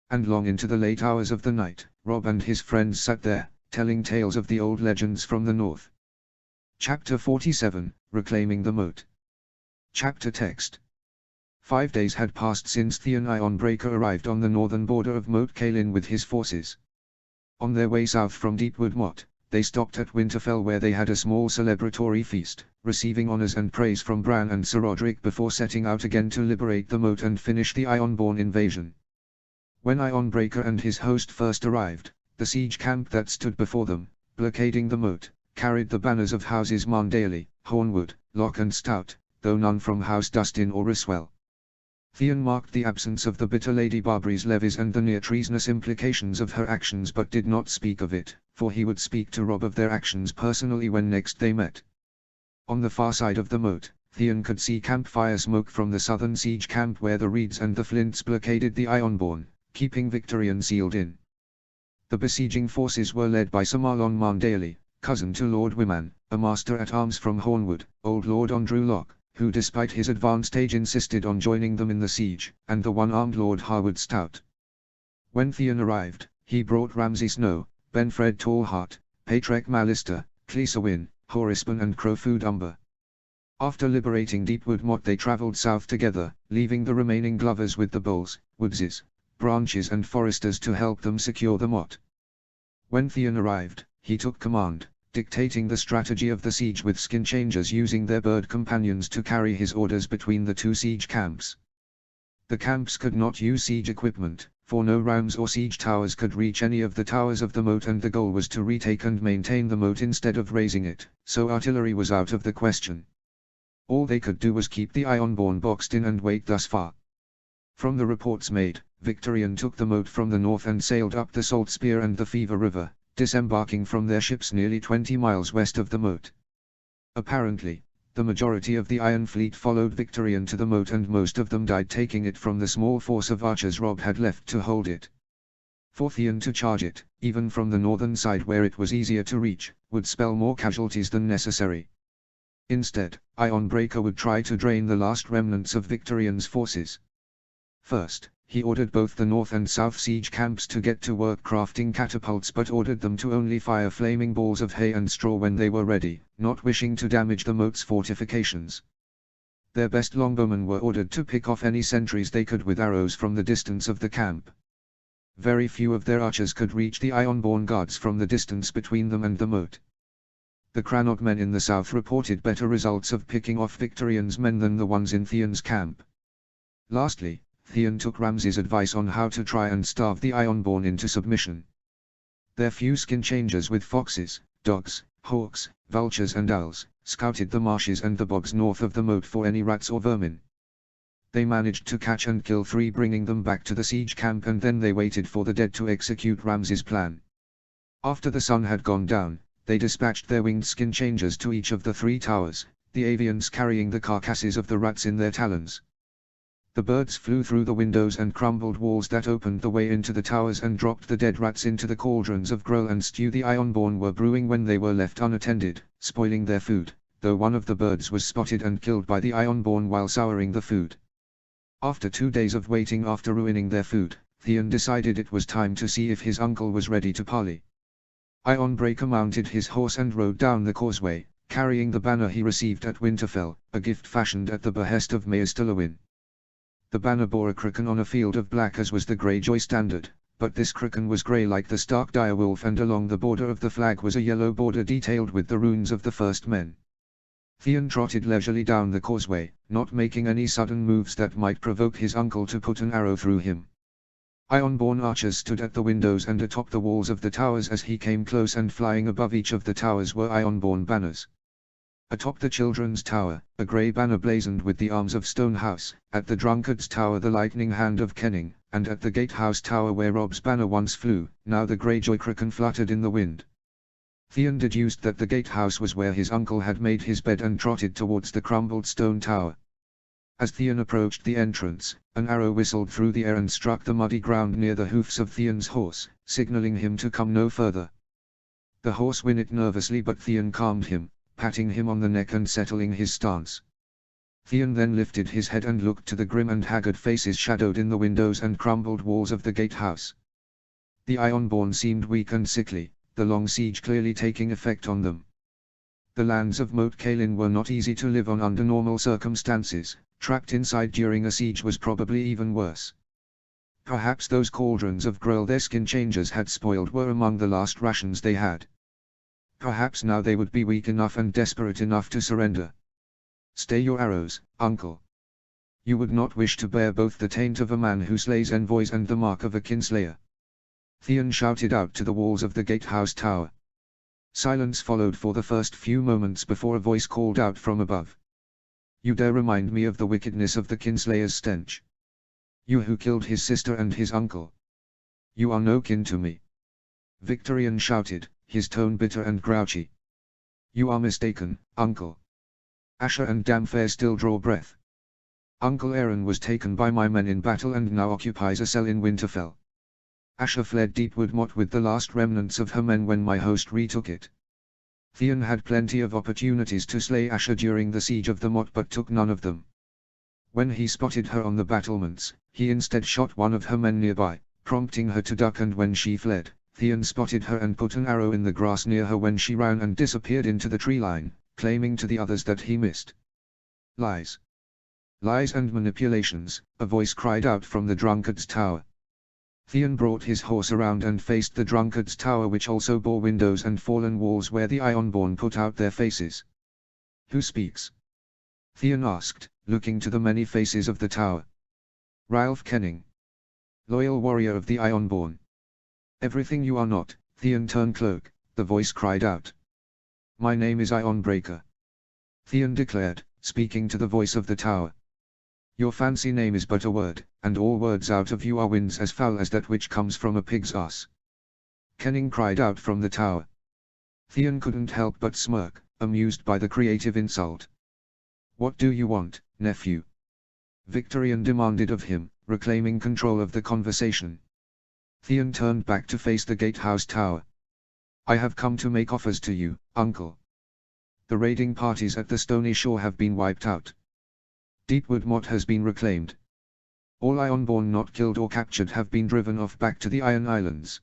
And long into the late hours of the night, Rob and his friends sat there, telling tales of the old legends from the north. Chapter 47, Reclaiming the Moat. Chapter text. 5 days had passed since Theon Ironbreaker arrived on the northern border of Moat Cailin with his forces. On their way south from Deepwood Motte, they stopped at Winterfell where they had a small celebratory feast, receiving honors and praise from Bran and Sir Roderick before setting out again to liberate the moat and finish the Ironborn invasion. When Ironbreaker and his host first arrived, the siege camp that stood before them, blockading the moat, carried the banners of houses Marndale, Hornwood, Locke and Stout, though none from House Dustin or Ryswell. Theon marked the absence of the bitter Lady Barbary's levies and the near treasonous implications of her actions but did not speak of it, for he would speak to Rob of their actions personally when next they met. On the far side of the moat, Theon could see campfire smoke from the southern siege camp where the Reeds and the Flints blockaded the Ironborn, keeping Victarion sealed in. The besieging forces were led by Sir Marlon Marndale, cousin to Lord Wyman, a master-at-arms from Hornwood, old Lord Andrew Locke, who despite his advanced age insisted on joining them in the siege, and the one-armed Lord Harwood Stout. When Theon arrived, he brought Ramsay Snow, Benfred Tallheart, Patrek Mallister, Cleesa Wynn, Horisban and Crowfood Umber. After liberating Deepwood Motte they travelled south together, leaving the remaining Glovers with the Bulls, Woodses, Branches and Foresters to help them secure the motte. When Theon arrived, he took command, dictating the strategy of the siege with skin changers using their bird companions to carry his orders between the two siege camps. The camps could not use siege equipment, for no rams or siege towers could reach any of the towers of the moat and the goal was to retake and maintain the moat instead of raising it, so artillery was out of the question. All they could do was keep the Ironborn boxed in and wait thus far. From the reports made, Victarion took the moat from the north and sailed up the Salt Spear and the Fever River, disembarking from their ships nearly 20 miles west of the moat. Apparently, the majority of the Iron Fleet followed Victarion to the moat and most of them died taking it from the small force of archers Rob had left to hold it. For Theon to charge it, even from the northern side where it was easier to reach, would spell more casualties than necessary. Instead, Ironbreaker would try to drain the last remnants of Victarion's forces. First, he ordered both the north and south siege camps to get to work crafting catapults but ordered them to only fire flaming balls of hay and straw when they were ready, not wishing to damage the moat's fortifications. Their best longbowmen were ordered to pick off any sentries they could with arrows from the distance of the camp. Very few of their archers could reach the Ironborn guards from the distance between them and the moat. The Crannog men in the south reported better results of picking off Victarion's men than the ones in Theon's camp. Lastly, Theon took Ramsay's advice on how to try and starve the Ironborn into submission. Their few skin changers with foxes, dogs, hawks, vultures and owls, scouted the marshes and the bogs north of the moat for any rats or vermin. They managed to catch and kill 3 bringing them back to the siege camp and then they waited for the dead to execute Ramsay's plan. After the sun had gone down, they dispatched their winged skin changers to each of the 3 towers, the avians carrying the carcasses of the rats in their talons. The birds flew through the windows and crumbled walls that opened the way into the towers and dropped the dead rats into the cauldrons of gruel and stew the Ironborn were brewing when they were left unattended, spoiling their food, though one of the birds was spotted and killed by the Ironborn while souring the food. After 2 days of waiting after ruining their food, Theon decided it was time to see if his uncle was ready to parley. Ironbreaker mounted his horse and rode down the causeway, carrying the banner he received at Winterfell, a gift fashioned at the behest of Maester Lewin. The banner bore a kraken on a field of black as was the Greyjoy standard, but this kraken was grey like the stark direwolf and along the border of the flag was a yellow border detailed with the runes of the first men. Theon trotted leisurely down the causeway, not making any sudden moves that might provoke his uncle to put an arrow through him. Ironborn archers stood at the windows and atop the walls of the towers as he came close and flying above each of the towers were Ironborn banners. Atop the Children's Tower, a grey banner blazoned with the arms of Stonehouse, at the Drunkard's Tower the Lightning Hand of Kenning, and at the Gatehouse Tower where Rob's banner once flew, now the Greyjoy kraken fluttered in the wind. Theon deduced that the Gatehouse was where his uncle had made his bed and trotted towards the crumbled stone tower. As Theon approached the entrance, an arrow whistled through the air and struck the muddy ground near the hoofs of Theon's horse, signaling him to come no further. The horse whinnied nervously, but Theon calmed him, patting him on the neck and settling his stance. Theon then lifted his head and looked to the grim and haggard faces shadowed in the windows and crumbled walls of the gatehouse. The Ironborn seemed weak and sickly, the long siege clearly taking effect on them. The lands of Moat Cailin were not easy to live on under normal circumstances. Trapped inside during a siege was probably even worse. Perhaps those cauldrons of gruel their skin changers had spoiled were among the last rations they had. Perhaps now they would be weak enough and desperate enough to surrender. Stay your arrows, uncle. You would not wish to bear both the taint of a man who slays envoys and the mark of a kinslayer. Theon shouted out to the walls of the gatehouse tower. Silence followed for the first few moments before a voice called out from above. You dare remind me of the wickedness of the kinslayer's stench? You who killed his sister and his uncle. You are no kin to me. Victorian shouted, his tone bitter and grouchy. You are mistaken, uncle. Asher and Damfair still draw breath. Uncle Aaron was taken by my men in battle and now occupies a cell in Winterfell. Asher fled Deepwood Motte with the last remnants of her men when my host retook it. Theon had plenty of opportunities to slay Asher during the siege of the Motte but took none of them. When he spotted her on the battlements, he instead shot one of her men nearby, prompting her to duck, and when she fled, Theon spotted her and put an arrow in the grass near her when she ran and disappeared into the tree line, claiming to the others that he missed. Lies. Lies and manipulations, a voice cried out from the drunkard's tower. Theon brought his horse around and faced the drunkard's tower, which also bore windows and fallen walls where the Ironborn put out their faces. Who speaks? Theon asked, looking to the many faces of the tower. Ralph Kenning. Loyal warrior of the Ironborn. Everything you are not, Theon Turncloak, the voice cried out. My name is Ironbreaker. Theon declared, speaking to the voice of the tower. Your fancy name is but a word, and all words out of you are winds as foul as that which comes from a pig's ass. Kenning cried out from the tower. Theon couldn't help but smirk, amused by the creative insult. What do you want, nephew? Victorian demanded of him, reclaiming control of the conversation. Theon turned back to face the gatehouse tower. I have come to make offers to you, uncle. The raiding parties at the Stony Shore have been wiped out. Deepwood Motte has been reclaimed. All Ironborn not killed or captured have been driven off back to the Iron Islands.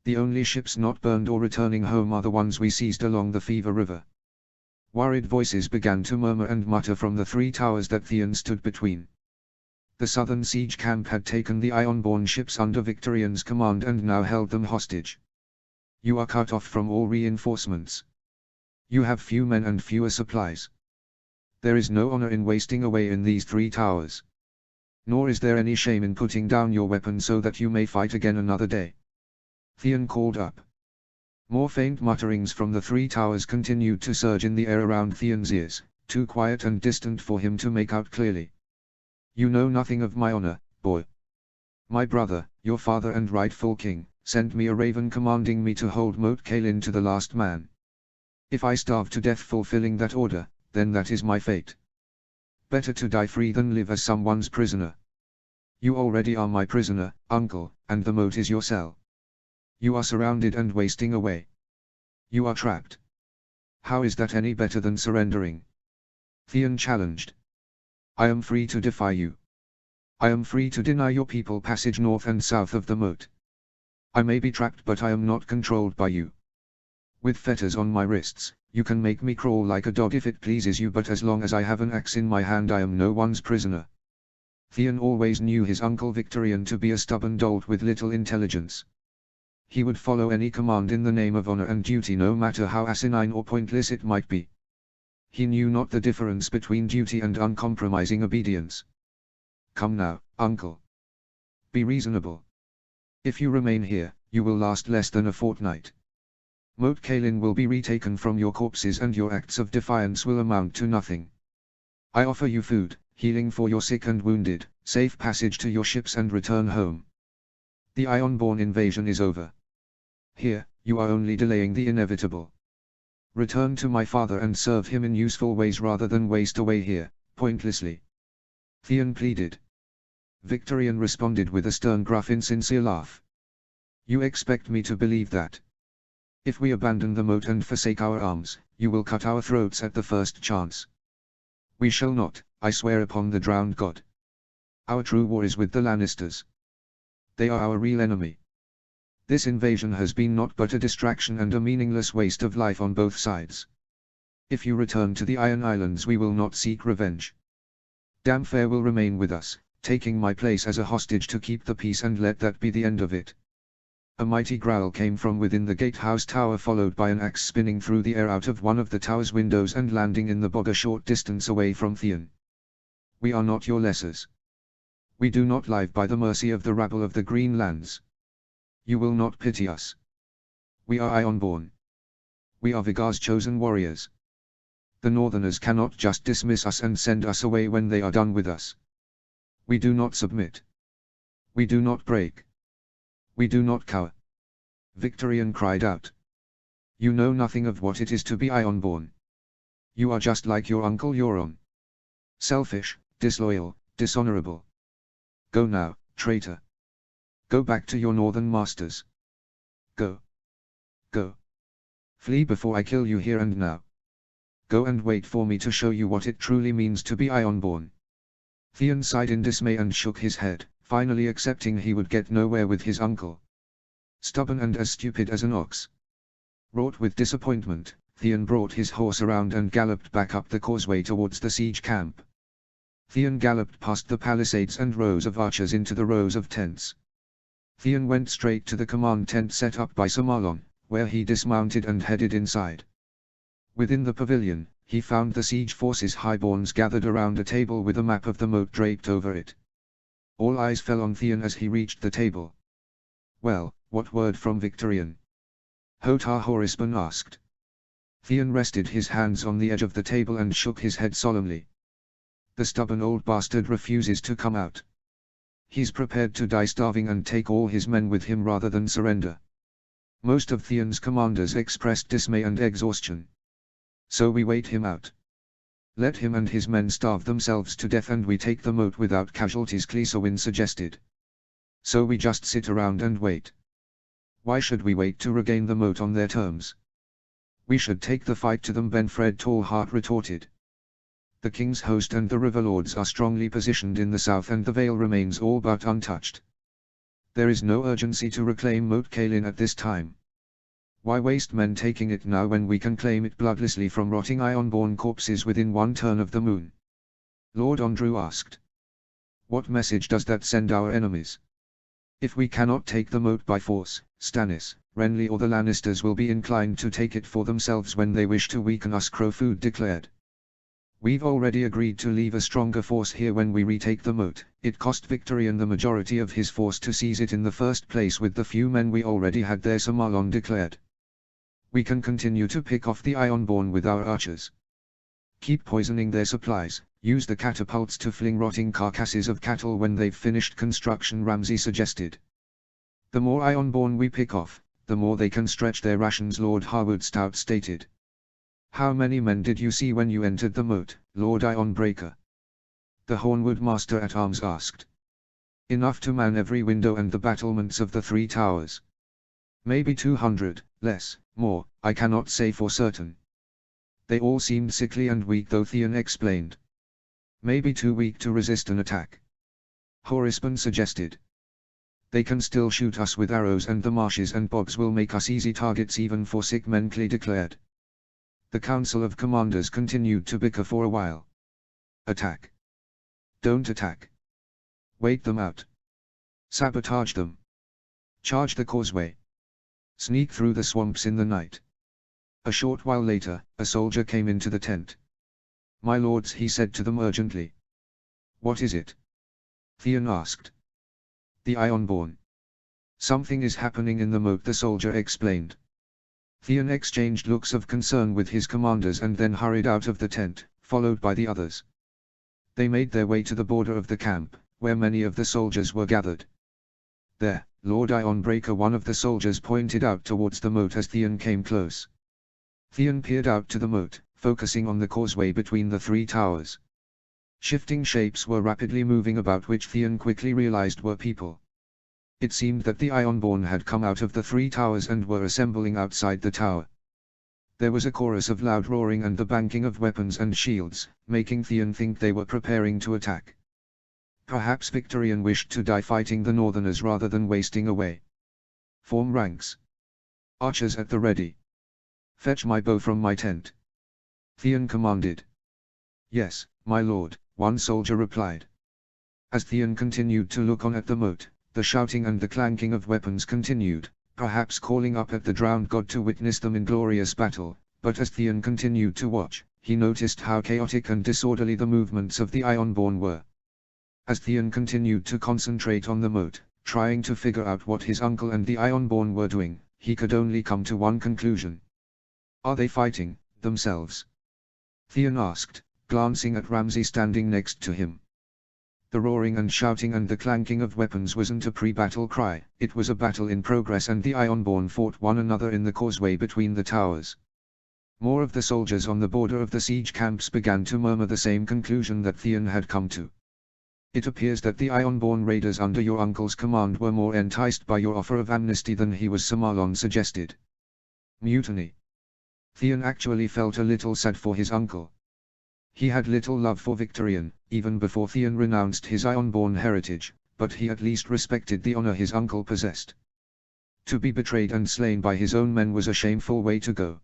The only ships not burned or returning home are the ones we seized along the Fever River. Worried voices began to murmur and mutter from the three towers that Theon stood between. The southern siege camp had taken the Ironborn ships under Victorian's command and now held them hostage. You are cut off from all reinforcements. You have few men and fewer supplies. There is no honor in wasting away in these three towers. Nor is there any shame in putting down your weapon so that you may fight again another day. Theon called up. More faint mutterings from the three towers continued to surge in the air around Theon's ears, too quiet and distant for him to make out clearly. You know nothing of my honor, boy. My brother, your father and rightful king, sent me a raven commanding me to hold Moat Cailin to the last man. If I starve to death fulfilling that order, then that is my fate. Better to die free than live as someone's prisoner. You already are my prisoner, uncle, and the moat is your cell. You are surrounded and wasting away. You are trapped. How is that any better than surrendering? Theon challenged. I am free to defy you. I am free to deny your people passage north and south of the moat. I may be trapped, but I am not controlled by you. With fetters on my wrists, you can make me crawl like a dog if it pleases you, but as long as I have an axe in my hand I am no one's prisoner. Theon always knew his uncle Victorian to be a stubborn dolt with little intelligence. He would follow any command in the name of honor and duty, no matter how asinine or pointless it might be. He knew not the difference between duty and uncompromising obedience. Come now, uncle. Be reasonable. If you remain here, you will last less than a fortnight. Moat Cailin will be retaken from your corpses and your acts of defiance will amount to nothing. I offer you food, healing for your sick and wounded, safe passage to your ships and return home. The Ironborn invasion is over. Here, you are only delaying the inevitable. Return to my father and serve him in useful ways rather than waste away here, pointlessly. Theon pleaded. Victorian responded with a stern, gruff, insincere laugh. You expect me to believe that? If we abandon the moat and forsake our arms, you will cut our throats at the first chance. We shall not, I swear upon the drowned god. Our true war is with the Lannisters. They are our real enemy. This invasion has been naught but a distraction and a meaningless waste of life on both sides. If you return to the Iron Islands we will not seek revenge. Damfair will remain with us, taking my place as a hostage to keep the peace, and let that be the end of it. A mighty growl came from within the gatehouse tower, followed by an axe spinning through the air out of one of the tower's windows and landing in the bog a short distance away from Theon. We are not your lessers. We do not live by the mercy of the rabble of the Green Lands. You will not pity us. We are Ironborn. We are Vigar's chosen warriors. The Northerners cannot just dismiss us and send us away when they are done with us. We do not submit. We do not break. We do not cower. Victorian cried out. You know nothing of what it is to be Ironborn. You are just like your uncle Euron. Selfish, disloyal, dishonorable. Go now, traitor. Go back to your northern masters. Go. Go. Flee before I kill you here and now. Go and wait for me to show you what it truly means to be Ironborn. Theon sighed in dismay and shook his head, finally accepting he would get nowhere with his uncle. Stubborn and as stupid as an ox. Wrought with disappointment, Theon brought his horse around and galloped back up the causeway towards the siege camp. Theon galloped past the palisades and rows of archers into the rows of tents. Theon went straight to the command tent set up by Sir Marlon, where he dismounted and headed inside. Within the pavilion, he found the siege force's highborns gathered around a table with a map of the moat draped over it. All eyes fell on Theon as he reached the table. Well, what word from Victorian? Hotar Horisban asked. Theon rested his hands on the edge of the table and shook his head solemnly. The stubborn old bastard refuses to come out. He's prepared to die starving and take all his men with him rather than surrender. Most of Theon's commanders expressed dismay and exhaustion. So we wait him out. Let him and his men starve themselves to death and we take the moat without casualties, Cleisowin suggested. So we just sit around and wait. Why should we wait to regain the moat on their terms? We should take the fight to them, Benfred Tallheart retorted. The king's host and the riverlords are strongly positioned in the south and the Vale remains all but untouched. There is no urgency to reclaim Moat Cailin at this time. Why waste men taking it now when we can claim it bloodlessly from rotting Ironborn corpses within one turn of the moon? Lord Andrew asked. What message does that send our enemies? If we cannot take the moat by force, Stannis, Renly or the Lannisters will be inclined to take it for themselves when they wish to weaken us, Crowfoot declared. We've already agreed to leave a stronger force here when we retake the moat. It cost Victorian the majority of his force to seize it in the first place with the few men we already had there, Sir Marlon declared. We can continue to pick off the Ironborn with our archers. Keep poisoning their supplies, use the catapults to fling rotting carcasses of cattle when they've finished construction, Ramsay suggested. The more Ironborn we pick off, the more they can stretch their rations, Lord Harwood Stout stated. How many men did you see when you entered the moat, Lord Ironbreaker? The Hornwood Master at Arms asked. Enough to man every window and the battlements of the 3 towers. Maybe 200, less, more, I cannot say for certain. They all seemed sickly and weak though, Theon explained. Maybe too weak to resist an attack. Horisban suggested. They can still shoot us with arrows and the marshes and bogs will make us easy targets even for sick men, Clee declared. The Council of Commanders continued to bicker for a while. Attack. Don't attack. Wait them out. Sabotage them. Charge the causeway. Sneak through the swamps in the night. A short while later, a soldier came into the tent. My lords, he said to them urgently. What is it? Theon asked. The Ironborn. Something is happening in the moat, the soldier explained. Theon exchanged looks of concern with his commanders and then hurried out of the tent, followed by the others. They made their way to the border of the camp, where many of the soldiers were gathered. There, Lord Ironbreaker, one of the soldiers, pointed out towards the moat as Theon came close. Theon peered out to the moat, focusing on the causeway between the 3 towers. Shifting shapes were rapidly moving about which Theon quickly realized were people. It seemed that the Ironborn had come out of the three towers and were assembling outside the tower. There was a chorus of loud roaring and the banking of weapons and shields, making Theon think they were preparing to attack. Perhaps Victorian wished to die fighting the Northerners rather than wasting away. Form ranks. Archers at the ready. Fetch my bow from my tent. Theon commanded. Yes, my lord, one soldier replied. As Theon continued to look on at the moat, the shouting and the clanking of weapons continued, perhaps calling up at the drowned god to witness them in glorious battle, but as Theon continued to watch, he noticed how chaotic and disorderly the movements of the Ironborn were. As Theon continued to concentrate on the moat, trying to figure out what his uncle and the Ironborn were doing, he could only come to one conclusion. Are they fighting, themselves? Theon asked, glancing at Ramsay standing next to him. The roaring and shouting and the clanking of weapons wasn't a pre-battle cry, it was a battle in progress, and the Ironborn fought one another in the causeway between the towers. More of the soldiers on the border of the siege camps began to murmur the same conclusion that Theon had come to. It appears that the Ironborn raiders under your uncle's command were more enticed by your offer of amnesty than he was, Samalon suggested. Mutiny. Theon actually felt a little sad for his uncle. He had little love for Victorian, even before Theon renounced his Ironborn heritage, but he at least respected the honor his uncle possessed. To be betrayed and slain by his own men was a shameful way to go.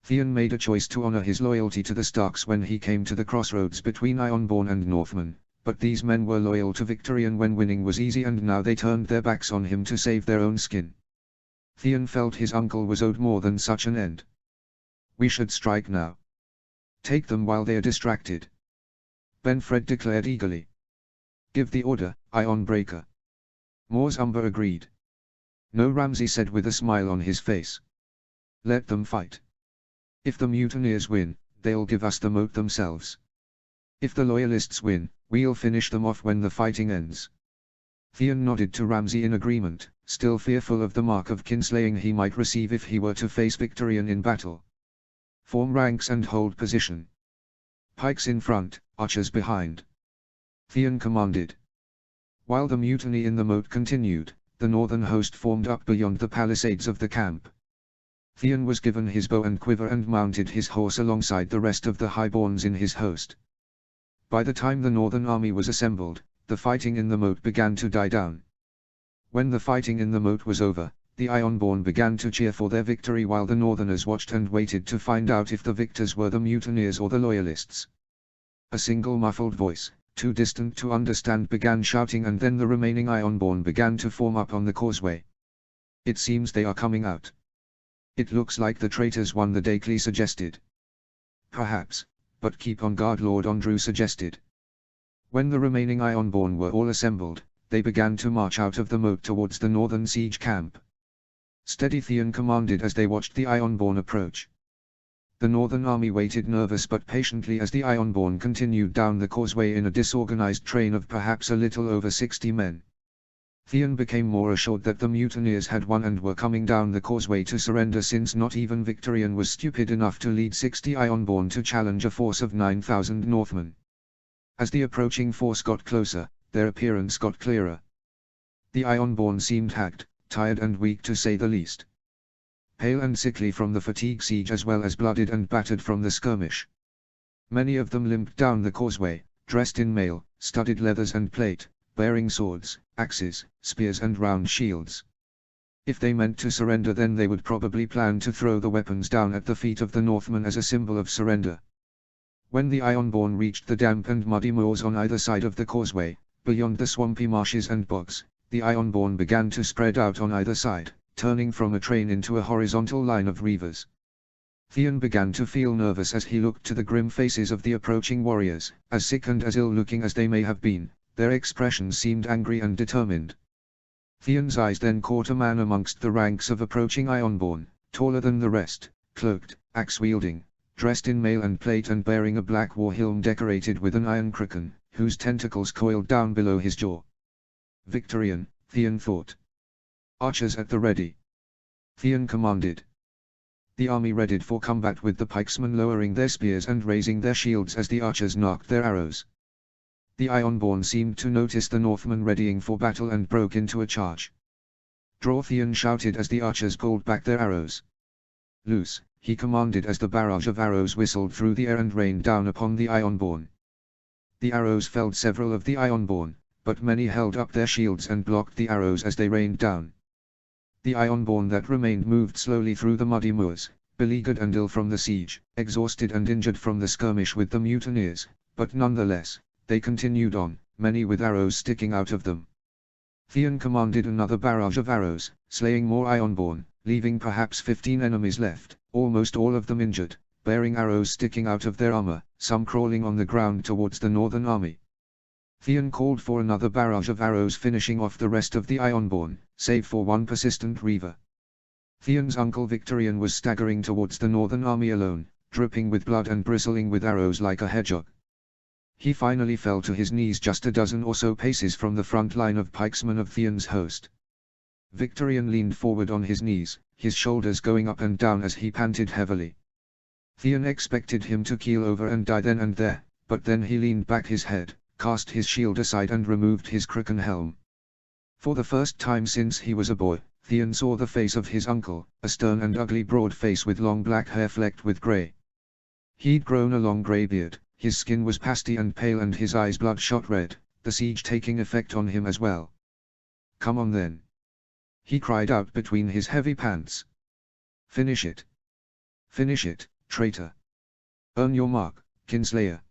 Theon made a choice to honor his loyalty to the Starks when he came to the crossroads between Ironborn and Northmen, but these men were loyal to Victorian when winning was easy, and now they turned their backs on him to save their own skin. Theon felt his uncle was owed more than such an end. We should strike now. Take them while they are distracted. Benfred declared eagerly. Give the order, Ironbreaker. Mors Umber agreed. No, Ramsay said with a smile on his face. Let them fight. If the mutineers win, they'll give us the moat themselves. If the loyalists win, we'll finish them off when the fighting ends. Theon nodded to Ramsay in agreement, still fearful of the mark of kinslaying he might receive if he were to face Victorian in battle. Form ranks and hold position. Pikes in front, archers behind. Theon commanded. While the mutiny in the moat continued, the northern host formed up beyond the palisades of the camp. Theon was given his bow and quiver and mounted his horse alongside the rest of the highborns in his host. By the time the northern army was assembled, the fighting in the moat began to die down. When the fighting in the moat was over, the Ironborn began to cheer for their victory while the Northerners watched and waited to find out if the victors were the mutineers or the loyalists. A single muffled voice, too distant to understand, began shouting, and then the remaining Ironborn began to form up on the causeway. It seems they are coming out. It looks like the traitors won the day, Clee suggested. Perhaps, but keep on guard, Lord Andrew suggested. When the remaining Ironborn were all assembled, they began to march out of the moat towards the northern siege camp. Steady, Theon commanded as they watched the Ironborn approach. The northern army waited nervous but patiently as the Ironborn continued down the causeway in a disorganized train of perhaps a little over 60 men. Theon became more assured that the mutineers had won and were coming down the causeway to surrender, since not even Victorian was stupid enough to lead 60 Ironborn to challenge a force of 9,000 Northmen. As the approaching force got closer, their appearance got clearer. The Ironborn seemed haggard, tired and weak to say the least. Pale and sickly from the fatigue siege as well as blooded and battered from the skirmish. Many of them limped down the causeway, dressed in mail, studded leathers and plate, bearing swords, axes, spears and round shields. If they meant to surrender, then they would probably plan to throw the weapons down at the feet of the Northmen as a symbol of surrender. When the Ironborn reached the damp and muddy moors on either side of the causeway, beyond the swampy marshes and bogs, the Ironborn began to spread out on either side, turning from a train into a horizontal line of reavers. Theon began to feel nervous as he looked to the grim faces of the approaching warriors. As sick and as ill-looking as they may have been, their expressions seemed angry and determined. Theon's eyes then caught a man amongst the ranks of approaching Ironborn, taller than the rest, cloaked, axe-wielding, dressed in mail and plate and bearing a black war helm decorated with an iron kraken, whose tentacles coiled down below his jaw. Victorian, Theon thought. Archers at the ready. Theon commanded. The army readied for combat, with the pikesmen lowering their spears and raising their shields as the archers knocked their arrows. The Ironborn seemed to notice the Northmen readying for battle and broke into a charge. "Draw!" Theon shouted as the archers pulled back their arrows. "Loose!" he commanded as the barrage of arrows whistled through the air and rained down upon the Ironborn. The arrows felled several of the Ironborn, but many held up their shields and blocked the arrows as they rained down. The Ironborn that remained moved slowly through the muddy moors, beleaguered and ill from the siege, exhausted and injured from the skirmish with the mutineers, but nonetheless, they continued on, many with arrows sticking out of them. Theon commanded another barrage of arrows, slaying more Ironborn, leaving perhaps 15 enemies left, almost all of them injured, bearing arrows sticking out of their armor, some crawling on the ground towards the northern army. Theon called for another barrage of arrows, finishing off the rest of the Ironborn, save for one persistent reaver. Theon's uncle Victorian was staggering towards the northern army alone, dripping with blood and bristling with arrows like a hedgehog. He finally fell to his knees just a dozen or so paces from the front line of pikesmen of Theon's host. Victorian leaned forward on his knees, his shoulders going up and down as he panted heavily. Theon expected him to keel over and die then and there, but then he leaned back his head, cast his shield aside and removed his crooken helm. For the first time since he was a boy, Theon saw the face of his uncle, a stern and ugly broad face with long black hair flecked with grey. He'd grown a long grey beard, his skin was pasty and pale and his eyes bloodshot red, the siege taking effect on him as well. "Come on then!" he cried out between his heavy pants. "Finish it! Finish it, traitor! Earn your mark, Kinslayer!"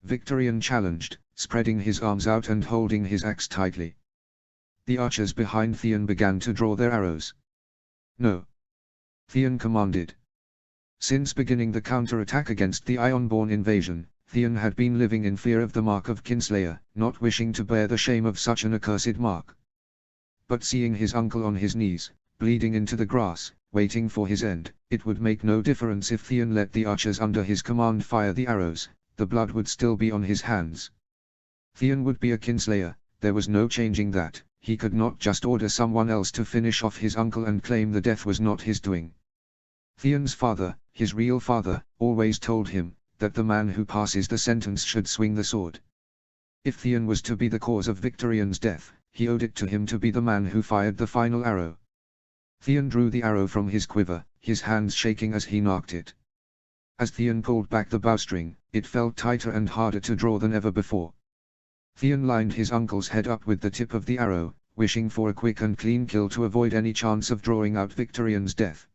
Victorian challenged, spreading his arms out and holding his axe tightly. The archers behind Theon began to draw their arrows. "No!" Theon commanded. Since beginning the counter-attack against the Ironborn invasion, Theon had been living in fear of the mark of Kinslayer, not wishing to bear the shame of such an accursed mark. But seeing his uncle on his knees, bleeding into the grass, waiting for his end, it would make no difference if Theon let the archers under his command fire the arrows, the blood would still be on his hands. Theon would be a Kinslayer, there was no changing that. He could not just order someone else to finish off his uncle and claim the death was not his doing. Theon's father, his real father, always told him, that the man who passes the sentence should swing the sword. If Theon was to be the cause of Victorian's death, he owed it to him to be the man who fired the final arrow. Theon drew the arrow from his quiver, his hands shaking as he nocked it. As Theon pulled back the bowstring, it felt tighter and harder to draw than ever before. Theon lined his uncle's head up with the tip of the arrow, wishing for a quick and clean kill to avoid any chance of drawing out Victorian's death.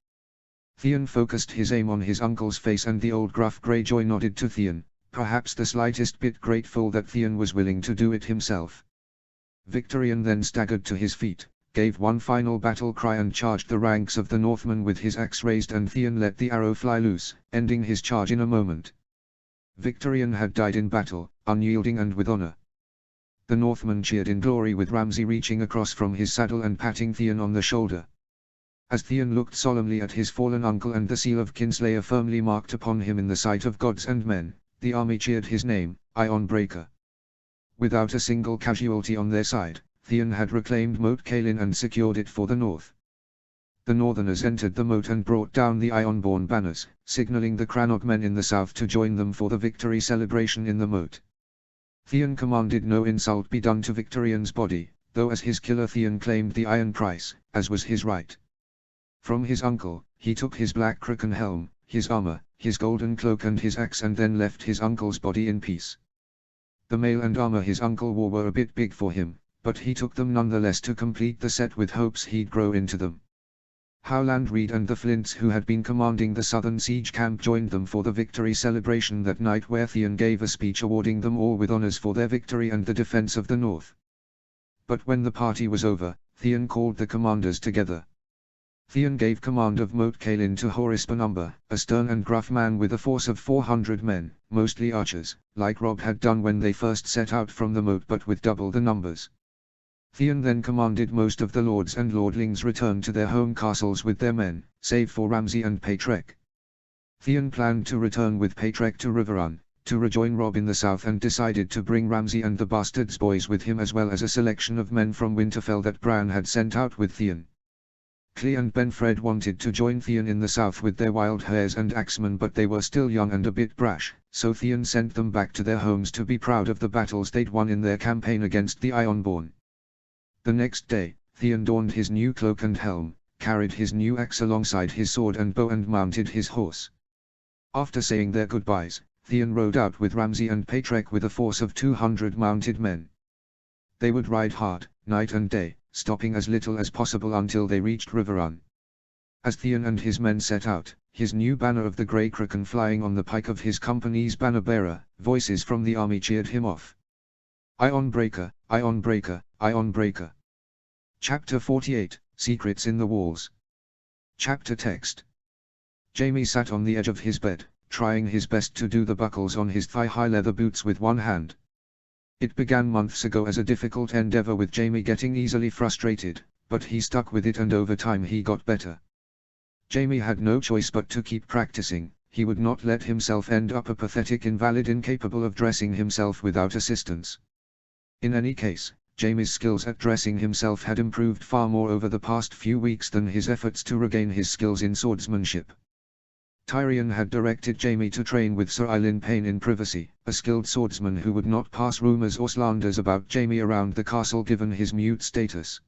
Theon focused his aim on his uncle's face and the old gruff Greyjoy nodded to Theon, perhaps the slightest bit grateful that Theon was willing to do it himself. Victorian then staggered to his feet, gave one final battle cry and charged the ranks of the Northmen with his axe raised, and Theon let the arrow fly loose, ending his charge in a moment. Victorian had died in battle, unyielding and with honor. The Northmen cheered in glory with Ramsay reaching across from his saddle and patting Theon on the shoulder. As Theon looked solemnly at his fallen uncle and the seal of Kinslayer firmly marked upon him in the sight of gods and men, the army cheered his name, Ironbreaker. Without a single casualty on their side, Theon had reclaimed Moat Cailin and secured it for the north. The Northerners entered the moat and brought down the Ironborn banners, signaling the Crannog men in the south to join them for the victory celebration in the moat. Theon commanded no insult be done to Victorian's body, though as his killer Theon claimed the iron price, as was his right. From his uncle, he took his black crooken helm, his armor, his golden cloak and his axe, and then left his uncle's body in peace. The mail and armor his uncle wore were a bit big for him, but he took them nonetheless to complete the set with hopes he'd grow into them. Howland Reed and the Flints, who had been commanding the southern siege camp, joined them for the victory celebration that night, where Theon gave a speech awarding them all with honors for their victory and the defense of the north. But when the party was over, Theon called the commanders together. Theon gave command of Moat Cailin to Horace Penumber, a stern and gruff man with a force of 400 men, mostly archers, like Robb had done when they first set out from the moat, but with double the numbers. Theon then commanded most of the lords and lordlings return to their home castles with their men, save for Ramsay and Patrek. Theon planned to return with Patrek to Riverrun, to rejoin Robb in the south, and decided to bring Ramsay and the Bastards boys with him, as well as a selection of men from Winterfell that Bran had sent out with Theon. Clea and Benfred wanted to join Theon in the south with their wild hares and axemen, but they were still young and a bit brash, so Theon sent them back to their homes to be proud of the battles they'd won in their campaign against the Ironborn. The next day, Theon donned his new cloak and helm, carried his new axe alongside his sword and bow and mounted his horse. After saying their goodbyes, Theon rode out with Ramsay and Patrek with a force of 200 mounted men. They would ride hard, night and day, stopping as little as possible until they reached Riverrun. As Theon and his men set out, his new banner of the Grey Kraken flying on the pike of his company's banner-bearer, voices from the army cheered him off. Ironbreaker, Ironbreaker, Ironbreaker. Chapter 48, Secrets in the Walls. Chapter text. Jaime sat on the edge of his bed, trying his best to do the buckles on his thigh-high leather boots with one hand. It began months ago as a difficult endeavor with Jaime getting easily frustrated, but he stuck with it and over time he got better. Jaime had no choice but to keep practicing. He would not let himself end up a pathetic invalid incapable of dressing himself without assistance. In any case, Jaime's skills at dressing himself had improved far more over the past few weeks than his efforts to regain his skills in swordsmanship. Tyrion had directed Jaime to train with Sir Ilyn Payne in privacy, a skilled swordsman who would not pass rumors or slanders about Jaime around the castle given his mute status.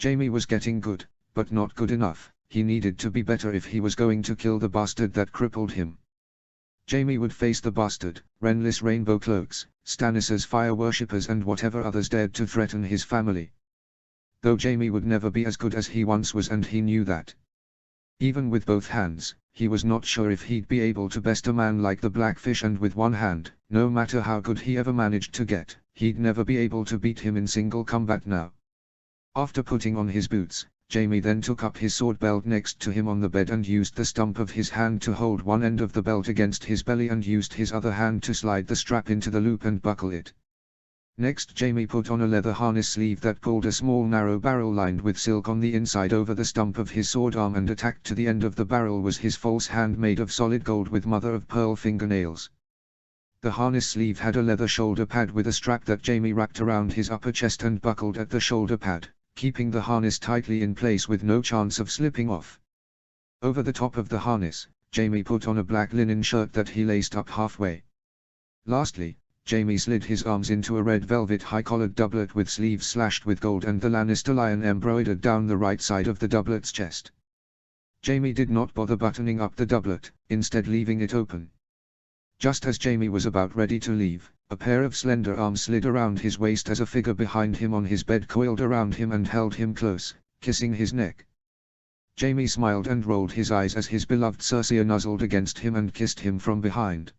Jaime was getting good, but not good enough. He needed to be better if he was going to kill the bastard that crippled him. Jaime would face the bastard, Renly's rainbow cloaks, Stannis' fire worshippers and whatever others dared to threaten his family. Though Jaime would never be as good as he once was, and he knew that. Even with both hands, he was not sure if he'd be able to best a man like the Blackfish, and with one hand, no matter how good he ever managed to get, he'd never be able to beat him in single combat now. After putting on his boots, Jaime then took up his sword belt next to him on the bed and used the stump of his hand to hold one end of the belt against his belly and used his other hand to slide the strap into the loop and buckle it. Next Jaime put on a leather harness sleeve that pulled a small narrow barrel lined with silk on the inside over the stump of his sword arm, and attached to the end of the barrel was his false hand made of solid gold with mother-of-pearl fingernails. The harness sleeve had a leather shoulder pad with a strap that Jaime wrapped around his upper chest and buckled at the shoulder pad, keeping the harness tightly in place with no chance of slipping off. Over the top of the harness, Jaime put on a black linen shirt that he laced up halfway. Lastly, Jaime slid his arms into a red velvet high-collared doublet with sleeves slashed with gold and the Lannister lion embroidered down the right side of the doublet's chest. Jaime did not bother buttoning up the doublet, instead leaving it open. Just as Jaime was about ready to leave, a pair of slender arms slid around his waist as a figure behind him on his bed coiled around him and held him close, kissing his neck. Jaime smiled and rolled his eyes as his beloved Cersei nuzzled against him and kissed him from behind.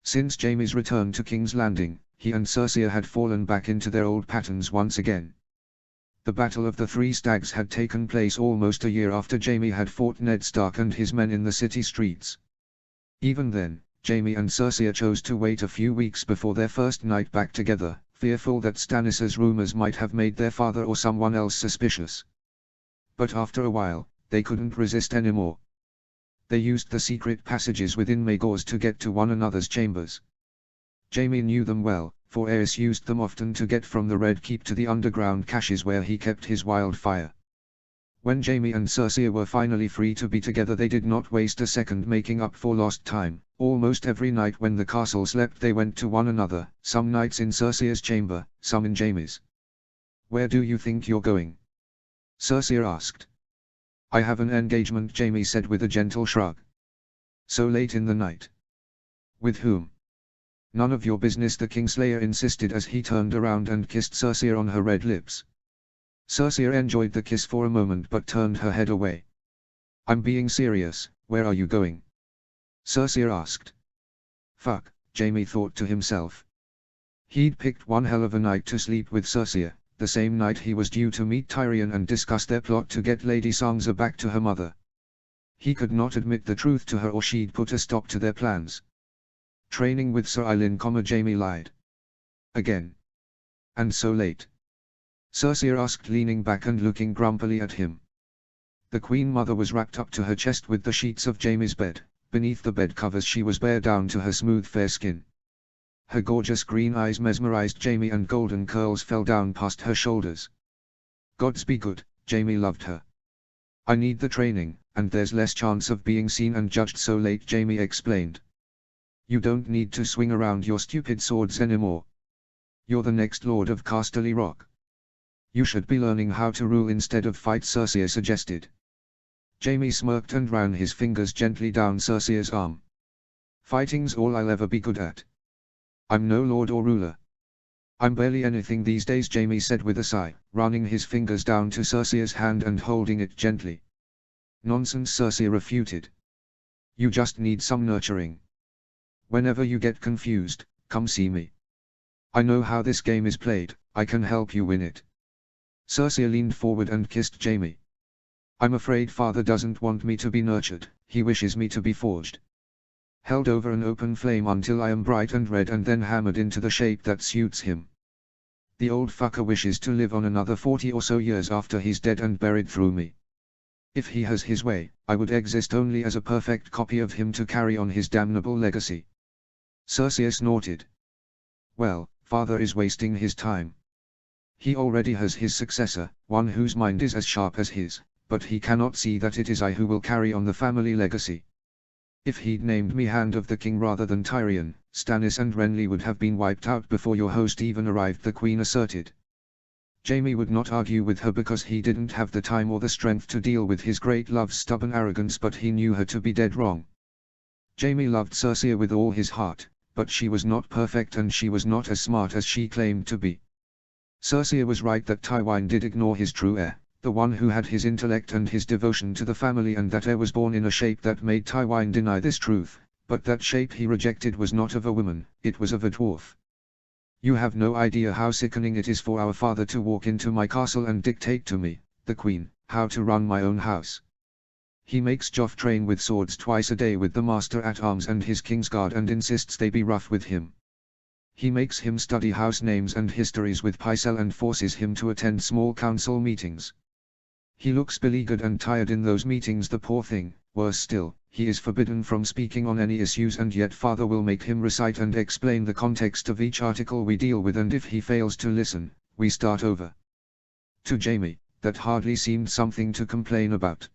Since Jaime's return to King's Landing, he and Cersei had fallen back into their old patterns once again. The Battle of the Three Stags had taken place almost a year after Jaime had fought Ned Stark and his men in the city streets. Even then, Jaime and Cersei chose to wait a few weeks before their first night back together, fearful that Stannis' rumors might have made their father or someone else suspicious. But after a while, they couldn't resist anymore. They used the secret passages within Maegor's to get to one another's chambers. Jaime knew them well, for Aerys used them often to get from the Red Keep to the underground caches where he kept his wildfire. When Jaime and Cersei were finally free to be together, they did not waste a second making up for lost time. Almost every night when the castle slept they went to one another, some nights in Cersei's chamber, some in Jaime's. "Where do you think you're going?" Cersei asked. "I have an engagement," Jaime said with a gentle shrug. "So late in the night? With whom?" "None of your business," the Kingslayer insisted as he turned around and kissed Cersei on her red lips. Cersei enjoyed the kiss for a moment but turned her head away. "I'm being serious, where are you going?" Cersei asked. Fuck, Jaime thought to himself. He'd picked one hell of a night to sleep with Cersei, the same night he was due to meet Tyrion and discuss their plot to get Lady Sansa back to her mother. He could not admit the truth to her or she'd put a stop to their plans. "Training with Sir Ilyn, Jaime lied. Again. And so late?" Cersei asked, leaning back and looking grumpily at him. The Queen Mother was wrapped up to her chest with the sheets of Jaime's bed. Beneath the bed covers she was bare down to her smooth fair skin. Her gorgeous green eyes mesmerized Jaime and golden curls fell down past her shoulders. Gods be good, Jaime loved her. I need the training, and there's less chance of being seen and judged so late, Jaime explained. You don't need to swing around your stupid swords anymore. You're the next Lord of Casterly Rock. You should be learning how to rule instead of fight, Cersei suggested. Jaime smirked and ran his fingers gently down Cersei's arm. Fighting's all I'll ever be good at. I'm no lord or ruler. I'm barely anything these days, Jaime said with a sigh, running his fingers down to Cersei's hand and holding it gently. Nonsense, Cersei refuted. You just need some nurturing. Whenever you get confused, come see me. I know how this game is played, I can help you win it. Cersei leaned forward and kissed Jaime. I'm afraid father doesn't want me to be nurtured, he wishes me to be forged. Held over an open flame until I am bright and red and then hammered into the shape that suits him. The old fucker wishes to live on another 40 or so years after he's dead and buried through me. If he has his way, I would exist only as a perfect copy of him to carry on his damnable legacy. Cersei snorted. Well, father is wasting his time. He already has his successor, one whose mind is as sharp as his, but he cannot see that it is I who will carry on the family legacy. If he'd named me Hand of the King rather than Tyrion, Stannis and Renly would have been wiped out before your host even arrived, the Queen asserted. Jaime would not argue with her because he didn't have the time or the strength to deal with his great love's stubborn arrogance, but he knew her to be dead wrong. Jaime loved Cersei with all his heart, but she was not perfect and she was not as smart as she claimed to be. Cersei was right that Tywin did ignore his true heir, the one who had his intellect and his devotion to the family, and that heir was born in a shape that made Tywin deny this truth, but that shape he rejected was not of a woman, it was of a dwarf. You have no idea how sickening it is for our father to walk into my castle and dictate to me, the Queen, how to run my own house. He makes Joff train with swords twice a day with the Master-at-Arms and his Kingsguard and insists they be rough with him. He makes him study house names and histories with Pycelle and forces him to attend small council meetings. He looks beleaguered and tired in those meetings, the poor thing. Worse still, he is forbidden from speaking on any issues, and yet father will make him recite and explain the context of each article we deal with, and if he fails to listen, we start over. To Jaime, that hardly seemed something to complain about.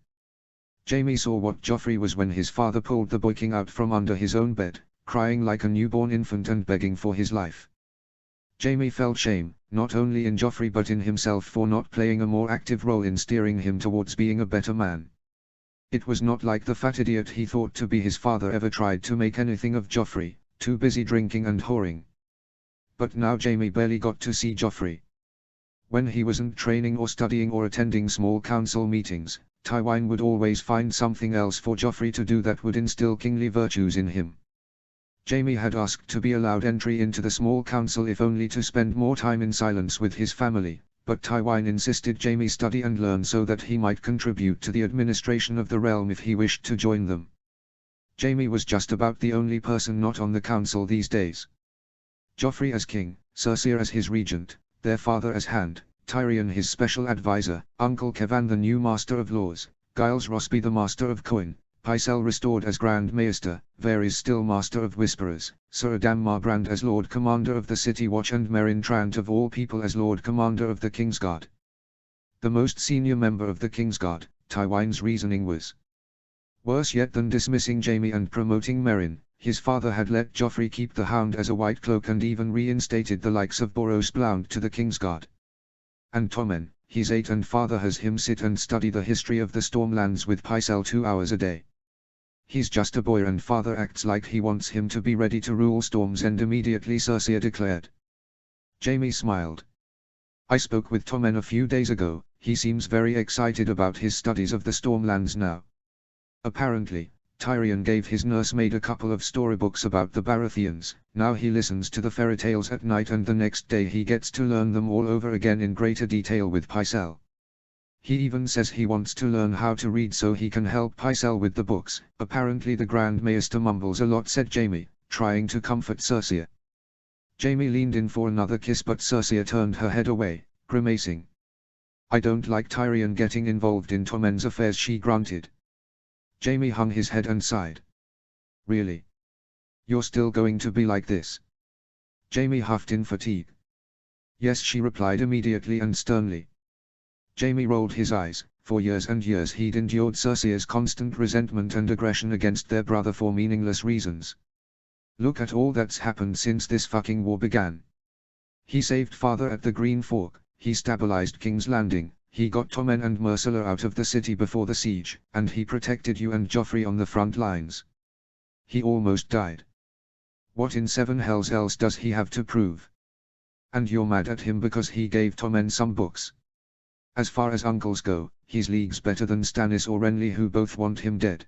Jaime saw what Joffrey was when his father pulled the boy king out from under his own bed, crying like a newborn infant and begging for his life. Jaime felt shame, not only in Joffrey but in himself for not playing a more active role in steering him towards being a better man. It was not like the fat idiot he thought to be his father ever tried to make anything of Joffrey, too busy drinking and whoring. But now Jaime barely got to see Joffrey. When he wasn't training or studying or attending small council meetings, Tywin would always find something else for Joffrey to do that would instill kingly virtues in him. Jaime had asked to be allowed entry into the small council if only to spend more time in silence with his family, but Tywin insisted Jaime study and learn so that he might contribute to the administration of the realm if he wished to join them. Jaime was just about the only person not on the council these days. Joffrey as king, Cersei as his regent, their father as Hand, Tyrion his special advisor, Uncle Kevan the new master of laws, Giles Rosby the master of coin, Pycelle restored as Grand Maester, Varys still Master of Whisperers, Sir Adam Marbrand as Lord Commander of the City Watch, and Meryn Trant of all people as Lord Commander of the Kingsguard. The most senior member of the Kingsguard, Tywin's reasoning was worse yet than dismissing Jaime and promoting Meryn. His father had let Joffrey keep the Hound as a White Cloak and even reinstated the likes of Boros Blount to the Kingsguard. And Tommen, his ate and father, has him sit and study the history of the Stormlands with Pycelle 2 hours a day. He's just a boy and father acts like he wants him to be ready to rule Storm's End immediately, Cersei declared. Jaime smiled. I spoke with Tommen a few days ago, he seems very excited about his studies of the Stormlands now. Apparently, Tyrion gave his nursemaid a couple of storybooks about the Baratheons, now he listens to the fairy tales at night and the next day he gets to learn them all over again in greater detail with Pycelle. He even says he wants to learn how to read so he can help Pycelle with the books. Apparently the Grand Maester mumbles a lot, said Jaime, trying to comfort Cersei. Jaime leaned in for another kiss but Cersei turned her head away, grimacing. I don't like Tyrion getting involved in Tommen's affairs, she grunted. Jaime hung his head and sighed. Really? You're still going to be like this? Jaime huffed in fatigue. Yes, she replied immediately and sternly. Jaime rolled his eyes, For years and years he'd endured Cersei's constant resentment and aggression against their brother for meaningless reasons. Look at all that's happened since this fucking war began. He saved father at the Green Fork, he stabilized King's Landing, he got Tommen and Myrcella out of the city before the siege, and he protected you and Joffrey on the front lines. He almost died. What in seven hells else does he have to prove? And you're mad at him because he gave Tommen some books. As far as uncles go, he's leagues better than Stannis or Renly, who both want him dead.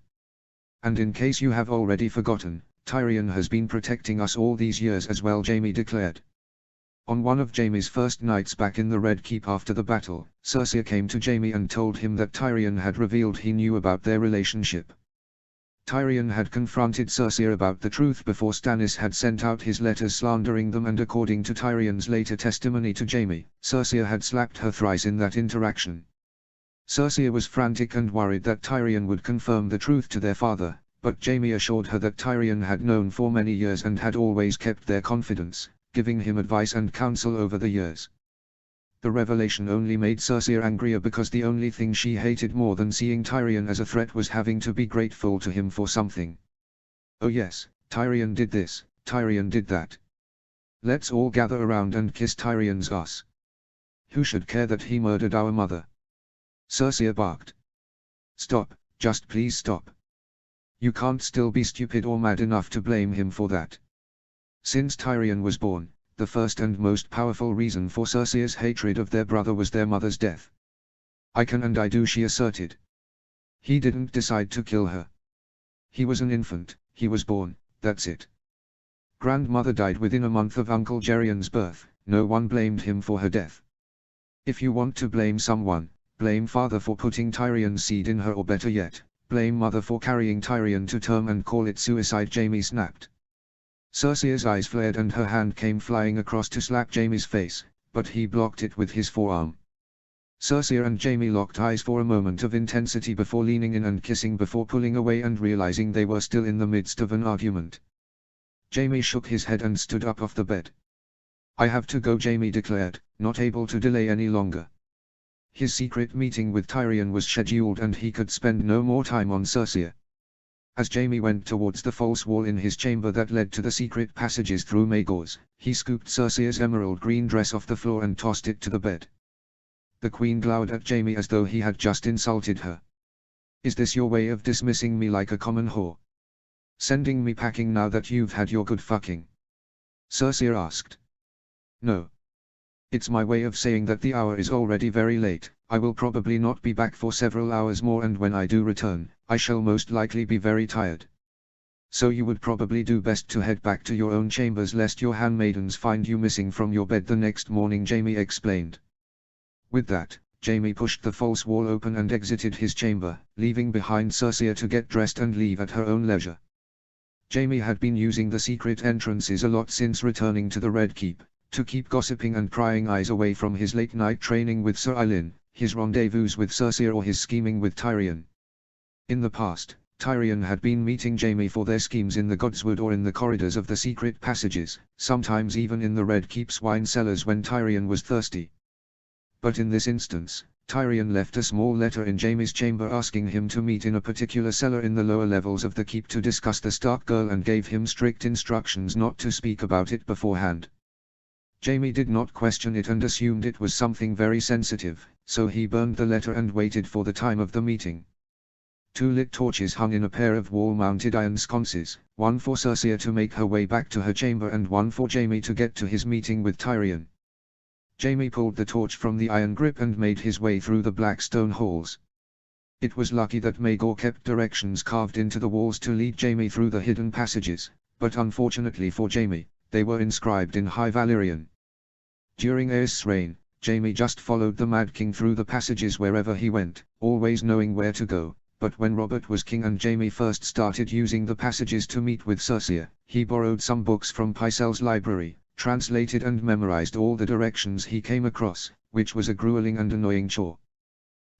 And in case you have already forgotten, Tyrion has been protecting us all these years as well, Jaime declared. On one of Jaime's first nights back in the Red Keep after the battle, Cersei came to Jaime and told him that Tyrion had revealed he knew about their relationship. Tyrion had confronted Cersei about the truth before Stannis had sent out his letters slandering them, and according to Tyrion's later testimony to Jaime, Cersei had slapped her thrice in that interaction. Cersei was frantic and worried that Tyrion would confirm the truth to their father, but Jaime assured her that Tyrion had known for many years and had always kept their confidence, giving him advice and counsel over the years. The revelation only made Cersei angrier because the only thing she hated more than seeing Tyrion as a threat was having to be grateful to him for something. Oh yes, Tyrion did this, Tyrion did that. Let's all gather around and kiss Tyrion's ass. Who should care that he murdered our mother? Cersei barked. Stop, just please stop. You can't still be stupid or mad enough to blame him for that. Since Tyrion was born, the first and most powerful reason for Cersei's hatred of their brother was their mother's death. I can and I do, she asserted. He didn't decide to kill her. He was an infant, he was born, that's it. Grandmother died within a month of Uncle Gerion's birth, no one blamed him for her death. If you want to blame someone, blame father for putting Tyrion's seed in her, or better yet, blame mother for carrying Tyrion to term and call it suicide, Jaime snapped. Cersei's eyes flared and her hand came flying across to slap Jaime's face, but he blocked it with his forearm. Cersei and Jaime locked eyes for a moment of intensity before leaning in and kissing before pulling away and realizing they were still in the midst of an argument. Jaime shook his head and stood up off the bed. I have to go, Jaime declared, not able to delay any longer. His secret meeting with Tyrion was scheduled and he could spend no more time on Cersei. As Jaime went towards the false wall in his chamber that led to the secret passages through Maegor's, he scooped Cersei's emerald green dress off the floor and tossed it to the bed. The queen glowered at Jaime as though he had just insulted her. Is this your way of dismissing me like a common whore? Sending me packing now that you've had your good fucking? Cersei asked. No. It's my way of saying that the hour is already very late. I will probably not be back for several hours more, and when I do return, I shall most likely be very tired. So you would probably do best to head back to your own chambers lest your handmaidens find you missing from your bed the next morning, Jaime explained. With that, Jaime pushed the false wall open and exited his chamber, leaving behind Cersei to get dressed and leave at her own leisure. Jaime had been using the secret entrances a lot since returning to the Red Keep, to keep gossiping and prying eyes away from his late-night training with Sir Ilyn, his rendezvous with Cersei, or his scheming with Tyrion. In the past, Tyrion had been meeting Jaime for their schemes in the Godswood or in the corridors of the secret passages, sometimes even in the Red Keep's wine cellars when Tyrion was thirsty. But in this instance, Tyrion left a small letter in Jaime's chamber asking him to meet in a particular cellar in the lower levels of the keep to discuss the Stark girl, and gave him strict instructions not to speak about it beforehand. Jaime did not question it and assumed it was something very sensitive, so he burned the letter and waited for the time of the meeting. 2 lit torches hung in a pair of wall-mounted iron sconces, one for Cersei to make her way back to her chamber and one for Jaime to get to his meeting with Tyrion. Jaime pulled the torch from the iron grip and made his way through the black stone halls. It was lucky that Maegor kept directions carved into the walls to lead Jaime through the hidden passages, but unfortunately for Jaime, they were inscribed in High Valyrian. During Aeryst's reign, Jaime just followed the Mad King through the passages wherever he went, always knowing where to go, but when Robert was king and Jaime first started using the passages to meet with Cersei, he borrowed some books from Pycelle's library, translated and memorized all the directions he came across, which was a grueling and annoying chore.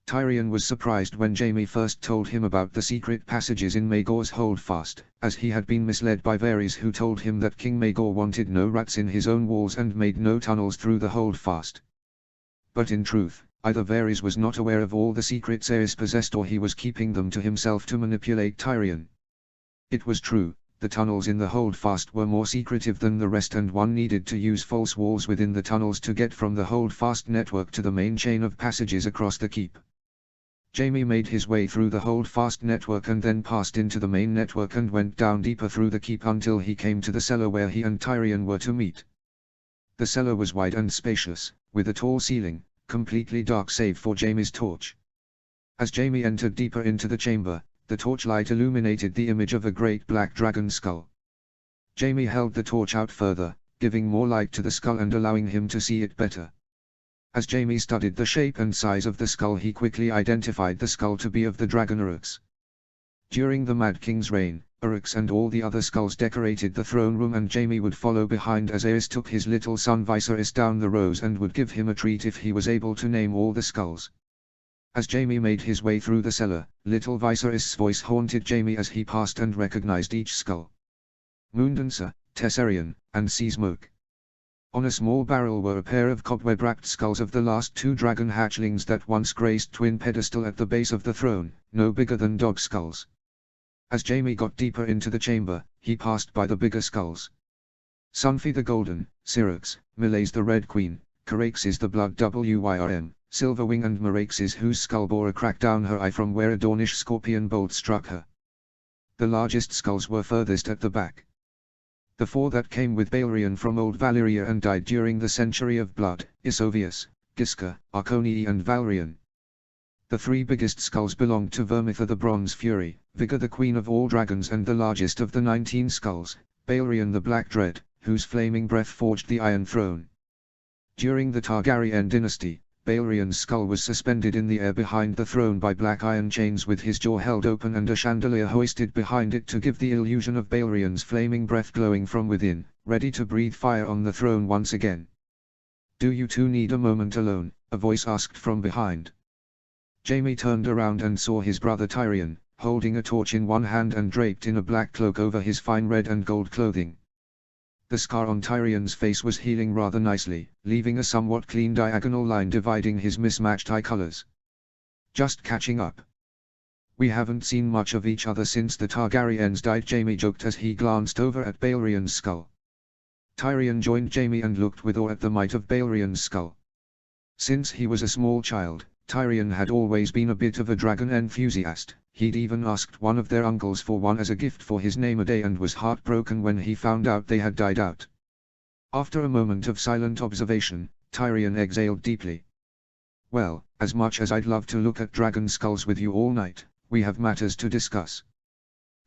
Tyrion was surprised when Jaime first told him about the secret passages in Maegor's Holdfast, as he had been misled by Varys, who told him that King Maegor wanted no rats in his own walls and made no tunnels through the Holdfast. But in truth, Either Varys was not aware of all the secrets Aerys possessed or he was keeping them to himself to manipulate Tyrion. It was true, the tunnels in the Holdfast were more secretive than the rest and one needed to use false walls within the tunnels to get from the Holdfast network to the main chain of passages across the keep. Jaime made his way through the Holdfast network and then passed into the main network and went down deeper through the keep until he came to the cellar where he and Tyrion were to meet. The cellar was wide and spacious, with a tall ceiling, completely dark save for Jaime's torch. As Jaime entered deeper into the chamber, the torchlight illuminated the image of a great black dragon skull. Jaime held the torch out further, giving more light to the skull and allowing him to see it better. As Jaime studied the shape and size of the skull, he quickly identified the skull to be of the dragon Eryx. During the Mad King's reign, Eryx and all the other skulls decorated the throne room, and Jaime would follow behind as Aerys took his little son Viserys down the rows and would give him a treat if he was able to name all the skulls. As Jaime made his way through the cellar, little Viserys' voice haunted Jaime as he passed and recognized each skull. Moondancer, Tessarion, and Seasmoke. On a small barrel were a pair of cobweb-wrapped skulls of the last two dragon hatchlings that once graced twin pedestal at the base of the throne, no bigger than dog skulls. As Jaime got deeper into the chamber, he passed by the bigger skulls. Sunfi the Golden, Syrax, Meleys the Red Queen, Caraxes the Blood Wyrm, Silverwing and Meraxes whose skull bore a crack down her eye from where a Dornish scorpion bolt struck her. The largest skulls were furthest at the back. The four that came with Balerion from Old Valyria and died during the Century of Blood, Isovius, Gisca, Arconii and Valrion. The three biggest skulls belonged to Vermitha the Bronze Fury, Vigor the Queen of all Dragons, and the largest of the 19 skulls, Balerion the Black Dread, whose flaming breath forged the Iron Throne. During the Targaryen dynasty, Balerion's skull was suspended in the air behind the throne by black iron chains with his jaw held open and a chandelier hoisted behind it to give the illusion of Balerion's flaming breath glowing from within, ready to breathe fire on the throne once again. "Do you two need a moment alone?" a voice asked from behind. Jaime turned around and saw his brother Tyrion, holding a torch in one hand and draped in a black cloak over his fine red and gold clothing. The scar on Tyrion's face was healing rather nicely, leaving a somewhat clean diagonal line dividing his mismatched eye colors. "Just catching up. We haven't seen much of each other since the Targaryens died," Jaime joked as he glanced over at Balerion's skull. Tyrion joined Jaime and looked with awe at the might of Balerion's skull. Since he was a small child, Tyrion had always been a bit of a dragon enthusiast. He'd even asked one of their uncles for one as a gift for his name-a-day and was heartbroken when he found out they had died out. After a moment of silent observation, Tyrion exhaled deeply. "Well, as much as I'd love to look at dragon skulls with you all night, we have matters to discuss.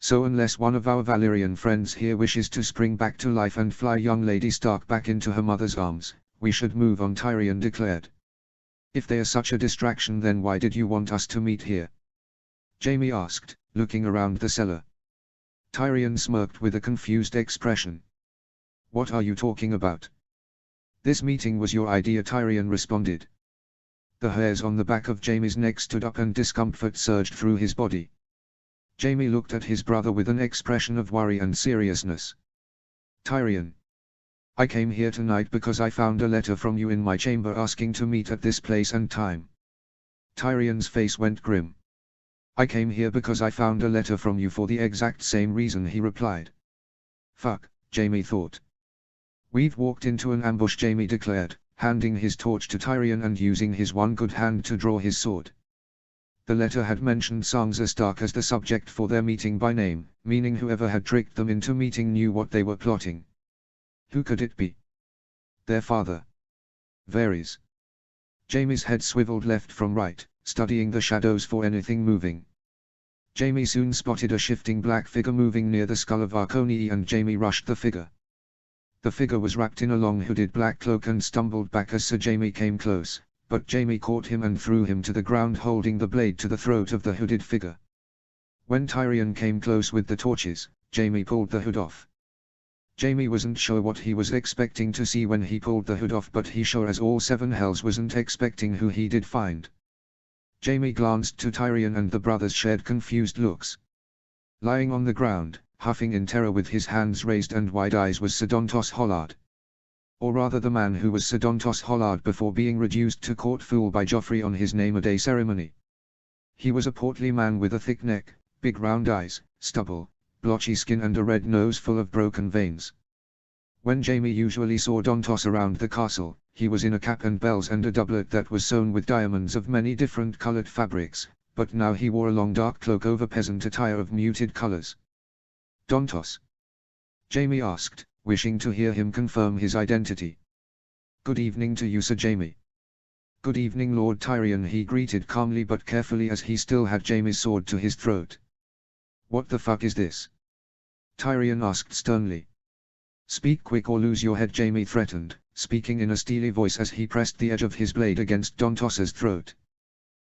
So unless one of our Valyrian friends here wishes to spring back to life and fly young Lady Stark back into her mother's arms, we should move on," Tyrion declared. "If they are such a distraction, then why did you want us to meet here?" Jaime asked, looking around the cellar. Tyrion smirked with a confused expression. "What are you talking about?" "This meeting was your idea," Tyrion responded. The hairs on the back of Jaime's neck stood up and discomfort surged through his body. Jaime looked at his brother with an expression of worry and seriousness. "Tyrion, I came here tonight because I found a letter from you in my chamber asking to meet at this place and time." Tyrion's face went grim. "I came here because I found a letter from you for the exact same reason," he replied. "Fuck," Jaime thought. "We've walked into an ambush," Jaime declared, handing his torch to Tyrion and using his one good hand to draw his sword. The letter had mentioned Sansa Stark as the subject for their meeting by name, meaning whoever had tricked them into meeting knew what they were plotting. Who could it be? Their father. Varys. Jaime's head swiveled left from right, studying the shadows for anything moving. Jaime soon spotted a shifting black figure moving near the skull of Arconii and Jaime rushed the figure. The figure was wrapped in a long hooded black cloak and stumbled back as Sir Jaime came close, but Jaime caught him and threw him to the ground holding the blade to the throat of the hooded figure. When Tyrion came close with the torches, Jaime pulled the hood off. Jaime wasn't sure what he was expecting to see when he pulled the hood off, but he sure as all seven hells wasn't expecting who he did find. Jaime glanced to Tyrion and the brothers shared confused looks. Lying on the ground, huffing in terror with his hands raised and wide eyes was Sir Dontos Hollard. or rather the man who was Sir Dontos Hollard before being reduced to court fool by Joffrey on his name-a-day ceremony. He was a portly man with a thick neck, big round eyes, stubble, blotchy skin and a red nose full of broken veins. When Jaime usually saw Dontos around the castle, he was in a cap and bells and a doublet that was sewn with diamonds of many different colored fabrics, but now he wore a long dark cloak over peasant attire of muted colors. "Dontos?" Jaime asked, wishing to hear him confirm his identity. "Good evening to you, Sir Jaime." "Good evening, Lord Tyrion," he greeted calmly but carefully as he still had Jaime's sword to his throat. "What the fuck is this?" Tyrion asked sternly. "Speak quick or lose your head," Jaime threatened, speaking in a steely voice as he pressed the edge of his blade against Dontos's throat.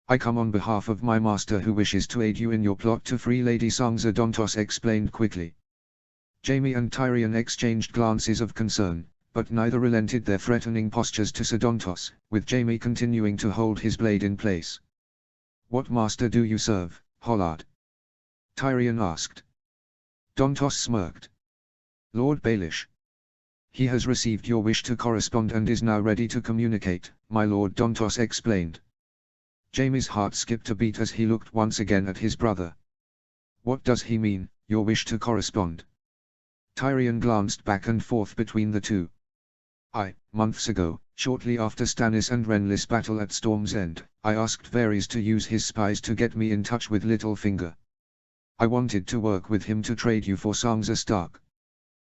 "I come on behalf of my master who wishes to aid you in your plot to free Lady Sansa," Dontos explained quickly. Jaime and Tyrion exchanged glances of concern, but neither relented their threatening postures to Sir Dontos, with Jaime continuing to hold his blade in place. "What master do you serve, Hollard?" Tyrion asked. Dontos smirked. "Lord Baelish. He has received your wish to correspond and is now ready to communicate, my lord," Dontos explained. Jaime's heart skipped a beat as he looked once again at his brother. "What does he mean, your wish to correspond?" Tyrion glanced back and forth between the two. Months ago, shortly after Stannis and Renly's battle at Storm's End, I asked Varys to use his spies to get me in touch with Littlefinger. I wanted to work with him to trade you for Sansa Stark.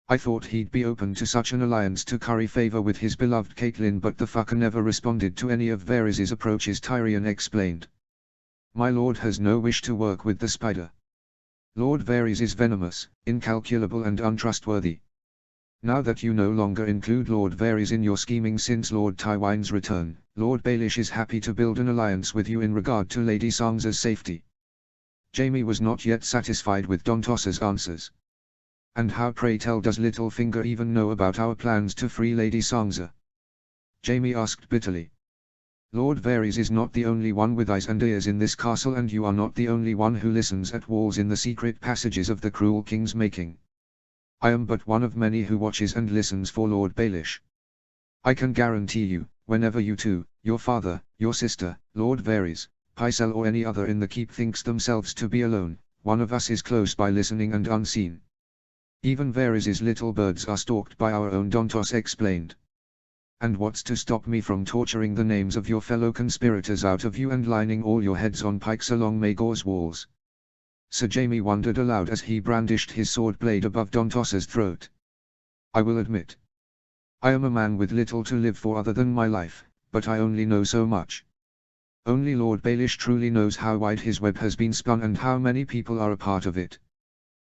I thought he'd be open to such an alliance to curry favor with his beloved Catelyn, but the fucker never responded to any of Varys's approaches," Tyrion explained. "My lord has no wish to work with the spider. Lord Varys is venomous, incalculable and untrustworthy. Now that you no longer include Lord Varys in your scheming since Lord Tywin's return, Lord Baelish is happy to build an alliance with you in regard to Lady Sansa's safety." Jaime was not yet satisfied with Dontos's answers. "And how, pray tell, does Littlefinger even know about our plans to free Lady Sansa?" Jaime asked bitterly. "Lord Varys is not the only one with eyes and ears in this castle, and you are not the only one who listens at walls in the secret passages of the cruel king's making. I am but one of many who watches and listens for Lord Baelish. I can guarantee you, whenever you two, your father, your sister, Lord Varys, Pycelle or any other in the keep thinks themselves to be alone, one of us is close by listening and unseen. Even Varys's little birds are stalked by our own," Dontos explained. "And what's to stop me from torturing the names of your fellow conspirators out of you and lining all your heads on pikes along Maegor's walls?" Sir Jaime wondered aloud as he brandished his sword blade above Dontos's throat. "I will admit. I am a man with little to live for other than my life, but I only know so much. Only Lord Baelish truly knows how wide his web has been spun and how many people are a part of it.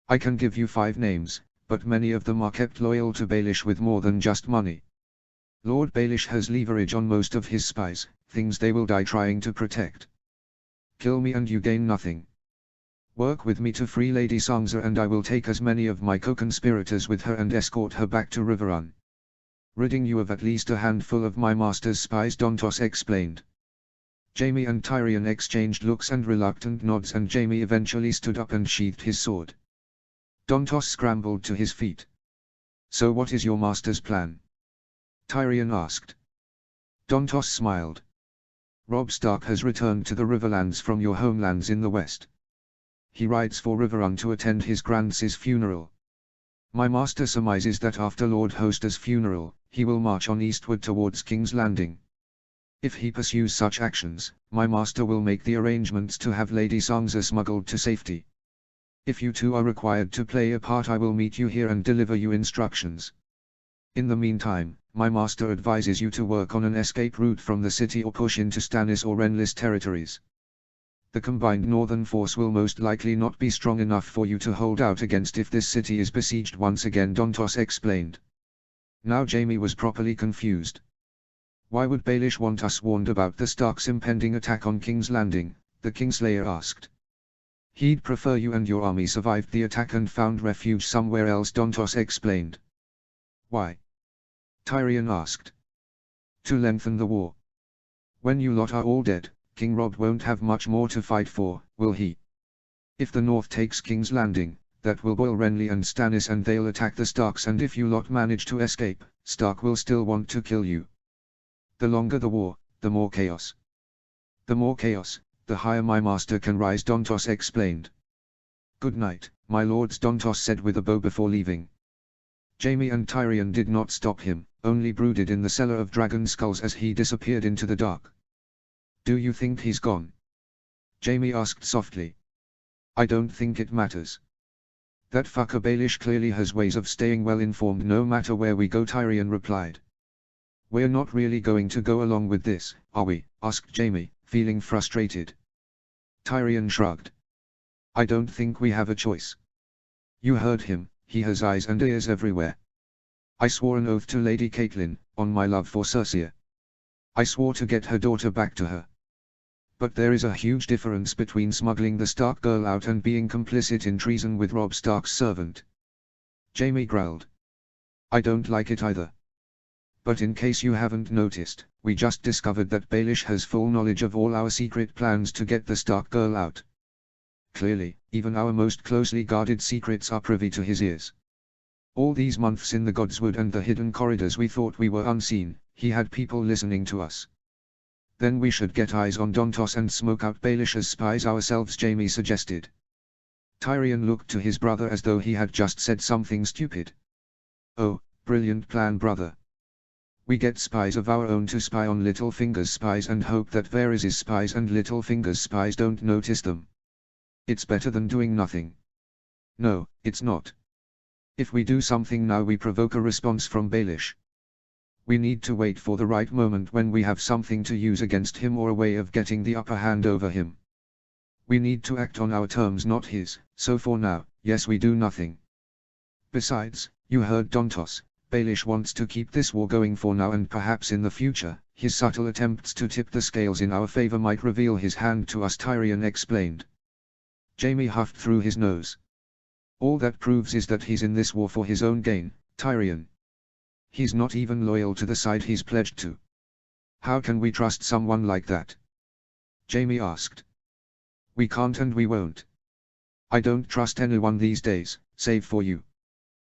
I can give you 5 names, but many of them are kept loyal to Baelish with more than just money. Lord Baelish has leverage on most of his spies, things they will die trying to protect. Kill me and you gain nothing. Work with me to free Lady Sansa and I will take as many of my co-conspirators with her and escort her back to Riverrun. Ridding you of at least a handful of my master's spies," Dontos explained. Jaime and Tyrion exchanged looks and reluctant nods, and Jaime eventually stood up and sheathed his sword. Dontos scrambled to his feet. "So what is your master's plan?" Tyrion asked. Dontos smiled. "Robb Stark has returned to the Riverlands from your homelands in the west. He rides for Riverrun to attend his grand's funeral. My master surmises that after Lord Hoster's funeral, he will march on eastward towards King's Landing. If he pursues such actions, my master will make the arrangements to have Lady Sansa smuggled to safety. If you two are required to play a part, I will meet you here and deliver you instructions. In the meantime, my master advises you to work on an escape route from the city or push into Stannis or Renly's territories. The combined northern force will most likely not be strong enough for you to hold out against if this city is besieged once again," Dontos explained. Now Jaime was properly confused. "Why would Baelish want us warned about the Starks' impending attack on King's Landing?" the Kingslayer asked. "He'd prefer you and your army survived the attack and found refuge somewhere else," Dontos explained. "Why?" Tyrion asked. "To lengthen the war. When you lot are all dead, King Robb won't have much more to fight for, will he? If the North takes King's Landing, that will boil Renly and Stannis and they'll attack the Starks, and if you lot manage to escape, Stark will still want to kill you. The longer the war, the more chaos. The more chaos, the higher my master can rise, Dontos explained. Good night, my lords, Dontos said with a bow before leaving. Jaime and Tyrion did not stop him, only brooded in the cellar of dragon skulls as he disappeared into the dark. Do you think he's gone? Jaime asked softly. I don't think it matters. That fucker Baelish clearly has ways of staying well informed no matter where we go, Tyrion replied. We're not really going to go along with this, are we? Asked Jaime, feeling frustrated. Tyrion shrugged. I don't think we have a choice. You heard him, he has eyes and ears everywhere. I swore an oath to Lady Catelyn, on my love for Cersei. I swore to get her daughter back to her. But there is a huge difference between smuggling the Stark girl out and being complicit in treason with Robb Stark's servant. Jaime growled. I don't like it either. But in case you haven't noticed, we just discovered that Baelish has full knowledge of all our secret plans to get the Stark girl out. Clearly, even our most closely guarded secrets are privy to his ears. All these months in the Godswood and the hidden corridors we thought we were unseen, he had people listening to us. Then we should get eyes on Dontos and smoke out Baelish as spies ourselves, Jaime suggested. Tyrion looked to his brother as though he had just said something stupid. Oh, brilliant plan, brother. We get spies of our own to spy on Littlefinger's spies and hope that Varys' spies and Littlefinger's spies don't notice them. It's better than doing nothing. No, it's not. If we do something now we provoke a response from Baelish. We need to wait for the right moment when we have something to use against him or a way of getting the upper hand over him. We need to act on our terms, not his, so for now, yes, we do nothing. Besides, you heard Dontos, Baelish wants to keep this war going for now and perhaps in the future, his subtle attempts to tip the scales in our favor might reveal his hand to us, Tyrion explained. Jaime huffed through his nose. All that proves is that he's in this war for his own gain, Tyrion. He's not even loyal to the side he's pledged to. How can we trust someone like that? Jaime asked. We can't and we won't. I don't trust anyone these days, save for you.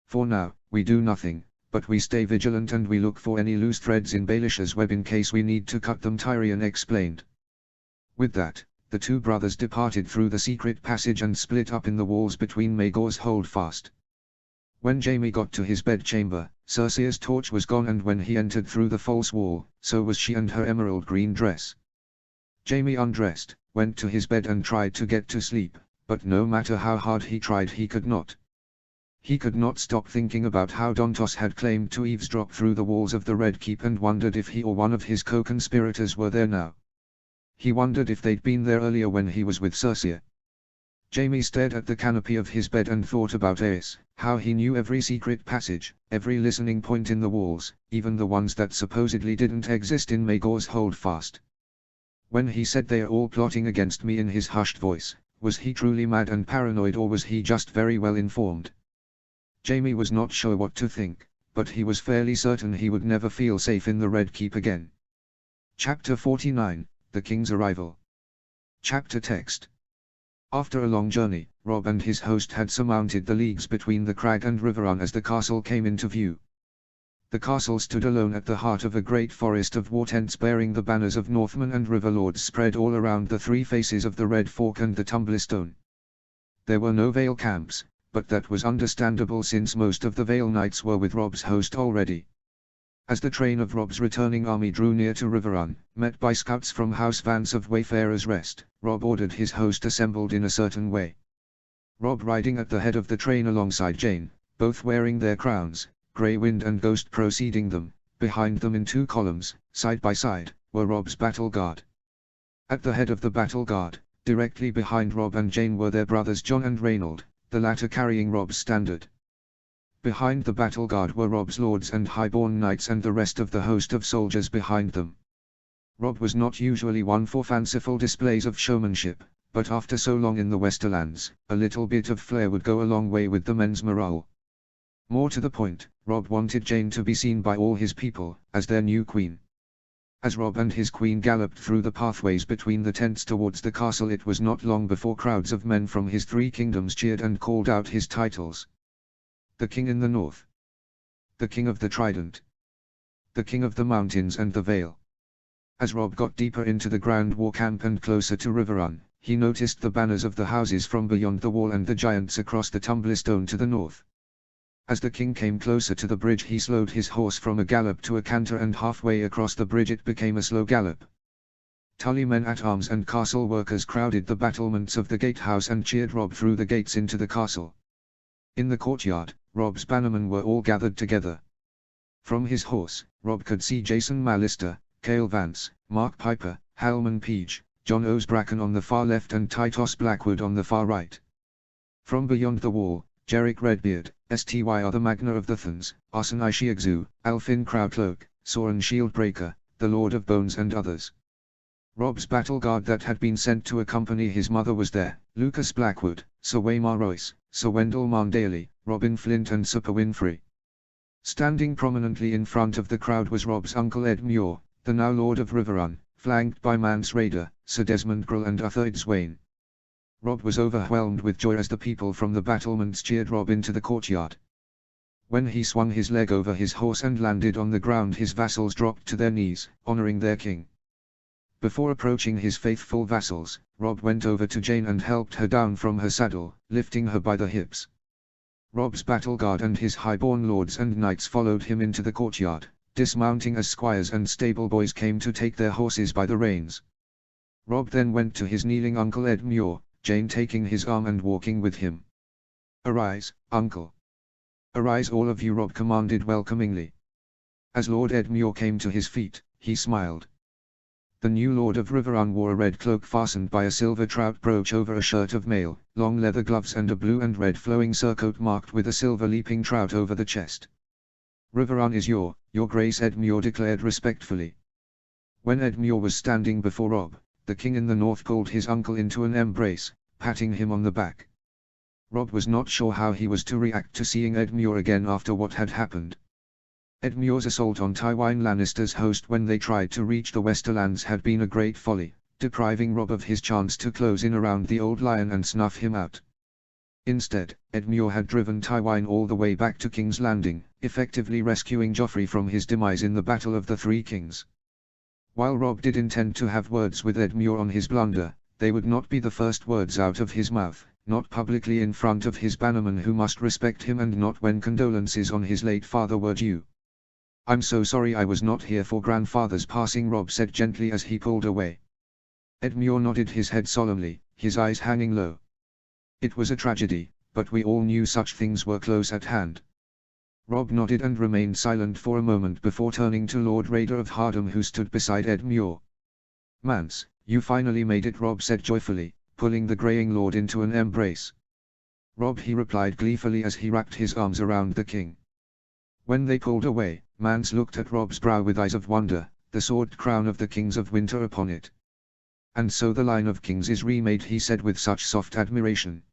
For now, we do nothing, but we stay vigilant and we look for any loose threads in Baelish's web in case we need to cut them, Tyrion explained. With that, the two brothers departed through the secret passage and split up in the walls between Maegor's Holdfast. When Jaime got to his bedchamber, Cersei's torch was gone, and when he entered through the false wall, so was she and her emerald green dress. Jaime undressed, went to his bed and tried to get to sleep, but no matter how hard he tried he could not. He could not stop thinking about how Dontos had claimed to eavesdrop through the walls of the Red Keep and wondered if he or one of his co-conspirators were there now. He wondered if they'd been there earlier when he was with Cersei. Jaime stared at the canopy of his bed and thought about Aes, how he knew every secret passage, every listening point in the walls, even the ones that supposedly didn't exist in Maegor's Holdfast. When he said they're all plotting against me in his hushed voice, was he truly mad and paranoid, or was he just very well informed? Jaime was not sure what to think, but he was fairly certain he would never feel safe in the Red Keep again. Chapter 49, The King's Arrival. Chapter text. After a long journey, Robb and his host had surmounted the leagues between the crag and Riverrun as the castle came into view. The castle stood alone at the heart of a great forest of war tents bearing the banners of Northmen and Riverlords spread all around the three faces of the Red Fork and the Tumblestone. There were no Vale camps, but that was understandable since most of the Vale Knights were with Robb's host already. As the train of Robb's returning army drew near to Riverrun, met by scouts from House Vance of Wayfarer's Rest, Robb ordered his host assembled in a certain way. Robb riding at the head of the train alongside Jeyne, both wearing their crowns, Grey Wind and Ghost preceding them. Behind them in two columns, side by side, were Robb's battle guard. At the head of the battle guard, directly behind Robb and Jeyne, were their brothers Jon and Reynold, the latter carrying Robb's standard. Behind the battle guard were Robb's lords and highborn knights and the rest of the host of soldiers behind them. Robb was not usually one for fanciful displays of showmanship, but after so long in the Westerlands, a little bit of flair would go a long way with the men's morale. More to the point, Robb wanted Jeyne to be seen by all his people, as their new queen. As Rob and his queen galloped through the pathways between the tents towards the castle, it was not long before crowds of men from his 3 kingdoms cheered and called out his titles. The king in the north. The king of the Trident. The king of the mountains and the Vale. As Rob got deeper into the Grand War camp and closer to Riverrun, he noticed the banners of the houses from beyond the wall and the giants across the Tumblestone to the north. As the king came closer to the bridge, he slowed his horse from a gallop to a canter, and halfway across the bridge it became a slow gallop. Tully men-at-arms and castle workers crowded the battlements of the gatehouse and cheered Rob through the gates into the castle. In the courtyard, Rob's bannermen were all gathered together. From his horse, Rob could see Jason Mallister, Cale Vance, Mark Piper, Halman Page, John Osbracken on the far left and Titus Blackwood on the far right. From beyond the wall, Jerick Redbeard, Styr the Magna of the Thans, Arsen Ishiagzu, Alfin Crowdcloak, Soren Shieldbreaker, the Lord of Bones and others. Rob's battle guard that had been sent to accompany his mother was there: Lucas Blackwood, Sir Waymar Royce, Sir Wendell Marndaly, Robin Flint and Sir Winfrey. Standing prominently in front of the crowd was Rob's uncle Ed Muir, the now Lord of Riverrun, flanked by Mance Rayder, Sir Desmond Grell and Arthur Swain. Rob was overwhelmed with joy as the people from the battlements cheered Rob into the courtyard. When he swung his leg over his horse and landed on the ground, his vassals dropped to their knees, honoring their king. Before approaching his faithful vassals, Rob went over to Jane and helped her down from her saddle, lifting her by the hips. Rob's battle guard and his highborn lords and knights followed him into the courtyard, dismounting as squires and stable boys came to take their horses by the reins. Rob then went to his kneeling uncle Ed Muir, Jane taking his arm and walking with him. "Arise, uncle. Arise all of you," Rob commanded welcomingly. As Lord Ed Muir came to his feet, he smiled. The new Lord of Riverrun wore a red cloak fastened by a silver trout brooch over a shirt of mail, long leather gloves and a blue and red flowing surcoat marked with a silver leaping trout over the chest. "Riverrun is your grace," Ed Muir declared respectfully. When Ed Muir was standing before Rob, the king in the north pulled his uncle into an embrace, patting him on the back. Rob was not sure how he was to react to seeing Ed Muir again after what had happened. Ed Muir's assault on Tywin Lannister's host when they tried to reach the Westerlands had been a great folly, depriving Rob of his chance to close in around the Old Lion and snuff him out. Instead, Ed Muir had driven Tywin all the way back to King's Landing, effectively rescuing Joffrey from his demise in the Battle of the Three Kings. While Rob did intend to have words with Ed Muir on his blunder, they would not be the first words out of his mouth, not publicly in front of his bannermen who must respect him, and not when condolences on his late father were due. "I'm so sorry I was not here for grandfather's passing," Rob said gently as he pulled away. Ed Muir nodded his head solemnly, his eyes hanging low. "It was a tragedy, but we all knew such things were close at hand." Rob nodded and remained silent for a moment before turning to Lord Rayder of Hardham, who stood beside Ed Muir. "Mance, you finally made it," Rob said joyfully, pulling the greying lord into an embrace. "Rob," he replied gleefully as he wrapped his arms around the king. When they pulled away, Mance looked at Rob's brow with eyes of wonder, the sword crown of the kings of winter upon it. "And so the line of kings is remade," he said with such soft admiration.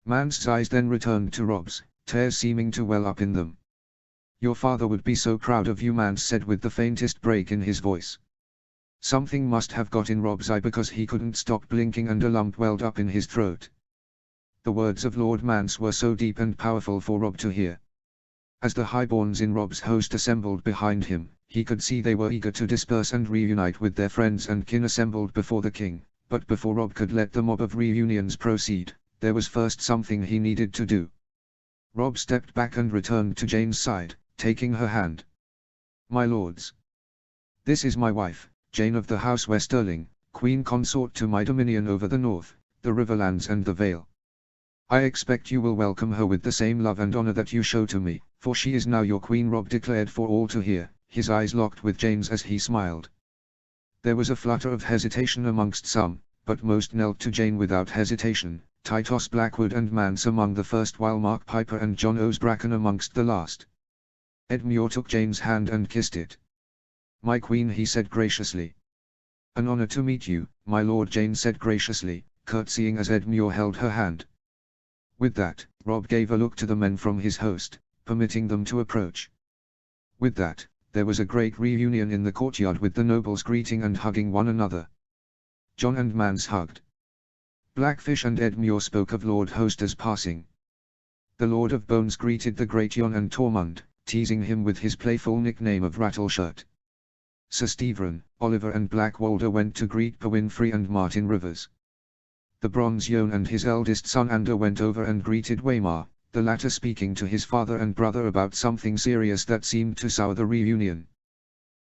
Mance's eyes then returned to Rob's, tears seeming to well up in them. "Your father would be so proud of you," Mance said with the faintest break in his voice. Something must have got in Rob's eye because he couldn't stop blinking and a lump welled up in his throat. The words of Lord Mance were so deep and powerful for Rob to hear. As the highborns in Rob's host assembled behind him, he could see they were eager to disperse and reunite with their friends and kin assembled before the king, but before Rob could let the mob of reunions proceed, there was first something he needed to do. Rob stepped back and returned to Jane's side, taking her hand. "My lords. This is my wife, Jane of the House Westerling, Queen Consort to my dominion over the north, the Riverlands and the Vale. I expect you will welcome her with the same love and honor that you show to me, for she is now your queen," Rob declared for all to hear, his eyes locked with Jane's as he smiled. There was a flutter of hesitation amongst some, but most knelt to Jane without hesitation, Titus Blackwood and Mance among the first, while Mark Piper and John Osbracken amongst the last. Ed Muir took Jane's hand and kissed it. "My queen," he said graciously. "An honor to meet you, my lord," Jane said graciously, curtsying as Ed Muir held her hand. With that, Rob gave a look to the men from his host, permitting them to approach. With that, there was a great reunion in the courtyard with the nobles greeting and hugging one another. Jon and Mance hugged. Blackfish and Edmure spoke of Lord Hoster's passing. The Lord of Bones greeted the great Jon and Tormund, teasing him with his playful nickname of Rattleshirt. Sir Stephen, Oliver and Black Walder went to greet Pewinfrey and Martin Rivers. The Bronze Jon and his eldest son Ander went over and greeted Waymar, the latter speaking to his father and brother about something serious that seemed to sour the reunion.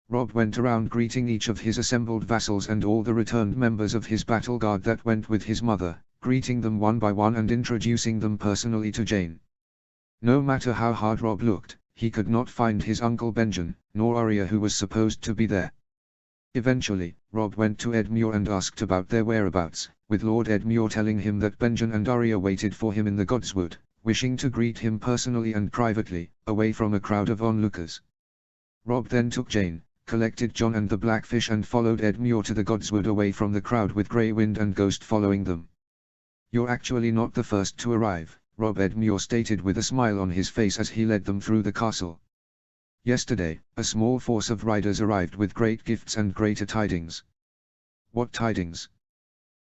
Robb went around greeting each of his assembled vassals and all the returned members of his battle guard that went with his mother, greeting them one by one and introducing them personally to Jane. No matter how hard Robb looked, he could not find his uncle Benjen, nor Arya who was supposed to be there. Eventually, Robb went to Edmure and asked about their whereabouts, with Lord Edmure telling him that Benjen and Arya waited for him in the Godswood, wishing to greet him personally and privately, away from a crowd of onlookers. Robb then took Jane, collected Jon and the Blackfish and followed Edmure to the Godswood away from the crowd with Grey Wind and Ghost following them. "You're actually not the first to arrive," Robb Edmure stated with a smile on his face as he led them through the castle. "Yesterday, a small force of riders arrived with great gifts and greater tidings." "What tidings?"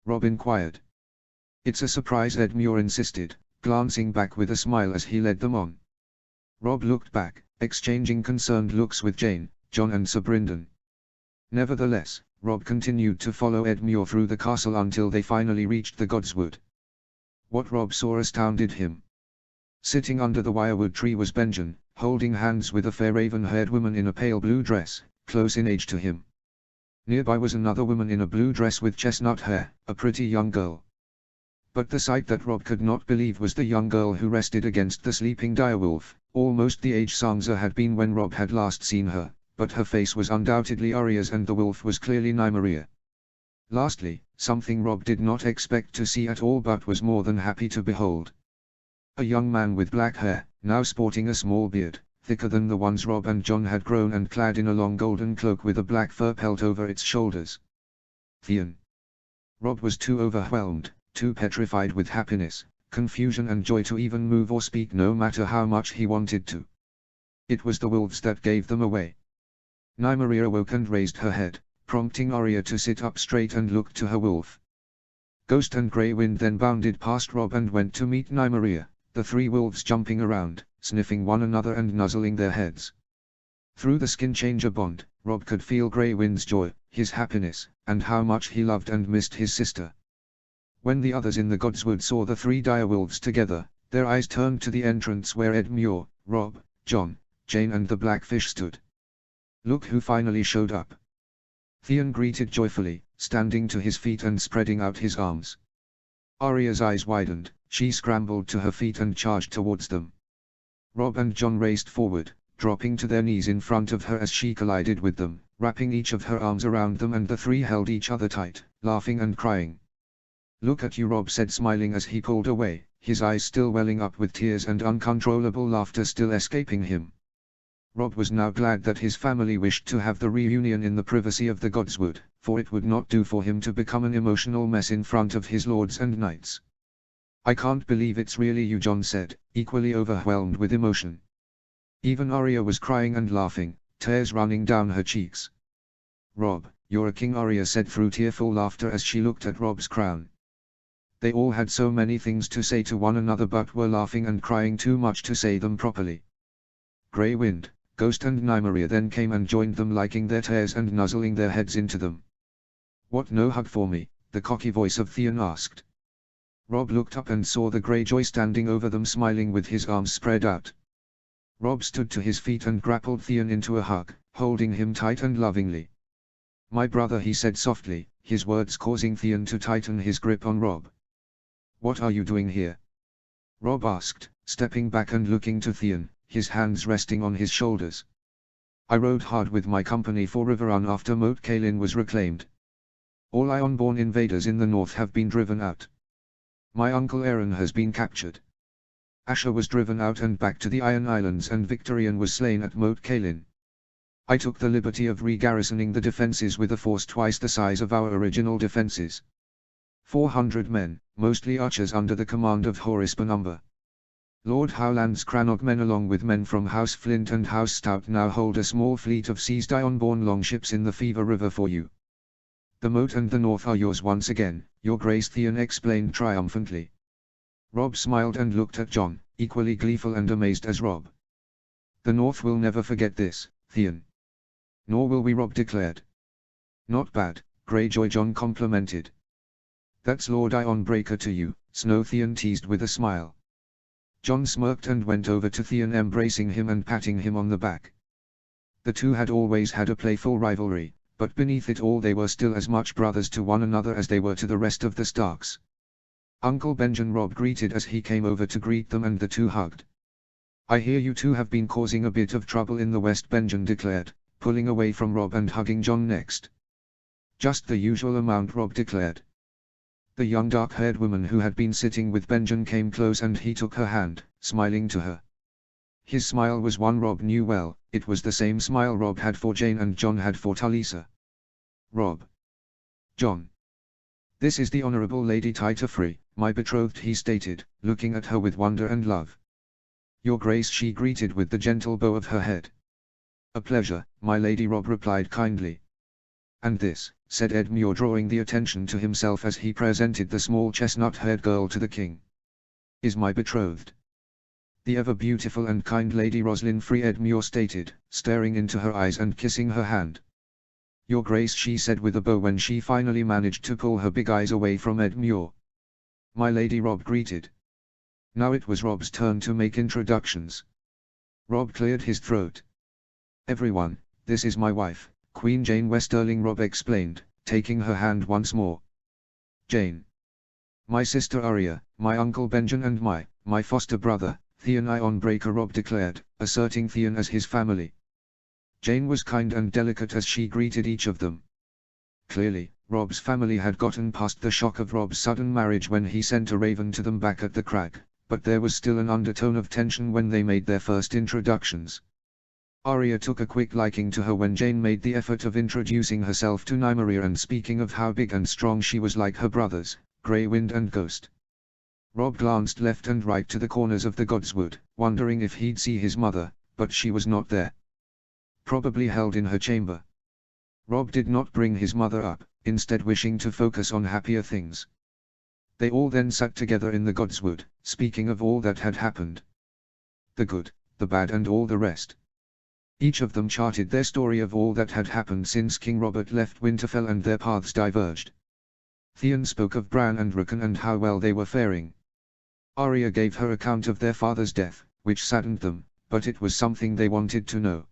Robb inquired. "It's a surprise," Edmure insisted, glancing back with a smile as he led them on. Robb looked back, exchanging concerned looks with Jane, Jon and Sir Brynden. Nevertheless, Robb continued to follow Edmure through the castle until they finally reached the Godswood. What Robb saw astounded him. Sitting under the wirewood tree was Benjen, holding hands with a fair raven-haired woman in a pale blue dress, close in age to him. Nearby was another woman in a blue dress with chestnut hair, a pretty young girl. But the sight that Robb could not believe was the young girl who rested against the sleeping direwolf, almost the age Sansa had been when Robb had last seen her, but her face was undoubtedly Arya's and the wolf was clearly Nymeria. Lastly, something Robb did not expect to see at all but was more than happy to behold. A young man with black hair, now sporting a small beard, thicker than the ones Robb and Jon had grown and clad in a long golden cloak with a black fur pelt over its shoulders. Theon. Robb was too overwhelmed, too petrified with happiness, confusion and joy to even move or speak no matter how much he wanted to. It was the wolves that gave them away. Nymeria awoke and raised her head, prompting Arya to sit up straight and look to her wolf. Ghost and Grey Wind then bounded past Robb and went to meet Nymeria, the three wolves jumping around, sniffing one another and nuzzling their heads. Through the skin changer bond, Robb could feel Grey Wind's joy, his happiness, and how much he loved and missed his sister. When the others in the Godswood saw the three direwolves together, their eyes turned to the entrance where Edmure, Robb, Jon, Jane and the Blackfish stood. "Look who finally showed up." Theon greeted joyfully, standing to his feet and spreading out his arms. Arya's eyes widened, she scrambled to her feet and charged towards them. Robb and Jon raced forward, dropping to their knees in front of her as she collided with them, wrapping each of her arms around them and the three held each other tight, laughing and crying. "Look at you," Robb said smiling as he pulled away, his eyes still welling up with tears and uncontrollable laughter still escaping him. Robb was now glad that his family wished to have the reunion in the privacy of the Godswood, for it would not do for him to become an emotional mess in front of his lords and knights. "I can't believe it's really you," Jon said, equally overwhelmed with emotion. Even Arya was crying and laughing, tears running down her cheeks. "Robb, you're a king," Arya said through tearful laughter as she looked at Robb's crown. They all had so many things to say to one another but were laughing and crying too much to say them properly. Grey Wind, Ghost and Nymeria then came and joined them, liking their tears and nuzzling their heads into them. "What, no hug for me?" the cocky voice of Theon asked. Robb looked up and saw the Greyjoy standing over them smiling with his arms spread out. Robb stood to his feet and grappled Theon into a hug, holding him tight and lovingly. "My brother," he said softly, his words causing Theon to tighten his grip on Robb. "What are you doing here?" Robb asked, stepping back and looking to Theon, his hands resting on his shoulders. "I rode hard with my company for Riverrun after Moat Cailin was reclaimed. All Ironborn invaders in the north have been driven out. My uncle Aeron has been captured. Asher was driven out and back to the Iron Islands and Victorian was slain at Moat Cailin. I took the liberty of re-garrisoning the defenses with a force twice the size of our original defenses. 400 men, mostly archers under the command of Horace Penumbra. Lord Howland's Crannog men along with men from House Flint and House Stout now hold a small fleet of seized iron-borne longships in the Fever River for you. The moat and the north are yours once again, your grace, Theon explained triumphantly. Robb smiled and looked at Jon, equally gleeful and amazed as Robb. The north will never forget this, Theon. Nor will we, Robb declared. Not bad, Greyjoy, Jon complimented. That's Lord Ironbreaker to you, Snow, Theon teased with a smile. Jon smirked and went over to Theon, embracing him and patting him on the back. The two had always had a playful rivalry, but beneath it all they were still as much brothers to one another as they were to the rest of the Starks. Uncle Benjen, Robb greeted as he came over to greet them, and the two hugged. I hear you two have been causing a bit of trouble in the West, Benjen declared, pulling away from Robb and hugging Jon next. Just the usual amount, Robb declared. The young dark-haired woman who had been sitting with Benjen came close and he took her hand, smiling to her. His smile was one Robb knew well. It was the same smile Robb had for Jane and Jon had for Talisa. Robb. Jon. This is the Honourable Lady Tyta Free, my betrothed, he stated, looking at her with wonder and love. Your Grace, she greeted with the gentle bow of her head. A pleasure, my lady, Robb replied kindly. And this, said Edmure, drawing the attention to himself as he presented the small chestnut-haired girl to the king, is my betrothed. The ever-beautiful and kind Lady Roslyn Free, Edmure stated, staring into her eyes and kissing her hand. Your Grace, she said with a bow when she finally managed to pull her big eyes away from Edmure. My lady, Robb greeted. Now it was Robb's turn to make introductions. Robb cleared his throat. Everyone, this is my wife, Queen Jane Westerling, Robb explained, taking her hand once more. Jane. My sister Arya, my uncle Benjen and my foster brother, Theon Ironbreaker, Robb declared, asserting Theon as his family. Jane was kind and delicate as she greeted each of them. Clearly, Robb's family had gotten past the shock of Robb's sudden marriage when he sent a raven to them back at the crag, but there was still an undertone of tension when they made their first introductions. Arya took a quick liking to her when Jane made the effort of introducing herself to Nymeria and speaking of how big and strong she was like her brothers, Grey Wind and Ghost. Robb glanced left and right to the corners of the Godswood, wondering if he'd see his mother, but she was not there. Probably held in her chamber. Robb did not bring his mother up, instead wishing to focus on happier things. They all then sat together in the Godswood, speaking of all that had happened. The good, the bad and all the rest. Each of them charted their story of all that had happened since King Robert left Winterfell and their paths diverged. Theon spoke of Bran and Rickon and how well they were faring. Arya gave her account of their father's death, which saddened them, but it was something they wanted to know.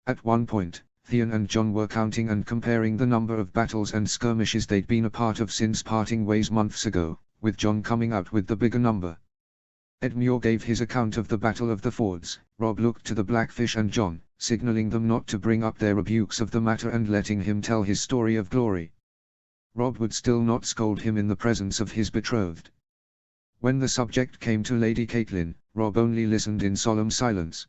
At one point, Theon and Jon were counting and comparing the number of battles and skirmishes they'd been a part of since parting ways months ago, with Jon coming out with the bigger number. Edmure gave his account of the Battle of the Fords. Robb looked to the Blackfish and Jon, signaling them not to bring up their rebukes of the matter and letting him tell his story of glory. Robb would still not scold him in the presence of his betrothed. When the subject came to Lady Catelyn, Robb only listened in solemn silence.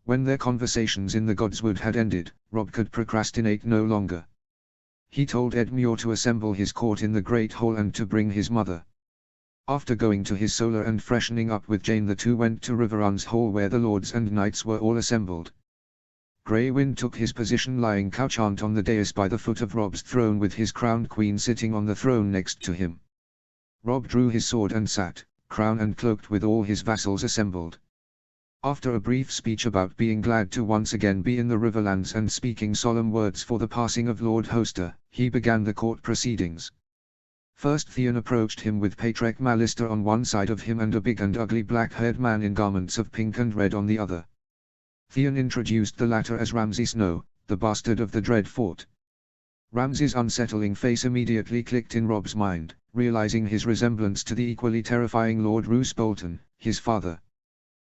When their conversations in the Godswood had ended, Robb could procrastinate no longer. He told Edmure to assemble his court in the Great Hall and to bring his mother. After going to his solar and freshening up with Jane, the two went to Riverruns Hall where the lords and knights were all assembled. Grey Wind took his position lying couchant on the dais by the foot of Robb's throne with his crowned queen sitting on the throne next to him. Robb drew his sword and sat, crowned and cloaked with all his vassals assembled. After a brief speech about being glad to once again be in the Riverlands and speaking solemn words for the passing of Lord Hoster, he began the court proceedings. First Theon approached him with Patrek Malister on one side of him and a big and ugly black-haired man in garments of pink and red on the other. Theon introduced the latter as Ramsay Snow, the bastard of the Dread Fort. Ramsay's unsettling face immediately clicked in Robb's mind, realizing his resemblance to the equally terrifying Lord Roose Bolton, his father.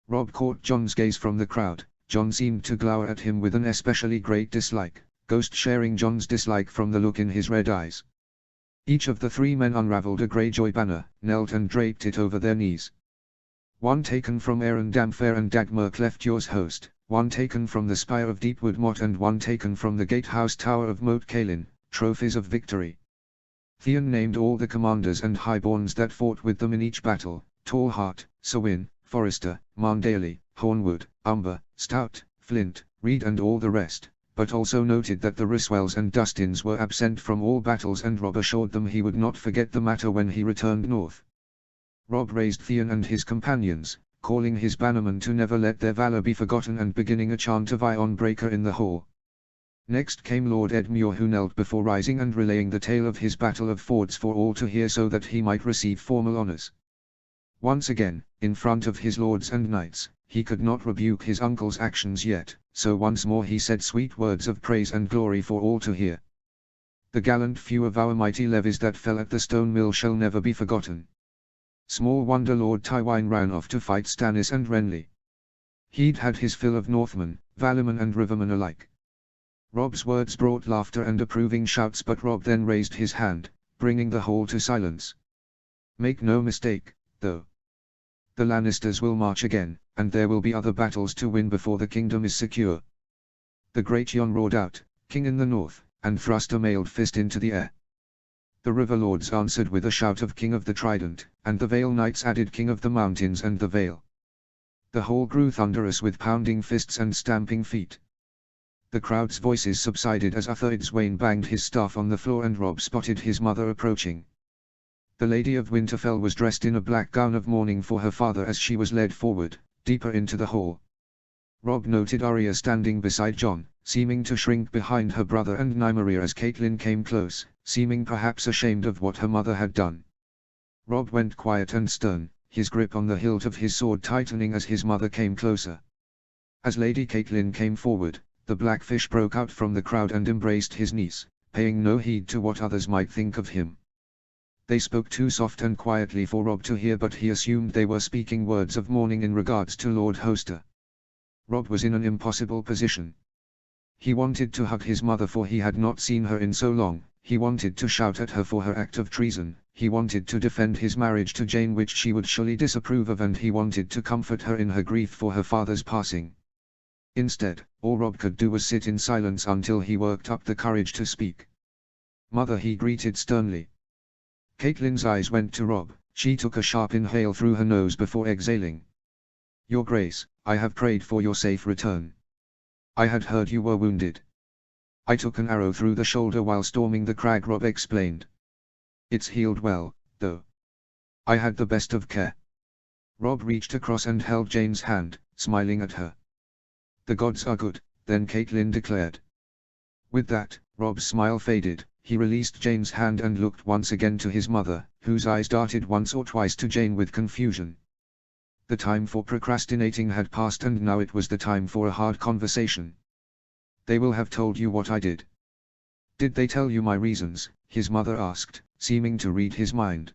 Robb caught Jon's gaze from the crowd. Jon seemed to glower at him with an especially great dislike, Ghost sharing Jon's dislike from the look in his red eyes. Each of the three men unraveled a Greyjoy banner, knelt and draped it over their knees. One taken from Aeron Damfair and Dagmar Cleftyour's host, one taken from the spire of Deepwood Motte and one taken from the gatehouse tower of Moat Cailin, trophies of victory. Theon named all the commanders and highborns that fought with them in each battle: Tallheart, Serwyn, Forrester, Marndale, Hornwood, Umber, Stout, Flint, Reed and all the rest, but also noted that the Riswells and Dustins were absent from all battles, and Robb assured them he would not forget the matter when he returned north. Robb raised Theon and his companions, calling his bannermen to never let their valor be forgotten and beginning a chant of Iron Breaker in the hall. Next came Lord Edmure, who knelt before rising and relaying the tale of his battle of Fords for all to hear so that he might receive formal honors. Once again, in front of his lords and knights, he could not rebuke his uncle's actions yet, so once more he said sweet words of praise and glory for all to hear. The gallant few of our mighty levies that fell at the stone mill shall never be forgotten. Small wonder Lord Tywine ran off to fight Stannis and Renly. He'd had his fill of Northmen, Valiman and Rivermen alike. Robb's words brought laughter and approving shouts, but Robb then raised his hand, bringing the whole to silence. Make no mistake, though. The Lannisters will march again, and there will be other battles to win before the kingdom is secure. The great Jon roared out, King in the north, and thrust a mailed fist into the air. The River Lords answered with a shout of King of the Trident, and the Vale Knights added King of the Mountains and the Vale. The whole grew thunderous with pounding fists and stamping feet. The crowd's voices subsided as Uther Edswain banged his staff on the floor and Robb spotted his mother approaching. The Lady of Winterfell was dressed in a black gown of mourning for her father as she was led forward, deeper into the hall. Robb noted Arya standing beside Jon, seeming to shrink behind her brother, and Nymeria as Catelyn came close, seeming perhaps ashamed of what her mother had done. Robb went quiet and stern, his grip on the hilt of his sword tightening as his mother came closer. As Lady Catelyn came forward, the Blackfish broke out from the crowd and embraced his niece, paying no heed to what others might think of him. They spoke too soft and quietly for Robb to hear, but he assumed they were speaking words of mourning in regards to Lord Hoster. Robb was in an impossible position. He wanted to hug his mother, for he had not seen her in so long, he wanted to shout at her for her act of treason, he wanted to defend his marriage to Jane, which she would surely disapprove of, and he wanted to comfort her in her grief for her father's passing. Instead, all Robb could do was sit in silence until he worked up the courage to speak. Mother, he greeted sternly. Catelyn's eyes went to Robb. She took a sharp inhale through her nose before exhaling. Your Grace, I have prayed for your safe return. I had heard you were wounded. I took an arrow through the shoulder while storming the crag, Robb explained. It's healed well, though. I had the best of care. Robb reached across and held Jane's hand, smiling at her. The gods are good, then Catelyn declared. With that, Robb's smile faded. He released Jane's hand and looked once again to his mother, whose eyes darted once or twice to Jane with confusion. The time for procrastinating had passed, and now it was the time for a hard conversation. They will have told you what I did. Did they tell you my reasons? His mother asked, seeming to read his mind.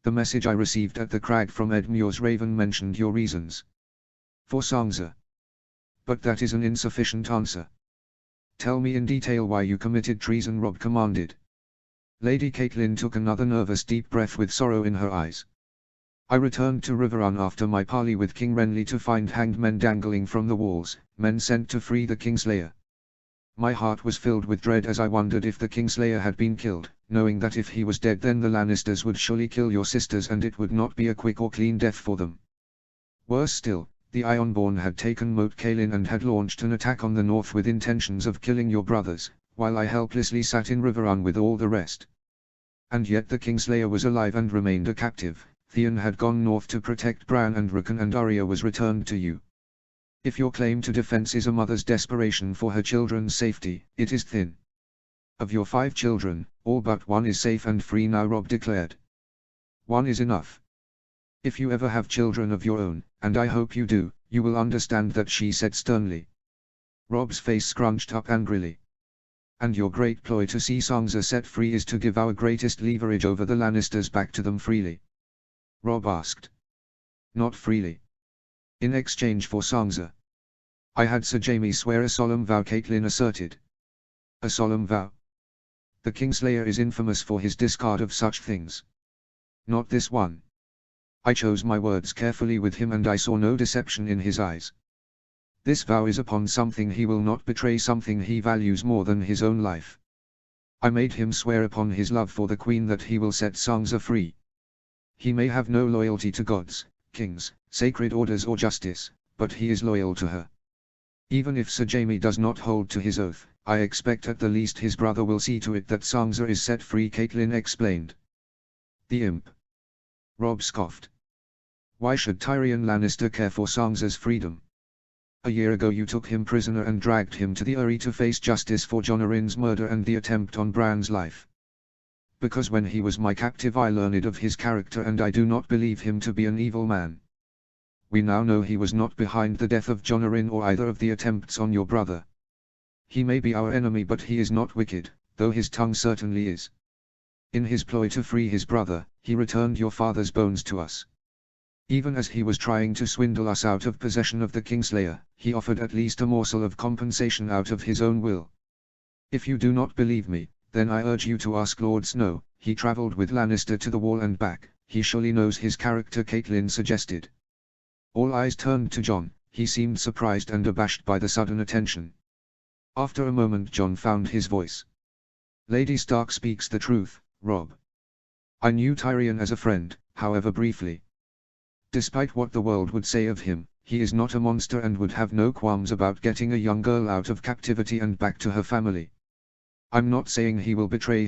The message I received at the crag from Edmure's Raven mentioned your reasons. For Sansa. But that is an insufficient answer. Tell me in detail why you committed treason, Robb commanded. Lady Catelyn took another nervous deep breath with sorrow in her eyes. I returned to Riverrun after my parley with King Renly to find hanged men dangling from the walls, men sent to free the Kingslayer. My heart was filled with dread as I wondered if the Kingslayer had been killed, knowing that if he was dead then the Lannisters would surely kill your sisters, and it would not be a quick or clean death for them. Worse still, the Ironborn had taken Moat Cailin and had launched an attack on the north with intentions of killing your brothers, while I helplessly sat in Riverrun with all the rest. And yet the Kingslayer was alive and remained a captive. Theon had gone north to protect Bran and Rickon, and Arya was returned to you. If your claim to defense is a mother's desperation for her children's safety, it is thin. Of your 5 children, all but one is safe and free now, Robb declared. One is enough. If you ever have children of your own, and I hope you do, you will understand that, she said sternly. Robb's face scrunched up angrily. And your great ploy to see Sansa set free is to give our greatest leverage over the Lannisters back to them freely? Robb asked. Not freely. In exchange for Sansa. I had Sir Jaime swear a solemn vow, Catelyn asserted. A solemn vow? The Kingslayer is infamous for his discard of such things. Not this one. I chose my words carefully with him, and I saw no deception in his eyes. This vow is upon something he will not betray, something he values more than his own life. I made him swear upon his love for the Queen that he will set Sansa free. He may have no loyalty to gods, kings, sacred orders or justice, but he is loyal to her. Even if Sir Jaime does not hold to his oath, I expect at the least his brother will see to it that Sansa is set free, Catelyn explained. The imp. Robb scoffed. Why should Tyrion Lannister care for Sansa's freedom? A year ago you took him prisoner and dragged him to the Eyrie to face justice for Jon Arryn's murder and the attempt on Bran's life. Because when he was my captive I learned of his character and I do not believe him to be an evil man. We now know he was not behind the death of Jon Arryn or either of the attempts on your brother. He may be our enemy but he is not wicked, though his tongue certainly is. In his ploy to free his brother, he returned your father's bones to us. Even as he was trying to swindle us out of possession of the Kingslayer, he offered at least a morsel of compensation out of his own will. If you do not believe me, then I urge you to ask Lord Snow. He travelled with Lannister to the Wall and back, he surely knows his character, Catelyn suggested. All eyes turned to Jon, he seemed surprised and abashed by the sudden attention. After a moment Jon found his voice. Lady Stark speaks the truth, Robb. I knew Tyrion as a friend, however briefly. Despite what the world would say of him, he is not a monster and would have no qualms about getting a young girl out of captivity and back to her family. I'm not saying he will betray